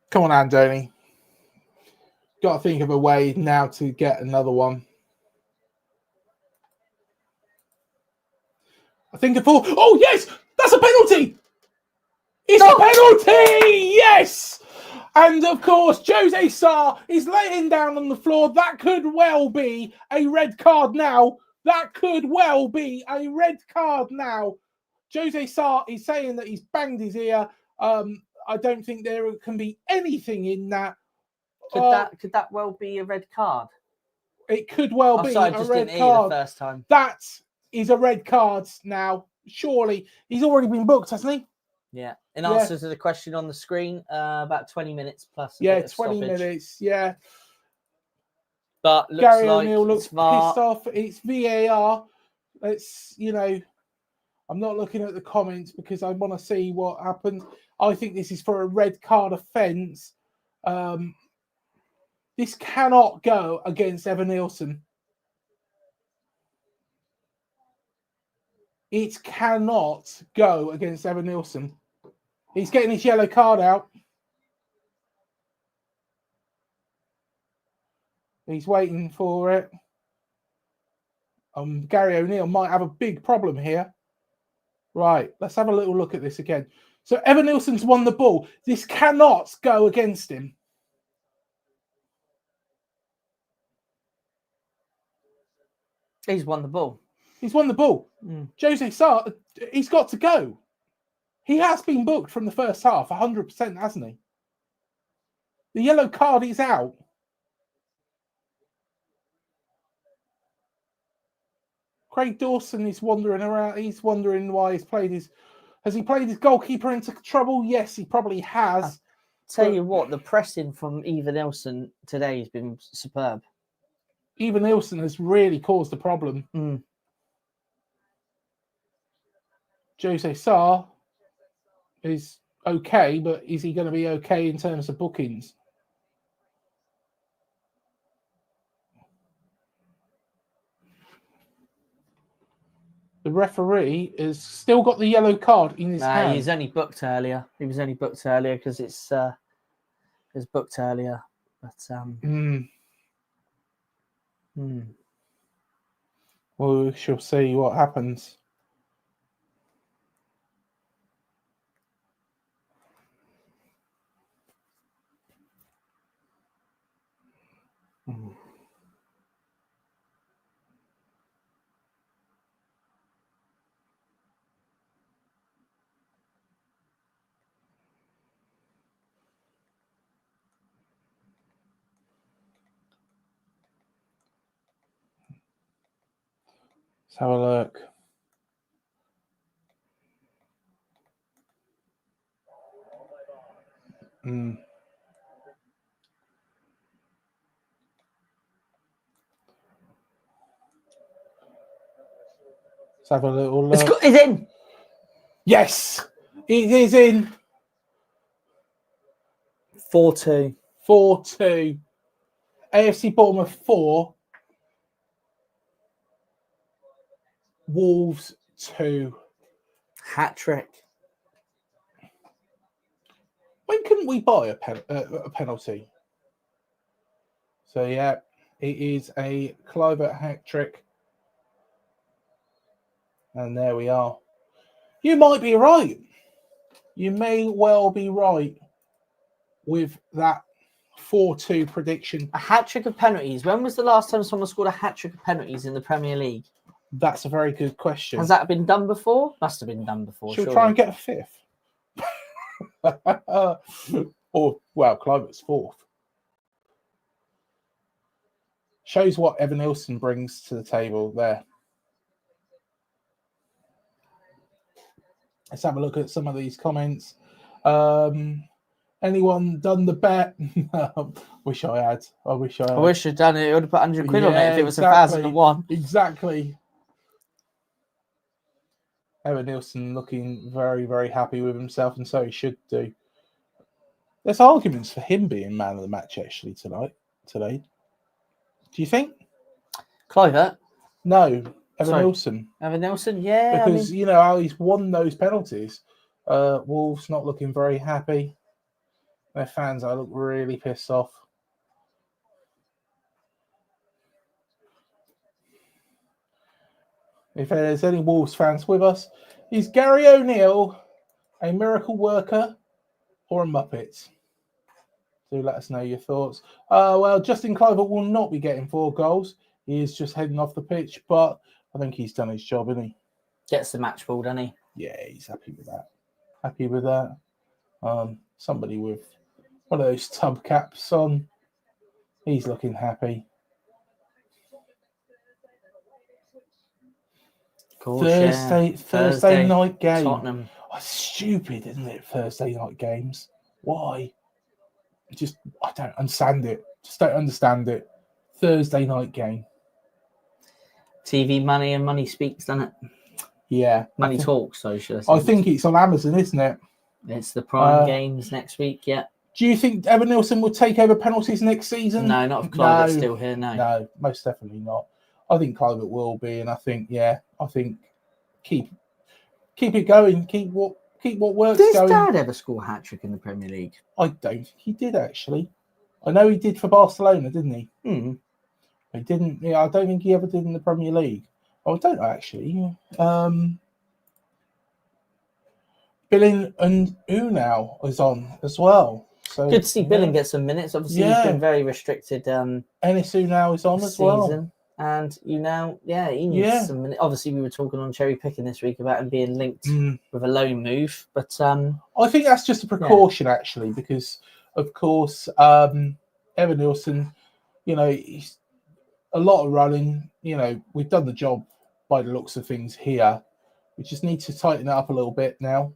Come on, Andoni. Got to think of a way now to get another one. I think a foul. Oh, yes! That's a penalty! It's a penalty! Yes! And, of course, Jose Sarr is laying down on the floor. That could well be a red card now. That could well be a red card now. Jose Sarr is saying that he's banged his ear. I don't think there can be anything in that.
Could that well be a red card?
It could well be
I
a
just
red
didn't hear
card.
the first time.
That is a red card now. Surely he's already been booked, hasn't he?
Yeah. In answer to the question on the screen, about 20 minutes plus.
20
stoppage.
minutes. Yeah.
But looks
Gary
like
O'Neill looks
it's VAR.
pissed off. It's VAR. It's I'm not looking at the comments because I want to see what happened. I think this is for a red card offence. This cannot go against Evan Nielsen. It cannot go against Evan Nielsen. He's getting his yellow card out. He's waiting for it. Gary O'Neill might have a big problem here. Right, let's have a little look at this again. So Evan Nielsen's won the ball. This cannot go against him.
He's won the ball.
He's won the ball. Jose Sarr, he's got to go. He has been booked from the first half, 100%, hasn't he? The yellow card is out. Craig Dawson is wandering around. He's wondering why he's played his... Has he played his goalkeeper into trouble? Yes, he probably has.
Tell you what, the pressing from Evan Nielsen today has been superb.
Evan Nielsen has really caused a problem. Jose Sarr is okay, but is he going to be okay in terms of bookings? The The referee has still got the yellow card in his hand.
He's only booked earlier. He was only booked earlier because it was booked earlier. But
Well, we shall see what happens. Let's have a look. Let's have a little look.
It's in.
Yes, it is in.
4-2.
4-2. AFC Bournemouth 4. Wolves 2.
Hat trick.
When couldn't we buy a penalty? So, yeah, it is a Clivert hat trick. And there we are. You might be right. You may well be right with that 4-2 prediction.
A hat trick of penalties. When was the last time someone scored a hat trick of penalties in the Premier League?
That's a very good question.
Has that been done before? Must have been done before.
Should we try and get a fifth? Or, well, Clivert's fourth. Shows what Evan Nilsson brings to the table there. Let's have a look at some of these comments. Anyone done the bet? Wish I had. I wish I'd
done it. It would have put 100 quid on it if it was 1,001.
Exactly. Evan Nilsson looking very, very happy with himself, and so he should do. There's arguments for him being man of the match actually today. Do you think?
Clivert?
No, Evan Nilsson.
Evan Nilsson, yeah.
Because you know how he's won those penalties. Wolves not looking very happy. Their fans, I look really pissed off. If there's any Wolves fans with us, is Gary O'Neill a miracle worker or a Muppet? Do let us know your thoughts. Well, Justin Clivert will not be getting 4 goals. He is just heading off the pitch, but I think he's done his job, isn't he?
Gets the match ball, doesn't he?
Yeah, he's happy with that. Happy with that. Somebody with one of those tub caps on. He's looking happy.
Course,
Thursday night game.
Tottenham.
Oh, it's stupid, isn't it? Thursday night games. Why? I don't understand it. Just don't understand it. Thursday night game.
TV money and money speaks, doesn't it?
Yeah.
Money talks, so should I say.
I think it's on Amazon, isn't it?
It's the Prime games next week, yeah.
Do you think Evan Nilsson will take over penalties next season?
No, not if Clivert's still here, no.
No, most definitely not. I think Clivert will be, and I think keep it going. Keep what works going.
Did Dad ever score a hat-trick in the Premier League?
I don't think he did, actually. I know he did for Barcelona, didn't he? He didn't. Yeah, I don't think he ever did in the Premier League. Oh, I don't know, actually. Billing and Unau is on as well. So
good to see Billing get some minutes. Obviously, he's been very restricted.
Ennis Unau is on as well.
And he needs some minutes. Obviously, we were talking on Cherry Picking this week about him being linked with a loan move. But
I think that's just a precaution, actually, because, of course, Evan Nilsson, he's a lot of running. We've done the job by the looks of things here. We just need to tighten it up a little bit now.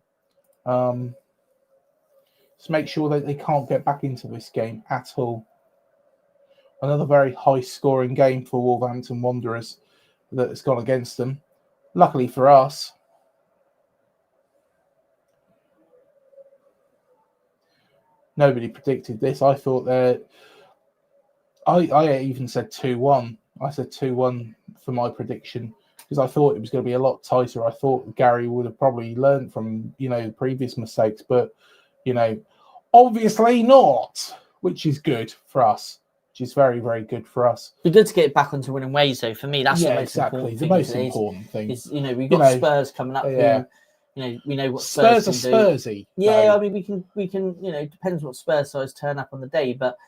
Just make sure that they can't get back into this game at all. Another very high-scoring game for Wolverhampton Wanderers that has gone against them. Luckily for us. Nobody predicted this. I thought that... I even said 2-1. I said 2-1 for my prediction. because I thought it was going to be a lot tighter. I thought Gary would have probably learned from, previous mistakes, but, obviously not, which is good for us, which is very, very good for us.
Be good to get back onto winning ways, though. For me, that's the most important thing.
The most important thing
is we've got Spurs coming up.
Yeah.
Who, we know what
Spurs
can
are
do.
Spursy.
Yeah,
though.
I mean, we can, depends what Spurs sides turn up on the day, but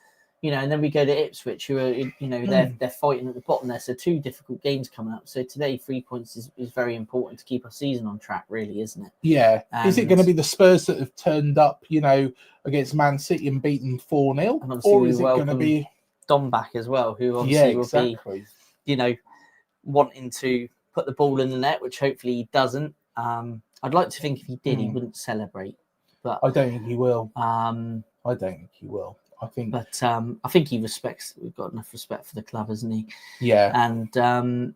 and then we go to Ipswich, who are, they're fighting at the bottom there. So 2 difficult games coming up. So today, 3 points is very important to keep our season on track, really, isn't it?
Yeah. Is it going to be the Spurs that have turned up, against Man City and beaten 4-0? Or is it going to be
Dom back as well, who obviously will be, wanting to put the ball in the net, which hopefully he doesn't. I'd like to think if he did, he wouldn't celebrate. But
I don't think he will. I think,
I think he respects. We've got enough respect for the club, hasn't he?
Yeah.
And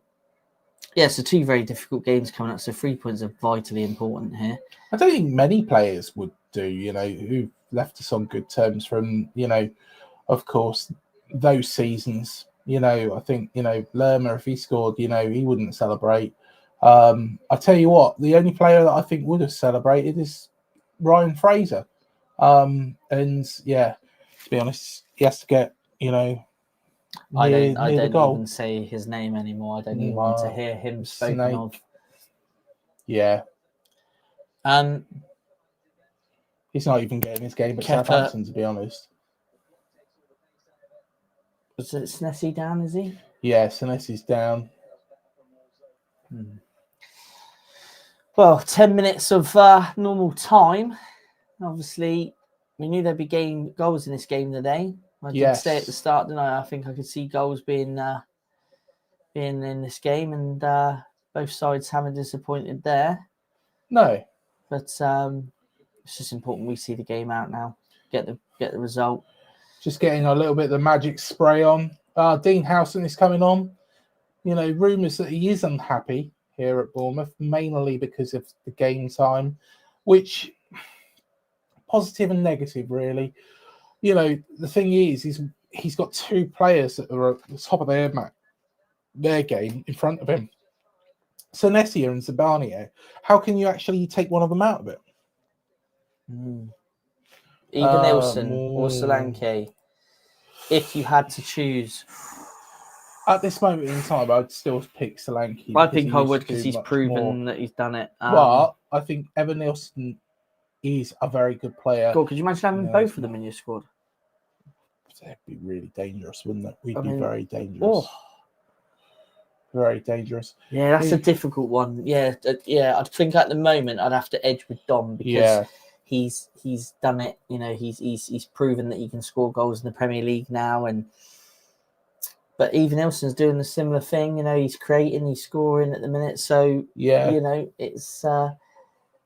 so 2 very difficult games coming up. So 3 points are vitally important here.
I don't think many players would do. Who left us on good terms from of course those seasons. I think Lerma, if he scored, he wouldn't celebrate. I tell you what, the only player that I think would have celebrated is Ryan Fraser. And yeah. To be honest, he has to get, I
don't even say his name anymore. I don't even want to hear him spoken of.
Yeah. He's not even getting his game at Southampton, to be honest.
Was it Senesi down, is he?
Yeah, Senesi's down.
Well, 10 minutes of normal time. Obviously, we knew there'd be goals in this game today. I did say at the start, didn't I? I think I could see goals being in this game, and both sides haven't disappointed there.
No,
but it's just important we see the game out now, get the result.
Just getting a little bit of the magic spray on. Dean Howson is coming on. Rumours that he is unhappy here at Bournemouth, mainly because of the game time, which positive and negative, really. The thing is he's got 2 players that are at the top of their game in front of him. Senesi and Semenyo. How can you actually take one of them out of it?
Either Nilsson or Solanke, if you had to choose.
At this moment in time, I'd still pick Solanke.
I think I would, because he's proven that he's done it.
But I think Evan Nilsson is a very good player.
God, could you imagine having both of them in your squad?
That'd be really dangerous, wouldn't it? We'd be very dangerous. Very dangerous.
Yeah, that's a difficult one. Yeah. I think at the moment I'd have to edge with Dom, because he's done it. He's proven that he can score goals in the Premier League now, but even Nilsson's doing the similar thing. He's creating, he's scoring at the minute. So it's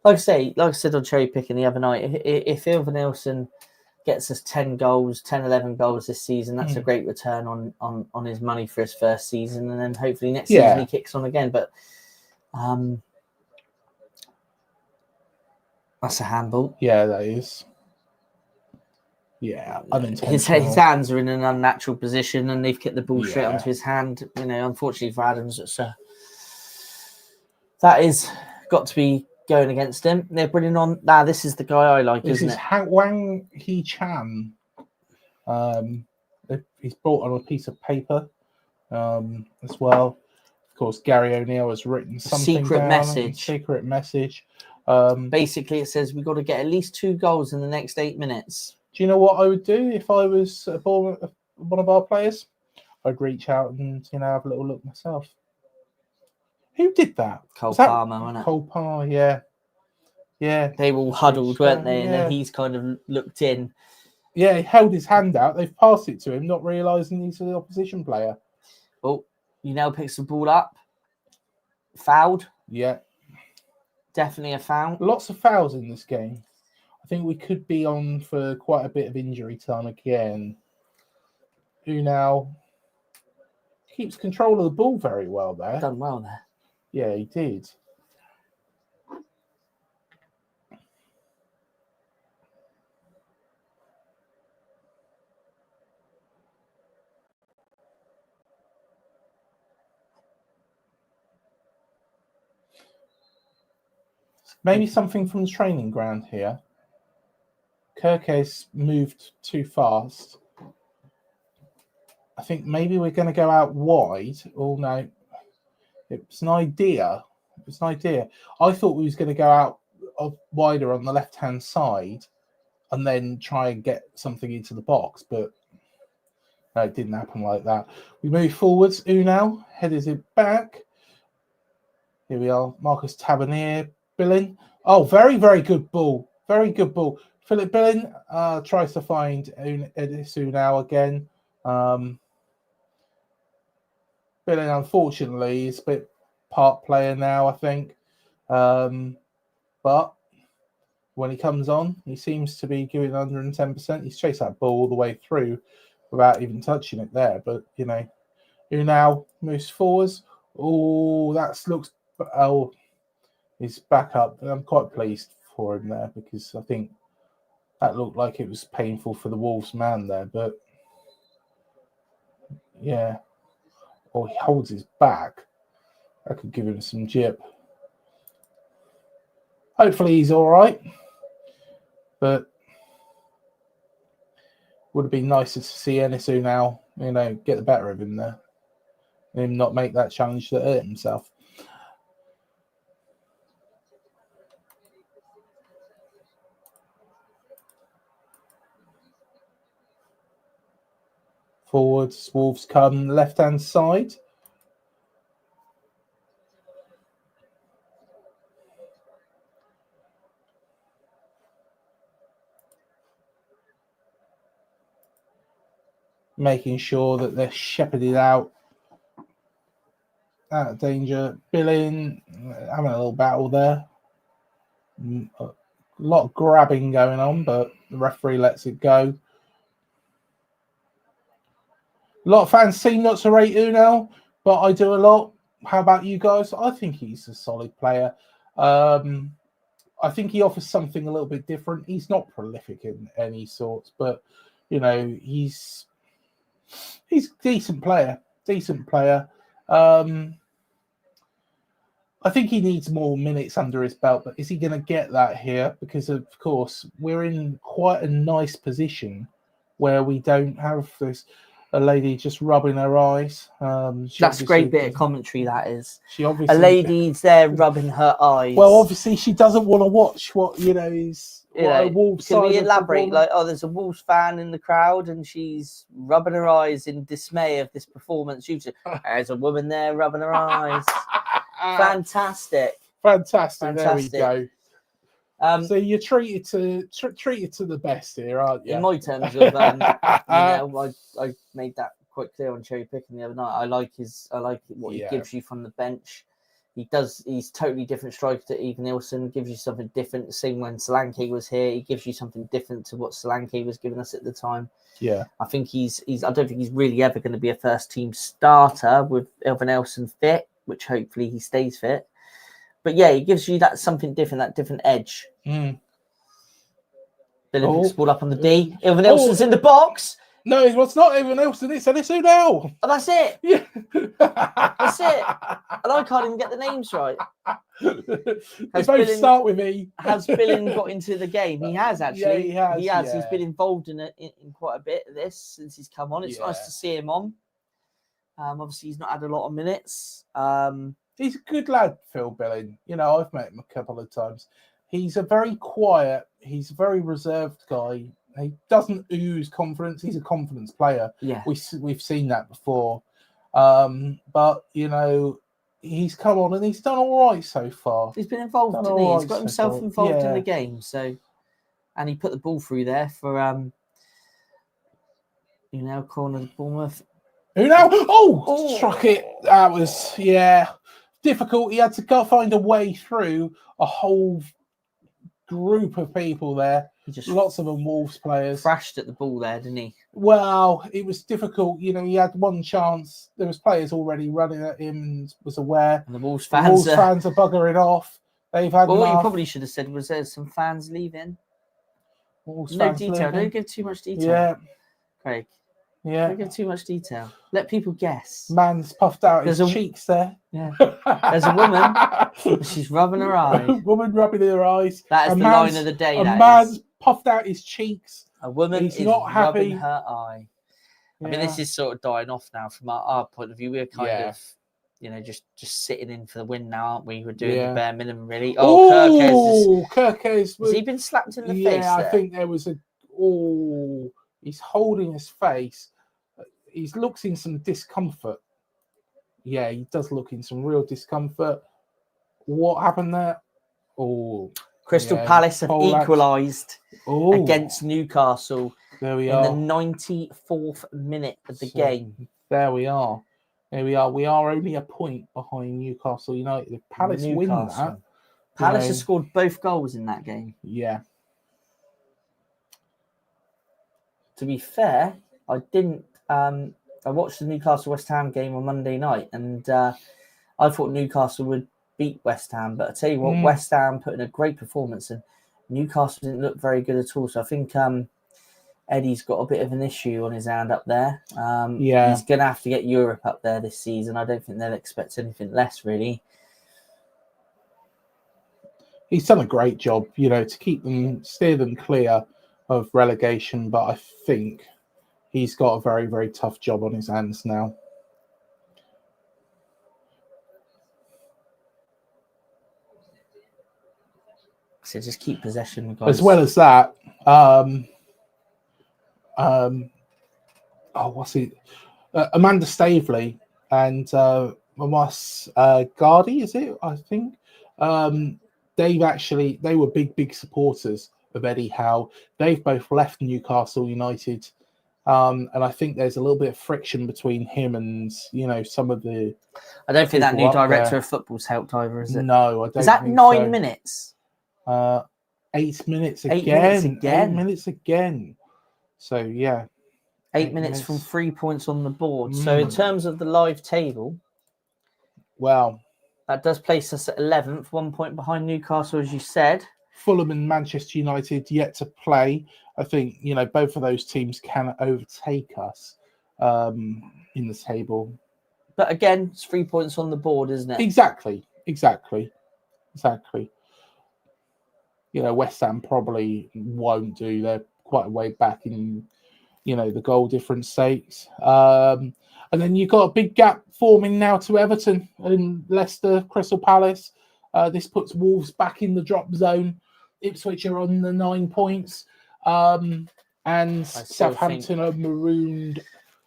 like I said on Cherry Picking the other night. If Evan Nilsson gets us 10 goals, 10, 11 goals this season, that's a great return on his money for his first season. And then hopefully next season he kicks on again. But that's a handball.
Yeah, that is. Yeah,
his hands are in an unnatural position, and they've kicked the ball straight onto his hand. Unfortunately for Adams, that is got to be going against him. They're bringing on. This is the guy I like, isn't it?
Wang Hee Chan. He's brought on a piece of paper as well. Of course, Gary O'Neill has written something
Secret
message.
Basically, it says we've got to get at least 2 goals in the next 8 minutes.
Do you know what I would do if I was one of our players? I'd reach out and have a little look myself. Who did that?
Cole Palmer, wasn't it?
Cole Palmer, yeah. They
were all huddled, weren't they? And then he's kind of looked in.
Yeah, he held his hand out. They've passed it to him, not realising he's the opposition player.
Oh, picks the ball up. Fouled.
Yeah.
Definitely a foul.
Lots of fouls in this game. I think we could be on for quite a bit of injury time again. Who now keeps control of the ball very well there.
Done well there.
Yeah, he did. Maybe something from the training ground here. Kirke's moved too fast. I think maybe we're going to go out wide. Oh, no. It's an idea. I thought we was going to go out wider on the left-hand side and then try and get something into the box, but no, it didn't happen like that. We move forwards. Unal headed it back. Here we are. Marcus Tavernier. Billing. Oh, very, very good ball. Very good ball. Philip Billing tries to find Edis Unal again. Billing, unfortunately, is a bit part player now, I think. But when he comes on, he seems to be giving 110%. He's chased that ball all the way through without even touching it there. But, you know, Unal moves forwards. Oh, that looks... Oh, he's back up. I'm quite pleased for him there because I think that looked like it was painful for the Wolves man there. But, yeah. Or he holds his back. I could give him some jip. Hopefully he's all right. But would have been nicer to see Enisu now, you know, get the better of him there. And him not make that challenge that hurt himself. Forwards, Wolves come left-hand side. Making sure that they're shepherded out of danger. Billing having a little battle there. A lot of grabbing going on, but the referee lets it go. A lot of fans seem not to rate Unal, but I do a lot. How about you guys? I think he's a solid player. I think he offers something a little bit different. He's not prolific in any sorts, but you know, he's a decent player. I think he needs more minutes under his belt, but is he going to get that here? Because of course we're in quite a nice position where we don't have a lady just rubbing her eyes.
That's a great bit of commentary, that is.
She obviously,
a lady's there rubbing her eyes.
Well, obviously she doesn't want to watch what, you know, is...
Wolves can we elaborate? Like, oh, there's a Wolves fan in the crowd and she's rubbing her eyes in dismay of this performance. There's a woman there rubbing her eyes. Fantastic.
There we go. So you're treated to the best here, aren't you?
In my terms of, you know, I made that quite clear on cherry picking the other night. I like what he gives you from the bench. He's totally different striker to Even Nilsson, gives you something different. Same when Solanke was here, he gives you something different to what Solanke was giving us at the time. Yeah. I think I don't think he's really ever going to be a first team starter with Even Nilsson fit, which hopefully he stays fit. But yeah, he gives you that something different, that different edge. Billing picks the ball up on the D. Even Nilsson's in the box.
No, it's not Even Nilsson, it's Enisu now.
Oh, that's it.
Yeah.
That's it. And I can't even get the names right.
They both start with E.
Has Billing got into the game? He has, actually.
Yeah, he has.
Yeah. He's been involved in quite a bit of this since he's come on. It's nice to see him on. Obviously, he's not had a lot of minutes.
He's a good lad, Phil Billing. You know, I've met him a couple of times. He's a very quiet, he's a very reserved guy. He doesn't ooze confidence. He's a confidence player.
Yeah,
we've seen that before. But you know, he's come on and he's done all right so far.
He's been involved, didn't he? He's got himself involved in the game. So, and he put the ball through there for corner of Bournemouth.
Struck it. That was difficult. He had to go find a way through a whole group of people there. Lots of them Wolves players.
Crashed at the ball there, didn't he?
Well, it was difficult. You know, he had one chance. There was players already running at him and was aware.
And the Wolves fans
are buggering off. They've had enough.
What you probably should have said was there's some fans leaving. No detail. Don't give too much detail.
Yeah.
Craig.
Yeah.
Don't give too much detail. Let people guess.
Man's puffed out his
There's
cheeks there.
Yeah. There's a woman. She's rubbing her eyes.
Woman rubbing her eyes.
That is the line of the day.
A man's puffed out his cheeks.
A woman
He's
is
not happy.
rubbing her eye.
Yeah.
I mean, this is sort of dying off now from our point of view. We're kind
Yeah.
of, just sitting in for the win now, aren't we? We're doing
Yeah.
the bare minimum, really.
Kirkes
has he been slapped in the face?
Yeah, I
there?
think there was he's holding his face. He looks in some discomfort. Yeah, he does look in some real discomfort. What happened there?
Crystal Palace have equalised against Newcastle
in
the 94th minute of the game.
There we are. We are only a point behind Newcastle United. If Palace win that,
Palace has scored both goals in that game.
Yeah.
To be fair, I didn't. I watched the Newcastle West Ham game on Monday night, and I thought Newcastle would beat West Ham. But I tell you what, West Ham put in a great performance, and Newcastle didn't look very good at all. So I think Eddie's got a bit of an issue on his hand up there. He's going to have to get Europe up there this season. I don't think they'll expect anything less, really.
He's done a great job, to steer them clear of relegation. But I think he's got a very, very tough job on his hands now.
So just keep possession, guys.
As well as that, what's he? Amanda Staveley and Mamas Gardy, is it? I think they were big supporters of Eddie Howe. They've both left Newcastle United, and I think there's a little bit of friction between him and some of the.
I don't think that new director of football's helped either, is it?
No, I don't.
Is that
think
9 minutes?
8 minutes again.
8 minutes again.
So yeah.
8 minutes from 3 points on the board. So in terms of the live table, that does place us at 11th, 1 point behind Newcastle, as you said.
Fulham and Manchester United yet to play. I think both of those teams can overtake us in the table.
But again, it's 3 points on the board, isn't it?
Exactly. West Ham probably won't do. They're quite a way back in, the goal difference stakes. And then you've got a big gap forming now to Everton and Leicester, Crystal Palace. This puts Wolves back in the drop zone. Ipswich are on the 9 points. And Southampton are marooned.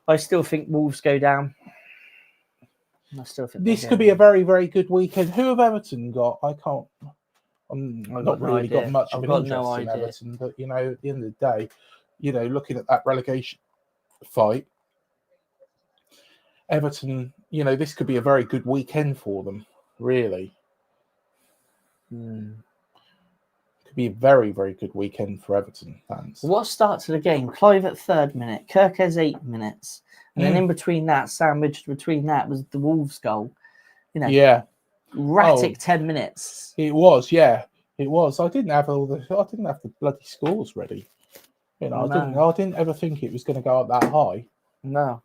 I still think Wolves go down. I still think
this could be a very, very good weekend. Who have Everton got? I can't. I've not really got much of an interest in Everton, but at the end of the day, looking at that relegation fight, Everton, this could be a very good weekend for them, really. Could be a very, very good weekend for Everton fans.
What start to the game? Clive at 3rd minute, Kirkes 8 minutes, and then in between that, sandwiched between that was the Wolves goal. Erratic 10 minutes.
It was, yeah. It was. I didn't have the bloody scores ready. I didn't ever think it was going to go up that high.
No.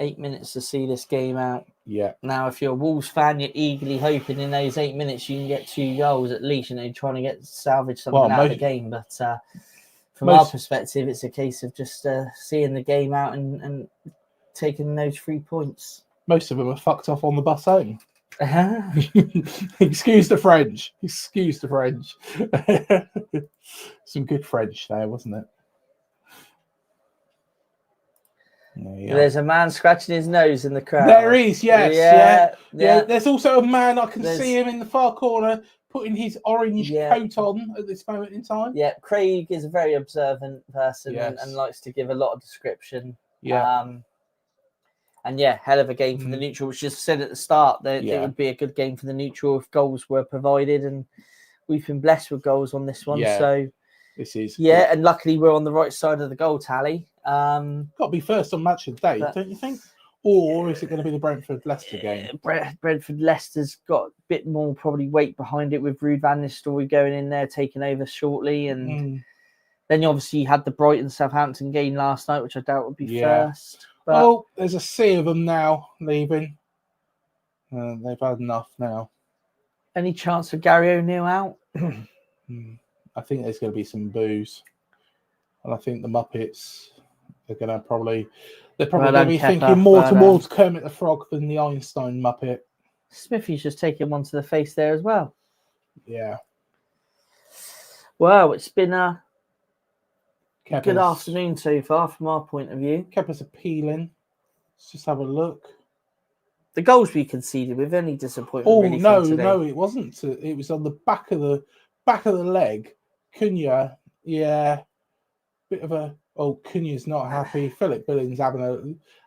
8 minutes to see this game out.
Yeah.
Now, if you're a Wolves fan, you're eagerly hoping in those 8 minutes you can get 2 goals at least, trying to salvage something out of the game. But from our perspective, it's a case of just seeing the game out and taking those 3 points.
Most of them are fucked off on the bus home. Excuse the French. Some good French there, wasn't it? Yeah.
There's a man scratching his nose in the crowd.
There is, yes. Yeah. There's also a man, I can see him in the far corner putting his orange coat on at this moment in time.
Yeah, Craig is a very observant person and likes to give a lot of description.
Yeah.
Hell of a game for the neutral, which just said at the start that it would be a good game for the neutral if goals were provided, and we've been blessed with goals on this one. So
this is
and luckily we're on the right side of the goal tally.
Got to be first on match of the day, don't you think? Or is it going to be the Brentford-Leicester game?
Brentford-Leicester's got a bit more probably weight behind it with Ruud van Nistelrooy going in there, taking over shortly, and Then you obviously had the Brighton Southampton game last night, which I doubt would be first. But
Oh, there's a sea of them now leaving. They've had enough now.
any chance of Gary O'Neill out?
I think there's going to be some boos. And I think the Muppets are going to they're probably going to be thinking more towards Kermit the Frog than the Einstein Muppet.
Smithy's just taking one to the face there as well.
Yeah.
Well, it's been a
Kepa's,
good afternoon so far from our point of view.
Kepa's appealing. Let's just have a look.
The goals we conceded with any disappointment.
Oh
really
no, it wasn't. It was on the back of the leg. Cunha, yeah, bit of a. Oh, Cunha's not happy. Philip Billings having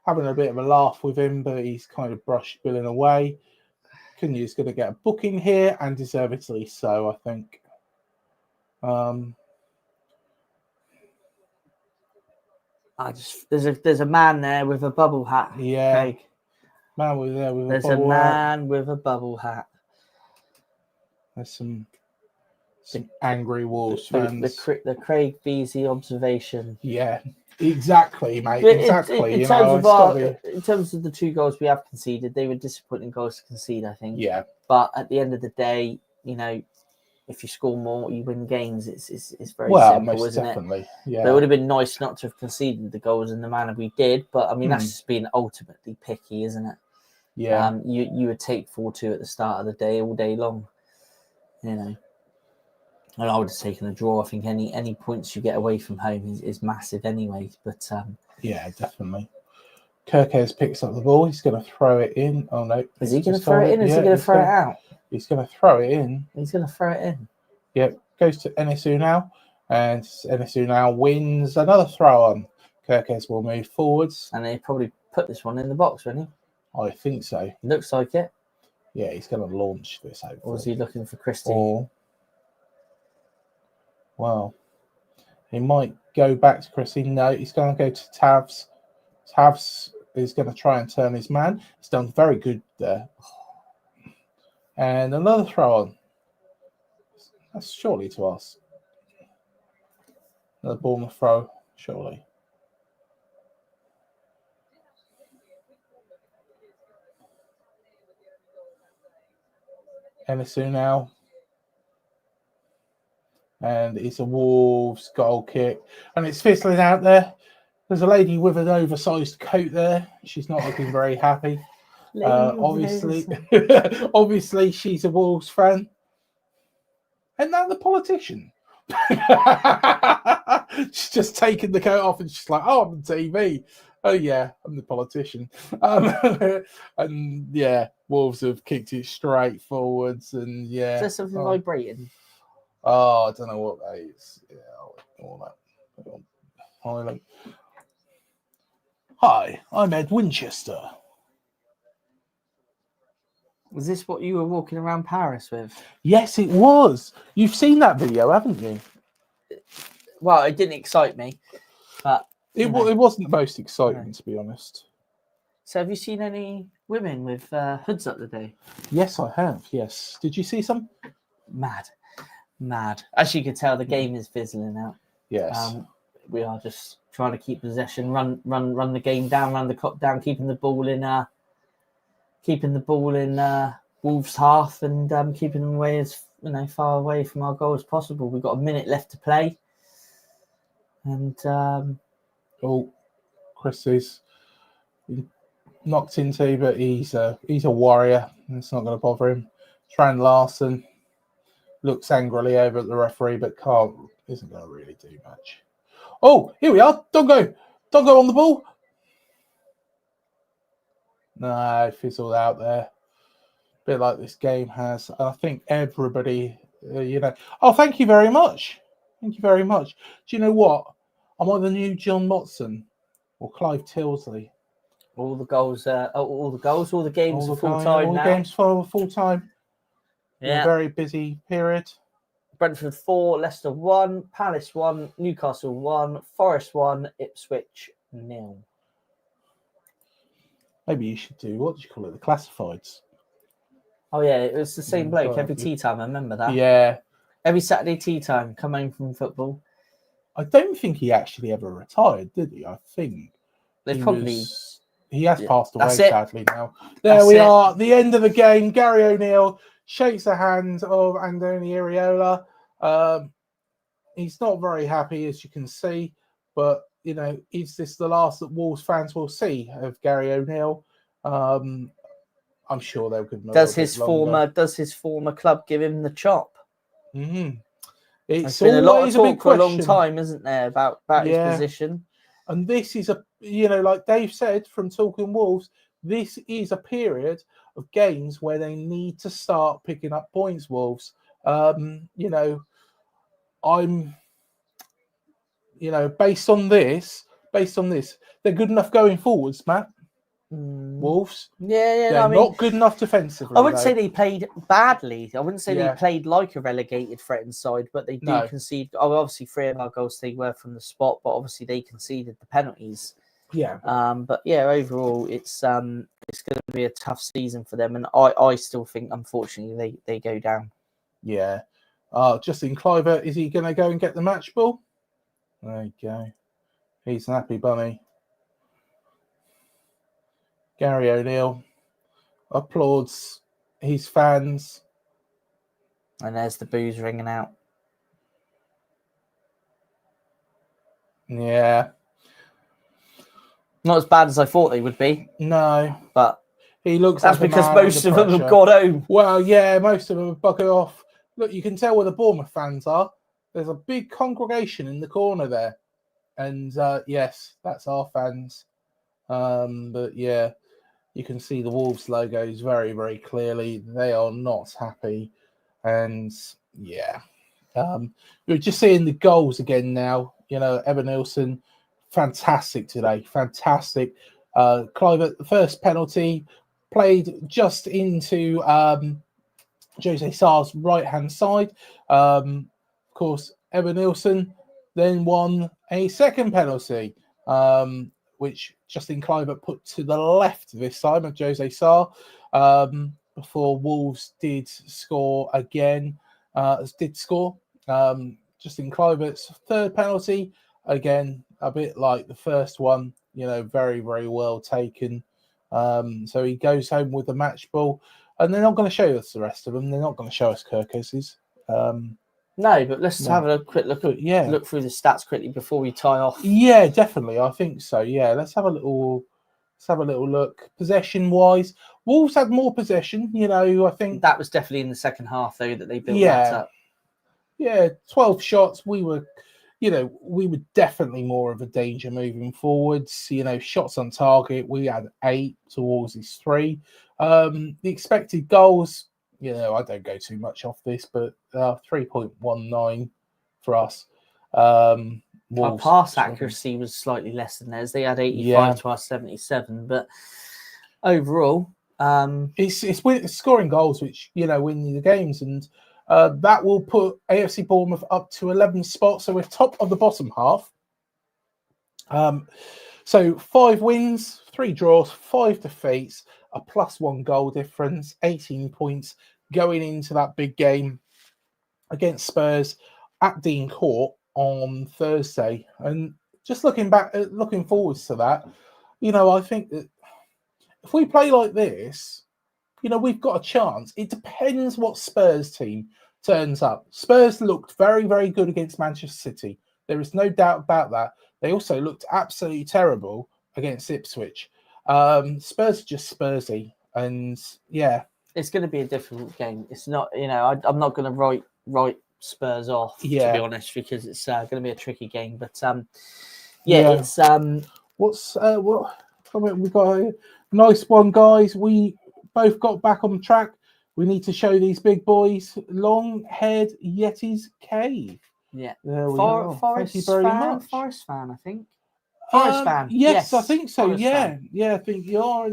a bit of a laugh with him, but he's kind of brushed Billing away. Cunha's going to get a booking here, and deservedly so, I think.
There's a man there with a bubble hat.
Yeah,
Craig.
man with there with
There's
a bubble
man with a bubble hat.
There's some angry Wolves fans.
The Craig Beasley observation.
Yeah, exactly, mate.
But
Exactly.
In terms of the 2 goals we have conceded, they were disappointing goals to concede, I think.
Yeah.
But at the end of the day, if you score more, you win games. It's very simple,
most
isn't
definitely.
it?
Yeah.
It would have been nice not to have conceded the goals in the manner we did, but I mean that's just being ultimately picky, isn't it?
Yeah.
You would take 4-2 at the start of the day all day long, And I would have taken a draw. I think any points you get away from home is massive anyway. But
yeah, definitely. Kirkes picks up the ball. He's going to throw it in. Oh no!
Is he going to throw it in? Or is he going to throw it out?
He's going to throw it in.
He's going to throw it in.
Yep. Goes to Enisu now, and Enisu now wins another throw on. Kirkes will move forwards,
and he probably put this one in the box, won't he?
I think so.
Looks like it.
Yeah, he's going to launch this over.
Or is he looking for Christie?
Well, he might go back to Christie. No, he's going to go to Tavs. Tavs is going to try and turn his man. He's done very good there. And another throw on. That's surely to us. Another Bournemouth throw, surely. Enisu now. And it's a Wolves goal kick. And it's fizzling out there. There's a lady with an oversized coat there. She's not looking very happy. Obviously, she's a Wolves fan. And now the politician. She's just taken the coat off and she's like, oh, I'm on TV. Oh, yeah, I'm the politician. And yeah, Wolves have kicked it straight forwards. And yeah.
Is there something vibrating?
Oh, I don't know what that is. Yeah, I'll ignore that. Hi, I'm Ed Winchester.
Was this what you were walking around Paris with?
Yes, it was. You've seen that video, haven't you?
Well, it didn't excite me, but
it wasn't the most exciting, to be honest.
So, have you seen any women with hoods up today?
Yes, I have. Yes. Did you see some?
Mad. As you can tell, the game is fizzling out.
Yes.
We are just trying to keep possession, run the game down, run the clock down, keeping the ball in Wolves' half, and keeping them away as far away from our goal as possible. We've got a minute left to play, and
Christie's knocked into, but he's a warrior, and it's not going to bother him. Tran Larson looks angrily over at the referee, but isn't going to really do much. Oh, here we are. Dongo on the ball. No, fizzled out there. A bit like this game has. I think everybody, Oh, thank you very much. Thank you very much. Do you know what? I'm either new John Motson or Clive Tilsley.
All the games are full time now.
All the games for full time.
Yeah.
A very busy period.
Brentford 4, Leicester 1, Palace 1, Newcastle 1, Forest 1, Ipswich 0.
Maybe you should do, what do you call it, the classifieds?
Oh, yeah, it was the same bloke every tea time. I remember that.
Yeah.
Every Saturday tea time, come home from football.
I don't think he actually ever retired, did he? I think he has passed away, sadly, now. There we are, the end of the game. Gary O'Neill shakes the hand of Andoni Iraola. He's not very happy, as you can see, but, you know, is this the last that Wolves fans will see of Gary O'Neill? I'm sure they'll give him a
does
his
former club give him the chop?
Mm-hmm.
There's been a lot of talk for a long time, isn't there, about his position?
And this is like Dave said from Talking Wolves, this is a period of games where they need to start picking up points, Wolves. I'm, based on this, they're good enough going forwards, Matt. Wolves. They're not good enough defensively.
I wouldn't say they played badly. I wouldn't say they played like a relegated threatened side, but they do concede. Obviously, 3 of our goals they were from the spot, but obviously they conceded the penalties.
Yeah.
But yeah, overall, it's going to be a tough season for them, and I still think, unfortunately, they go down.
Yeah. Justin Kluivert, is he going to go and get the match ball? There you go. He's an happy bunny. Gary O'Neill applauds his fans.
And there's the boos ringing out.
Yeah.
Not as bad as I thought they would be.
No.
But
he looks
that's
like
because most of them have got home.
Well, yeah, most of them have buggered off. Look, you can tell where the Bournemouth fans are. There's a big congregation in the corner there. And yes, that's our fans. But yeah, you can see the Wolves logos very, very clearly. They are not happy. And yeah, we're just seeing the goals again now. Evan Nilsson, fantastic today. Fantastic. Kluivert, the first penalty, played just into Jose Sarr's right-hand side. Of course, Evan Nilsson then won a second penalty, which Justin Kluivert put to the left this time of Jose Sarr, before Wolves did score again. Justin Kluivert's third penalty, again, a bit like the first one, very, very well taken. So he goes home with the match ball, and they're not going to show us the rest of them. They're not going to show us Kirkos's.
No, but let's have a quick look through the stats quickly before we tie off.
Yeah, definitely. I think so. Yeah, let's have a little look. Possession wise, Wolves had more possession. I think
that was definitely in the second half though that they built that up.
Yeah, 12 shots. We were definitely more of a danger moving forwards. Shots on target, we had 8 towards his 3. The expected goals, I don't go too much off this, but 3.19 for us.
Our pass accuracy was slightly less than theirs. They had 85 to our 77, but overall,
it's scoring goals which win you the games, and that will put AFC Bournemouth up to 11 spots. So we're top of the bottom half. So 5 wins, 3 draws, 5 defeats, a +1 goal difference, 18 points going into that big game against Spurs at Dean Court on Thursday. And just looking forwards to that, I think that if we play like this, we've got a chance. It depends what Spurs team turns up. Spurs looked very, very good against Manchester City. There is no doubt about that. They also looked absolutely terrible against Ipswich. Spurs are just Spursy. And yeah.
It's going to be a difficult game. It's not, I'm not going to write Spurs off, to be honest, because it's going to be a tricky game. But it's we got a nice one, guys. We both got back on track. We need to show these big boys Long-haired Yeti's Cave. Yeah.
There we are.
Forest
Thank you very much.
Forest fan, I think. Forest fan.
Yes, I think so.
Forest fan.
Yeah, I think you are.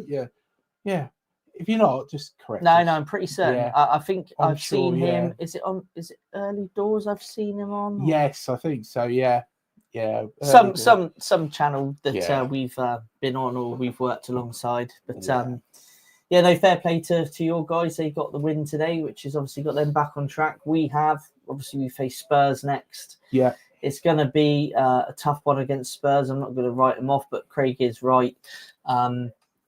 Yeah. If you're not, just correct.
No,
us.
I'm pretty certain.
Yeah.
I think I've
sure,
seen him. Is it Early Doors? I've seen him on.
Yes, I think so. Yeah.
Some channel that we've been on or we've worked alongside. But fair play to your guys. They got the win today, which has obviously got them back on track. We face Spurs next.
Yeah.
It's going to be a tough one against Spurs. I'm not going to write them off, but Craig is right.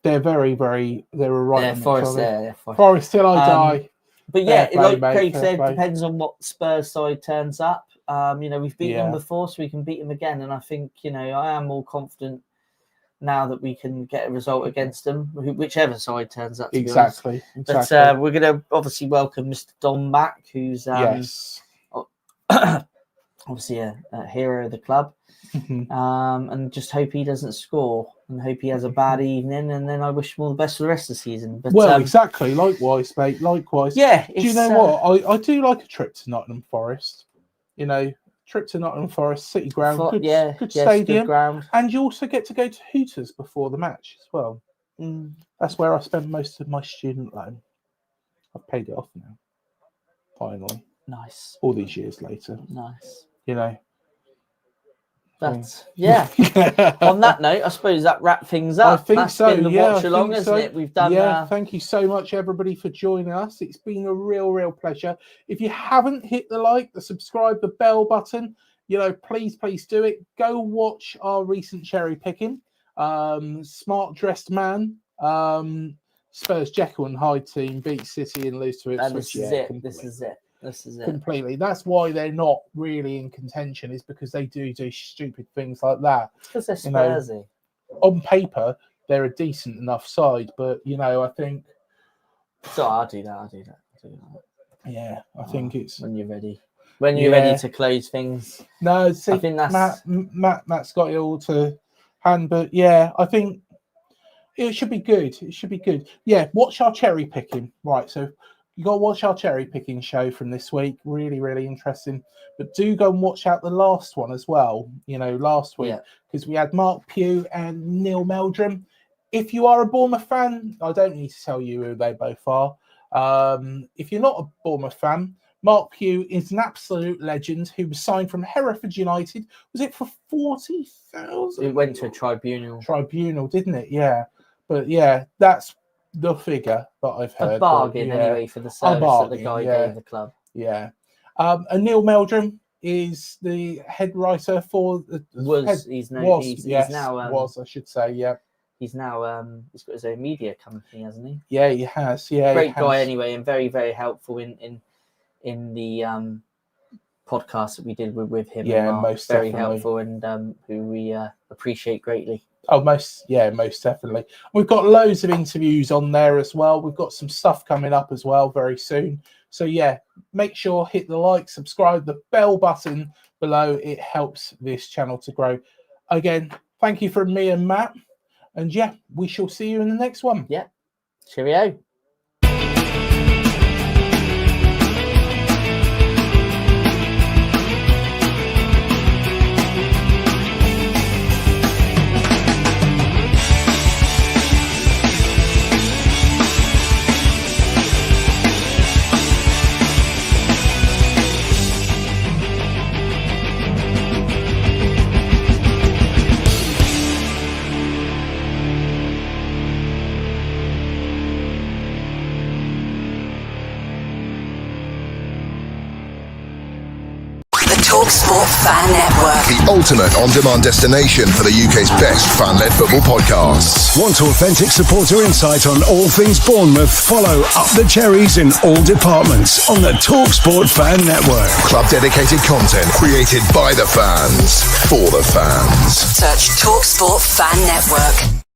They're very, very. They were right.
Yeah, Forest there.
Forest till I die.
But yeah,
play,
like Craig said,
play.
depends on what Spurs side turns up. We've beaten them before, so we can beat them again. And I think, I am more confident now that we can get a result against them, whichever side turns up.
Exactly.
But we're going to obviously welcome Mr. Dom back, who's obviously a hero of the club. And just hope he doesn't score and hope he has a bad evening, and then I wish him all the best for the rest of the season. But
exactly, likewise, mate, likewise.
Yeah.
Do you know what? I do like a trip to Nottingham Forest. Trip to Nottingham Forest, City Ground, good stadium,
good ground.
And you also get to go to Hooters before the match as well. That's where I spent most of my student loan. I've paid it off now, finally.
Nice.
All these years later.
Nice.
That's
On that note, I suppose that wraps things up.
I think
That's
so.
been the watch along, isn't it? We've done.
Thank you so much, everybody, for joining us. It's been a real pleasure. If you haven't hit the like, the subscribe, the bell button, please do it. Go watch our recent cherry picking. Smart dressed man. Spurs Jekyll and Hyde team beat City and lose to Ipswich.
This is it.
Completely. That's why they're not really in contention, is because they do stupid things like that.
Because they're Spursy.
On paper, they're a decent enough side, but I think.
So I'll do that.
Yeah, I think it's
when you're ready. When you're ready to close things.
No, see,
I think that's
Matt's got it all to hand, but I think it should be good. Yeah, watch our cherry picking. Right, so. You got to watch our cherry picking show from this week. Really interesting. But do go and watch out the last one as well. Last week, because we had Mark Pugh and Neil Meldrum. If you are a Bournemouth fan, I don't need to tell you who they both are. If you're not a Bournemouth fan, Mark Pugh is an absolute legend who was signed from Hereford United. Was it for 40,000?
It went to a tribunal.
Tribunal, didn't it? Yeah. But that's the figure that I've heard.
A bargain, anyway, for the service that the guy gave the club.
Yeah. And Neil Meldrum is the head writer for...
He's now...
I should say, yeah.
He's now... he's got his own media company, hasn't he?
Yeah, he has. Yeah,
great guy anyway, and very, very helpful in the podcast that we did with him.
Yeah, most
very
definitely.
Helpful, and who we appreciate greatly.
Oh, most definitely. We've got loads of interviews on there as well. We've got some stuff coming up as well very soon. So make sure hit the like, subscribe, the bell button below. It helps this channel to grow. Again, thank you from me and Matt. And we shall see you in the next one.
Yeah. Cheerio.
TalkSport Fan Network.
The ultimate on-demand destination for the UK's best fan-led football podcasts.
Want authentic supporter insight on all things Bournemouth? Follow Up the Cherries in all departments on the TalkSport Fan Network.
Club-dedicated content created by the fans, for the fans.
Search TalkSport Fan Network.